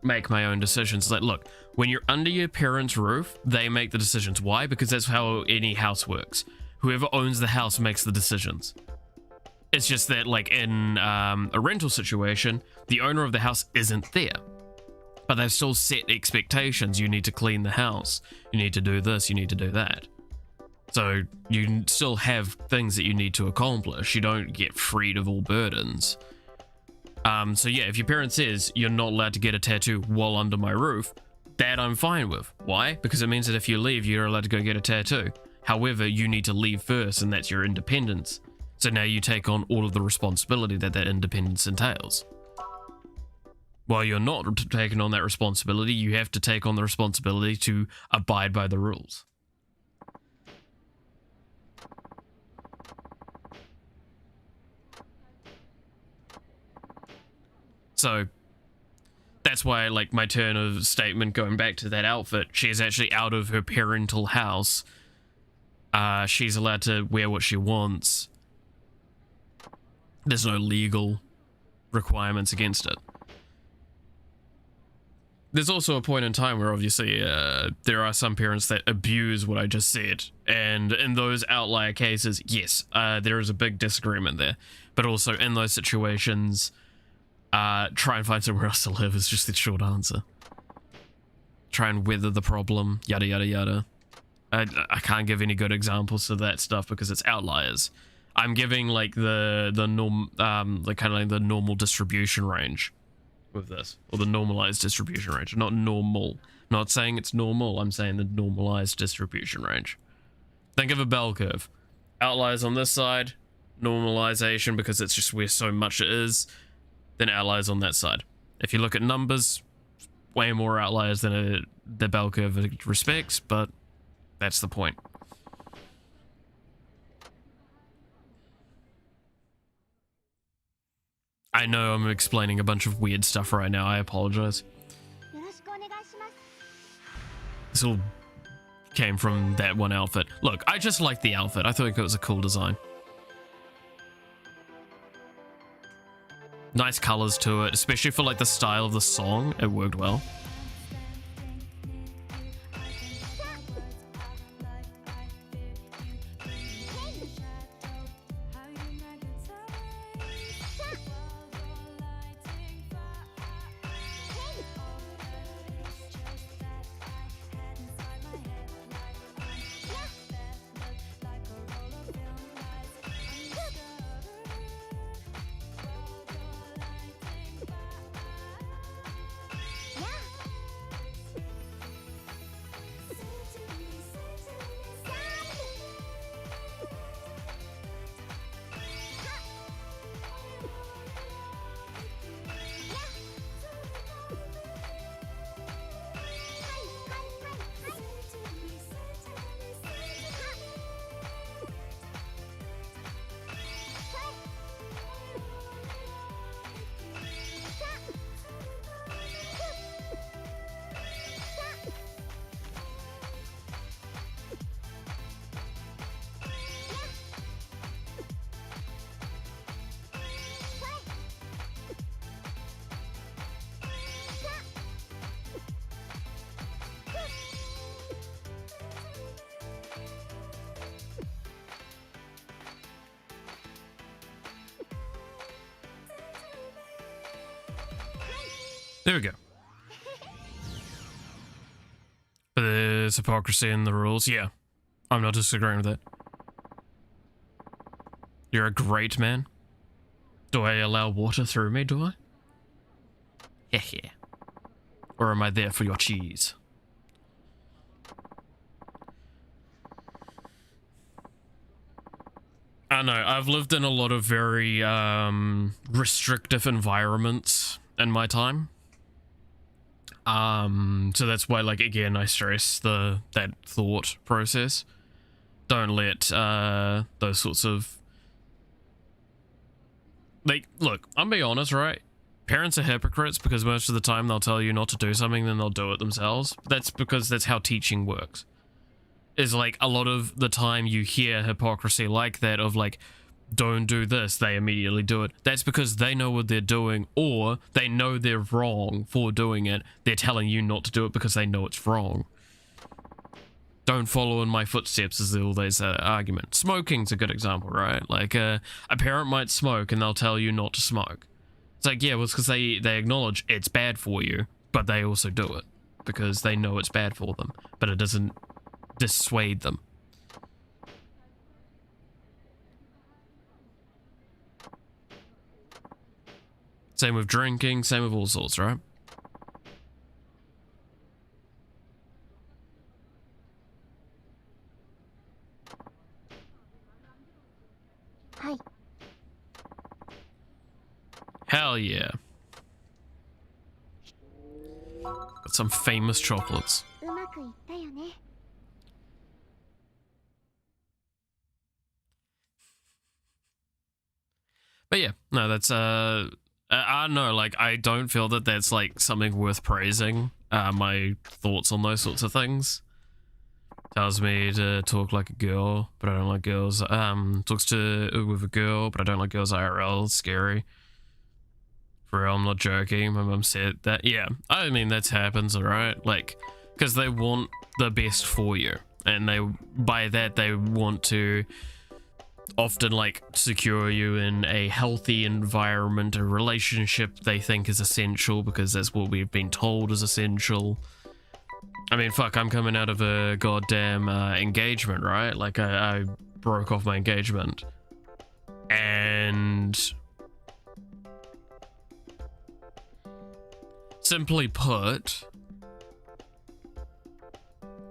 make my own decisions. Like, look, when you're under your parents' roof, they make the decisions. Why? Because that's how any house works. Whoever owns the house makes the decisions. It's just that, like, in a rental situation, the owner of the house isn't there. But they've still set expectations. You need to clean the house. You need to do this. You need to do that. So you still have things that you need to accomplish. You don't get freed of all burdens. So yeah, if your parent says you're not allowed to get a tattoo while under my roof, that I'm fine with. Why? Because it means that if you leave, you're allowed to go get a tattoo. However, you need to leave first, and that's your independence. So now you take on all of the responsibility that that independence entails. While you're not taking on that responsibility, you have to take on the responsibility to abide by the rules. So that's why, like, my turn of statement going back to that outfit, she is actually out of her parental house. She's allowed to wear what she wants. There's no legal requirements against it. There's also a point in time where obviously there are some parents that abuse what I just said. And in those outlier cases, yes, there is a big disagreement there. But also in those situations, try and find somewhere else to live is just the short answer. Try and weather the problem, yada yada yada. I can't give any good examples of that stuff because it's outliers. I'm giving like the norm, like kind of like the normal distribution range with this, or the normalized distribution range, not normal. Not saying it's normal, I'm saying the normalized distribution range. Think of a bell curve. Outliers on this side, normalization because it's just where so much it is, then outliers on that side. If you look at numbers, way more outliers than the bell curve respects, but that's the point. I know I'm explaining a bunch of weird stuff right now. I apologize. よろしくお願いします。 This all came from that one outfit. Look, I just like the outfit. I thought it was a cool design. Nice colors to it, especially for like the style of the song. It worked well. There we go. But there's hypocrisy in the rules. Yeah, I'm not disagreeing with that. You're a great man. Do I allow water through me, do I? Heh. Or am I there for your cheese? I know, I've lived in a lot of very restrictive environments in my time. So that's why, like, again, I stress that thought process. Don't let those sorts of, like, look, I'm being honest, right? Parents are hypocrites because most of the time they'll tell you not to do something, then they'll do it themselves. That's because that's how teaching works. Is like a lot of the time you hear hypocrisy like that of like, don't do this, they immediately do it. That's because they know what they're doing, or they know they're wrong for doing it. They're telling you not to do it because they know it's wrong. Don't follow in my footsteps is always an argument. Smoking's a good example, right? Like a parent might smoke and they'll tell you not to smoke. It's like, yeah, well, it's because they acknowledge it's bad for you, but they also do it because they know it's bad for them, but it doesn't dissuade them. Same with drinking, same with all sorts, right? Hi. Hell yeah. Got some famous chocolates. うまくいったよね。 But yeah, no, that's I don't know, like, I don't feel that that's like something worth praising. My thoughts on those sorts of things. Tells me to talk like a girl, but I don't like girls. Talks with a girl, but I don't like girls IRL. It's scary. For real, I'm not joking. My mum said that. Yeah, I mean, that happens, alright? Like, because they want the best for you. And by that, they want to often, like, secure you in a healthy environment, a relationship they think is essential because that's what we've been told is essential. I mean, fuck, I'm coming out of a goddamn engagement, right? Like, I broke off my engagement. And simply put,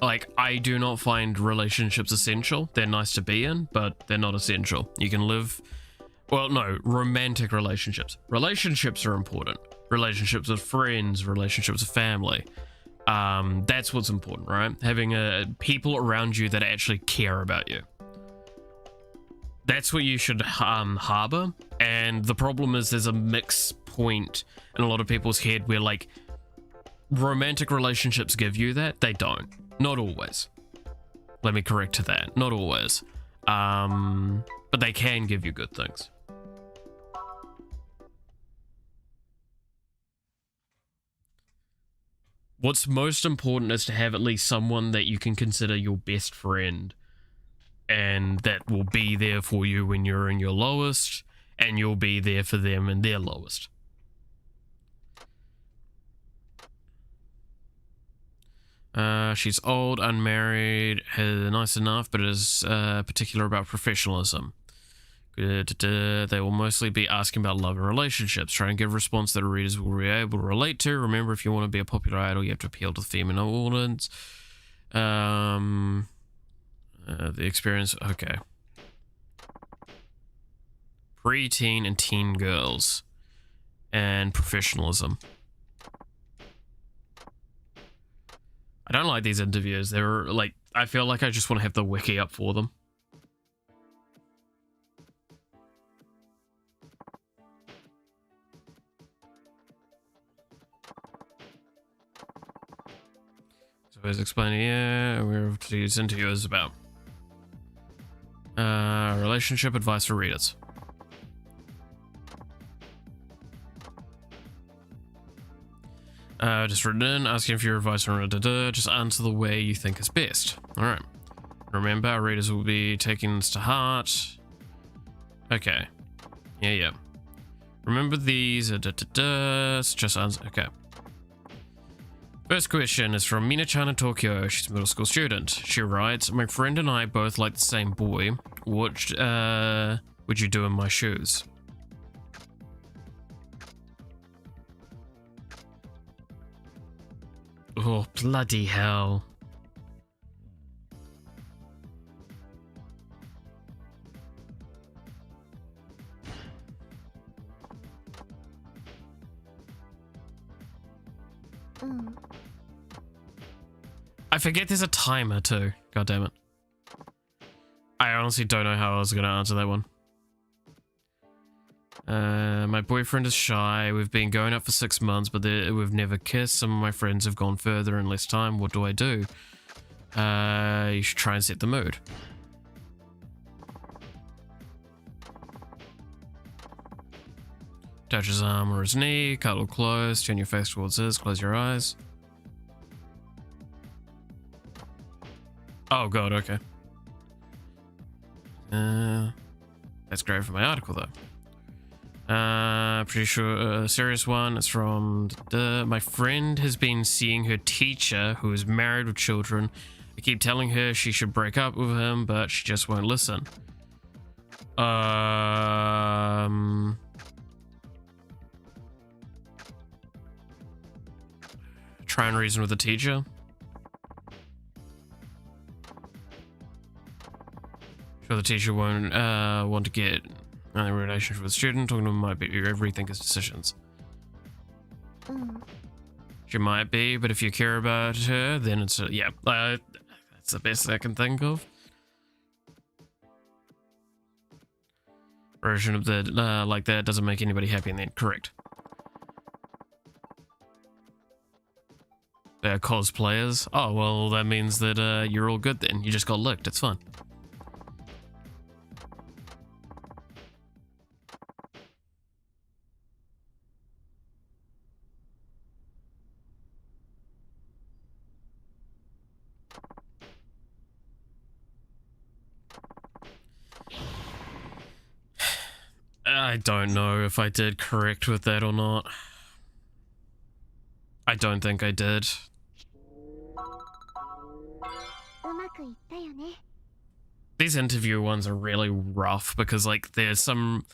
like, I do not find relationships essential. They're nice to be in, but they're not essential. You can live, well, no, romantic relationships. Relationships are important. Relationships with friends, relationships with family. That's what's important, right? Having people around you that actually care about you. That's what you should harbor. And And the problem is there's a mixed point in a lot of people's head where like romantic relationships give you that. They don't. Not always. Let me correct to that. Not always. But they can give you good things. What's most important is to have at least someone that you can consider your best friend and that will be there for you when you're in your lowest, and you'll be there for them in their lowest. She's old, unmarried, nice enough, but is particular about professionalism. They will mostly be asking about love and relationships. Try and give a response that our readers will be able to relate to. Remember, if you want to be a popular idol, you have to appeal to the female audience. The experience, okay. Pre-teen and teen girls. And professionalism. I don't like these interviews. They're like, I feel like I just want to have the wiki up for them. So as explained here, we're today's interview is about relationship advice for readers. Just written in, asking for your advice on just answer the way you think is best. Alright. Remember, our readers will be taking this to heart. Okay. Yeah. Remember these, just answer, okay. First question is from Mina-chan in Tokyo. She's a middle school student. She writes, my friend and I both like the same boy. What would you do in my shoes? Oh, bloody hell. I forget there's a timer too. God damn it. I honestly don't know how I was going to answer that one. My boyfriend is shy. We've been going out for 6 months, but we've never kissed. Some of my friends have gone further in less time. What do I do? You should try and set the mood. Touch his arm or his knee, cuddle close, turn your face towards his, close your eyes. Oh god, okay. That's great for my article though. Pretty sure a serious one. It's from my friend has been seeing her teacher who is married with children. I keep telling her she should break up with him, but she just won't listen. Try and reason with the teacher. Sure, the teacher won't want to get in a relationship with a student. Talking to him might be everything his decisions. She might be, but if you care about her, then it's yeah. That's the best I can think of. Version of the like that doesn't make anybody happy, and then correct. They're cosplayers. Oh well, that means that you're all good then. You just got licked. It's fine. I don't know if I did correct with that or not. I don't think I did. These interview ones are really rough because like there's some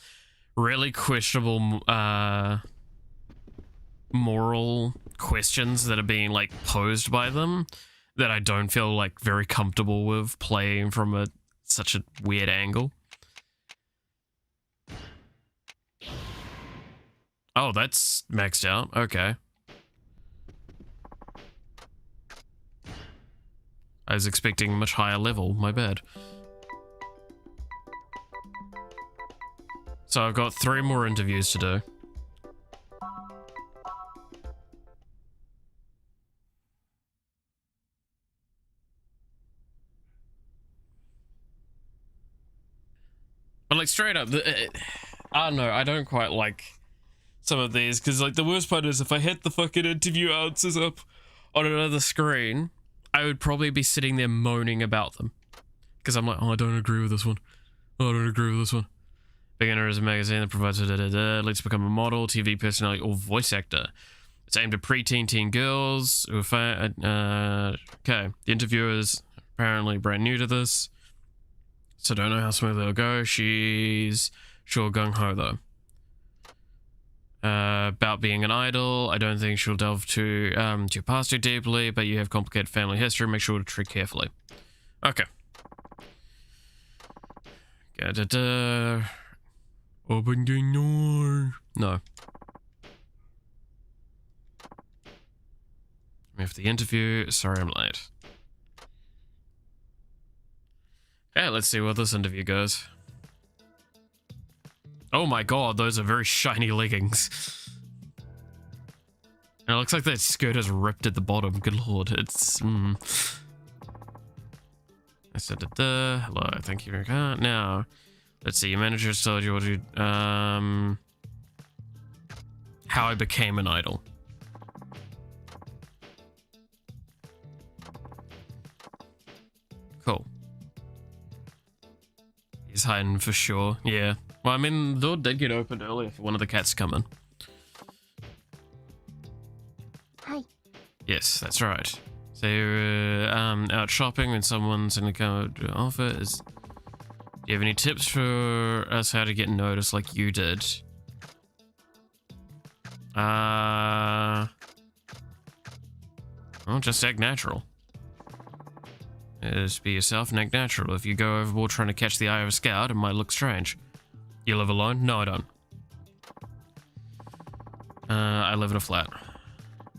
really questionable moral questions that are being like posed by them that I don't feel like very comfortable with playing from such a weird angle. Oh, that's maxed out. Okay. I was expecting a much higher level. My bad. So I've got 3 more interviews to do. But like straight up, I don't know, I don't quite like some of these, because like the worst part is if I hit the fucking interview answers up on another screen, I would probably be sitting there moaning about them. Because I'm like, oh, I don't agree with this one. Oh, I don't agree with this one. Beginner is a magazine that provides leads to become a model, TV personality, or voice actor. It's aimed at preteen teen girls who are okay, the interviewer is apparently brand new to this, so don't know how smooth it'll go. She's sure gung-ho though. About being an idol, I don't think she'll delve to your past too deeply, but you have complicated family history, make sure to tread carefully. Okay. Open the door. No. We have the interview. Sorry I'm late. Okay, let's see where this interview goes. Oh my god, those are very shiny leggings. And it looks like that skirt is ripped at the bottom. Good lord, it's... I said, hello, thank you. Now, let's see, your manager has told you what you... how I became an idol. Cool. He's hiding for sure, yeah. Well, I mean, the door did get opened earlier for one of the cats to come in. Hi. Yes, that's right. So you're out shopping and someone's in the offer. Do you have any tips for us how to get noticed like you did? Well, just act natural. Just be yourself and act natural. If you go overboard trying to catch the eye of a scout, it might look strange. You live alone? No, I don't. I live in a flat.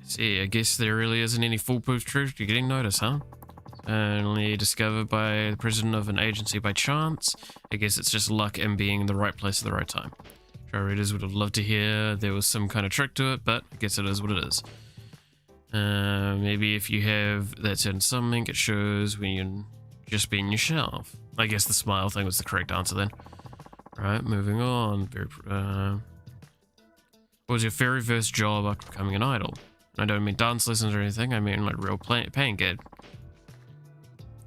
See, I guess there really isn't any foolproof truth to getting noticed, huh? Only discovered by the president of an agency by chance. I guess it's just luck and being in the right place at the right time. Sure, readers would have loved to hear there was some kind of trick to it, but I guess it is what it is. Maybe if you have that certain something, it shows when you're just being yourself. I guess the smile thing was the correct answer then. Right, moving on. What was your very first job after becoming an idol? I don't mean dance lessons or anything, I mean like real paying gig.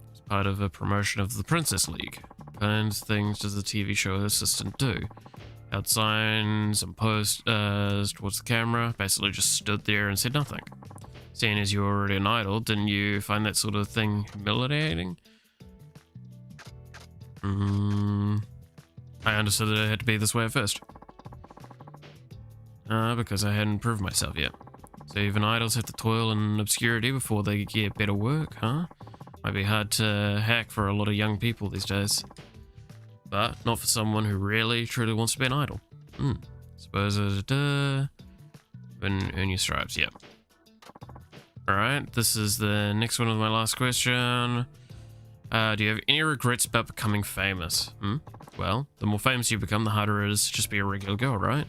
It's part of a promotion of the Princess League. What kinds of things does the TV show assistant do? Held signs and posed towards the camera, basically just stood there and said nothing. Seeing as you were already an idol, didn't you find that sort of thing humiliating? I understood that it had to be this way at first. Because I hadn't proved myself yet. So even idols have to toil in obscurity before they get better work, huh? Might be hard to hack for a lot of young people these days. But not for someone who really, truly wants to be an idol. Suppose earn your stripes, yep. Alright, this is the next one of my last question. Do you have any regrets about becoming famous? Well, the more famous you become, the harder it is to just be a regular girl, right?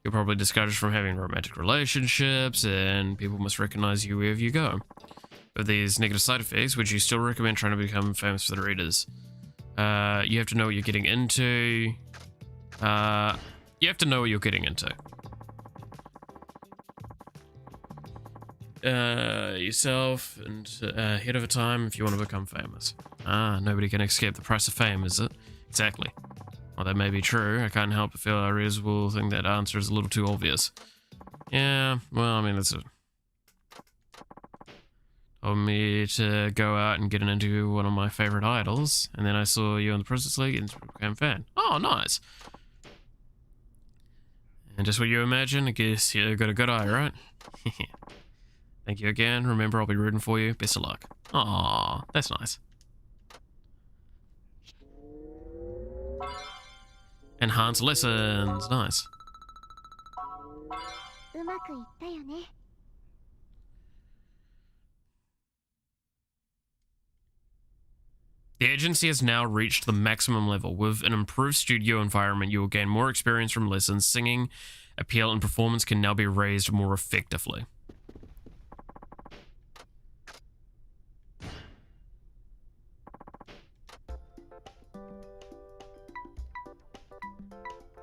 You're probably discouraged from having romantic relationships, and people must recognize you wherever you go. With these negative side effects, would you still recommend trying to become famous for the readers? You have to know what you're getting into. You have to know what you're getting into. Yourself and ahead of a time if you want to become famous. Nobody can escape the price of fame, is it? Exactly. Well, that may be true. I can't help but feel our readers will think that answer is a little too obvious. Yeah, well, I mean, that's it. Told me to go out and get an interview with one of my favorite idols, and then I saw you in the Princess League and became a fan. Oh, nice. And just what you imagine, I guess you got a good eye, right? Thank you again. Remember, I'll be rooting for you. Best of luck. Aw, that's nice. Enhanced lessons. Nice. うまくいったよね。The agency has now reached the maximum level. With an improved studio environment, you will gain more experience from lessons. Singing, appeal, and performance can now be raised more effectively.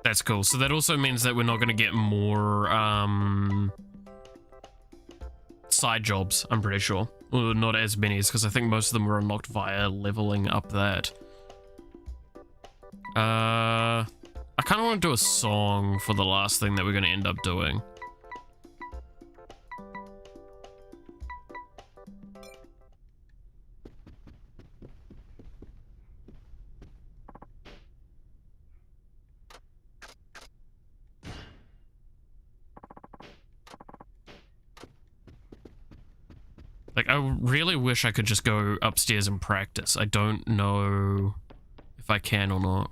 That's cool. So that also means that we're not going to get more side jobs, I'm pretty sure. Well, not as many, because I think most of them were unlocked via leveling up that. I kind of want to do a song for the last thing that we're going to end up doing. Like, I really wish I could just go upstairs and practice. I don't know if I can or not.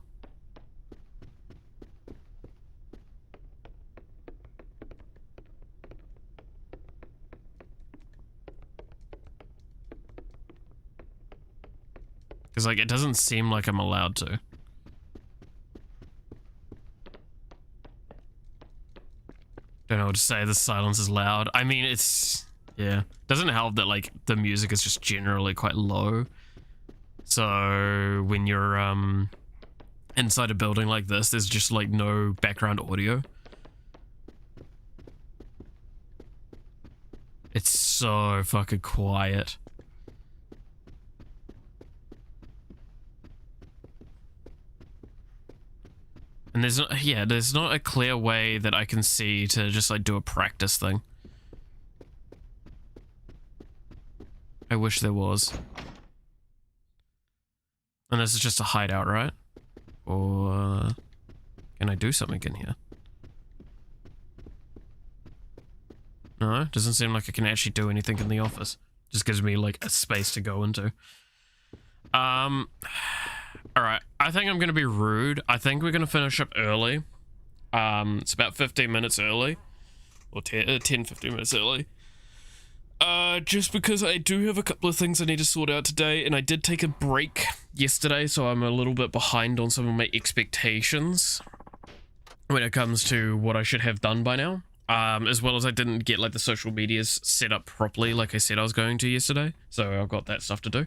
Because, like, it doesn't seem like I'm allowed to. Don't know what to say. The silence is loud. I mean, it's... yeah. Doesn't help that, like, the music is just generally quite low. So, when you're, inside a building like this, there's just, like, no background audio. It's so fucking quiet. And there's not, yeah, there's not a clear way that I can see to just, like, do a practice thing. I wish there was. And this is just a hideout, right? Or can I do something in here? No, doesn't seem like I can actually do anything in the office. Just gives me like a space to go into. Alright, I think I'm gonna be rude. I think we're gonna finish up early. It's about 15 minutes early. Or 10, 15 minutes early. Just because I do have a couple of things I need to sort out today, and I did take a break yesterday, so I'm a little bit behind on some of my expectations when it comes to what I should have done by now. As well as I didn't get like the social medias set up properly like I said I was going to yesterday, so I've got that stuff to do.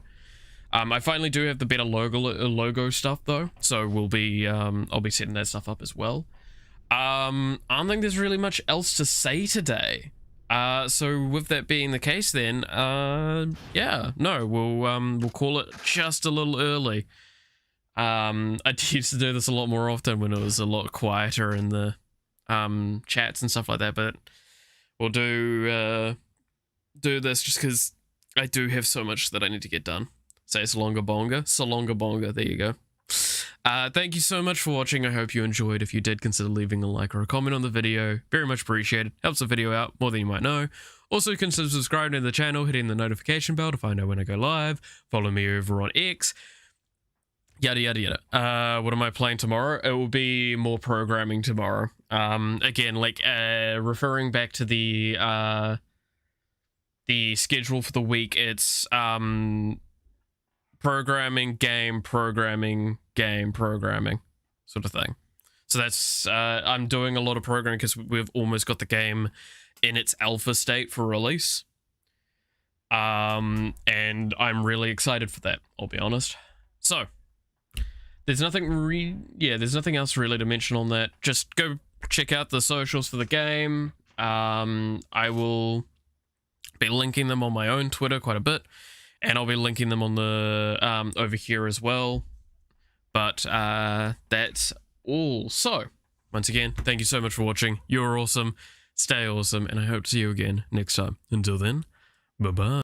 I finally do have the better logo stuff though, so we'll be I'll be setting that stuff up as well. I don't think there's really much else to say today. So with that being the case then, yeah, no, we'll call it just a little early. I used to do this a lot more often when it was a lot quieter in the chats and stuff like that, but we'll do this just because I do have so much that I need to get done. Say Salonga Bonga, there you go. Thank you so much for watching. I hope you enjoyed. If you did, consider leaving a like or a comment on the video. Very much appreciated. Helps the video out more than you might know. Also, consider subscribing to the channel, hitting the notification bell to find out when I go live. Follow me over on X. Yada, yada, yada. What am I playing tomorrow? It will be more programming tomorrow. Again, like, referring back to the schedule for the week, it's, programming, game, programming, game, programming, sort of thing. So that's, I'm doing a lot of programming because we've almost got the game in its alpha state for release. And I'm really excited for that, I'll be honest. So, there's nothing there's nothing else really to mention on that. Just go check out the socials for the game. I will be linking them on my own Twitter quite a bit. And I'll be linking them on the over here as well. But that's all. So, once again, thank you so much for watching. You're awesome. Stay awesome. And I hope to see you again next time. Until then, bye-bye.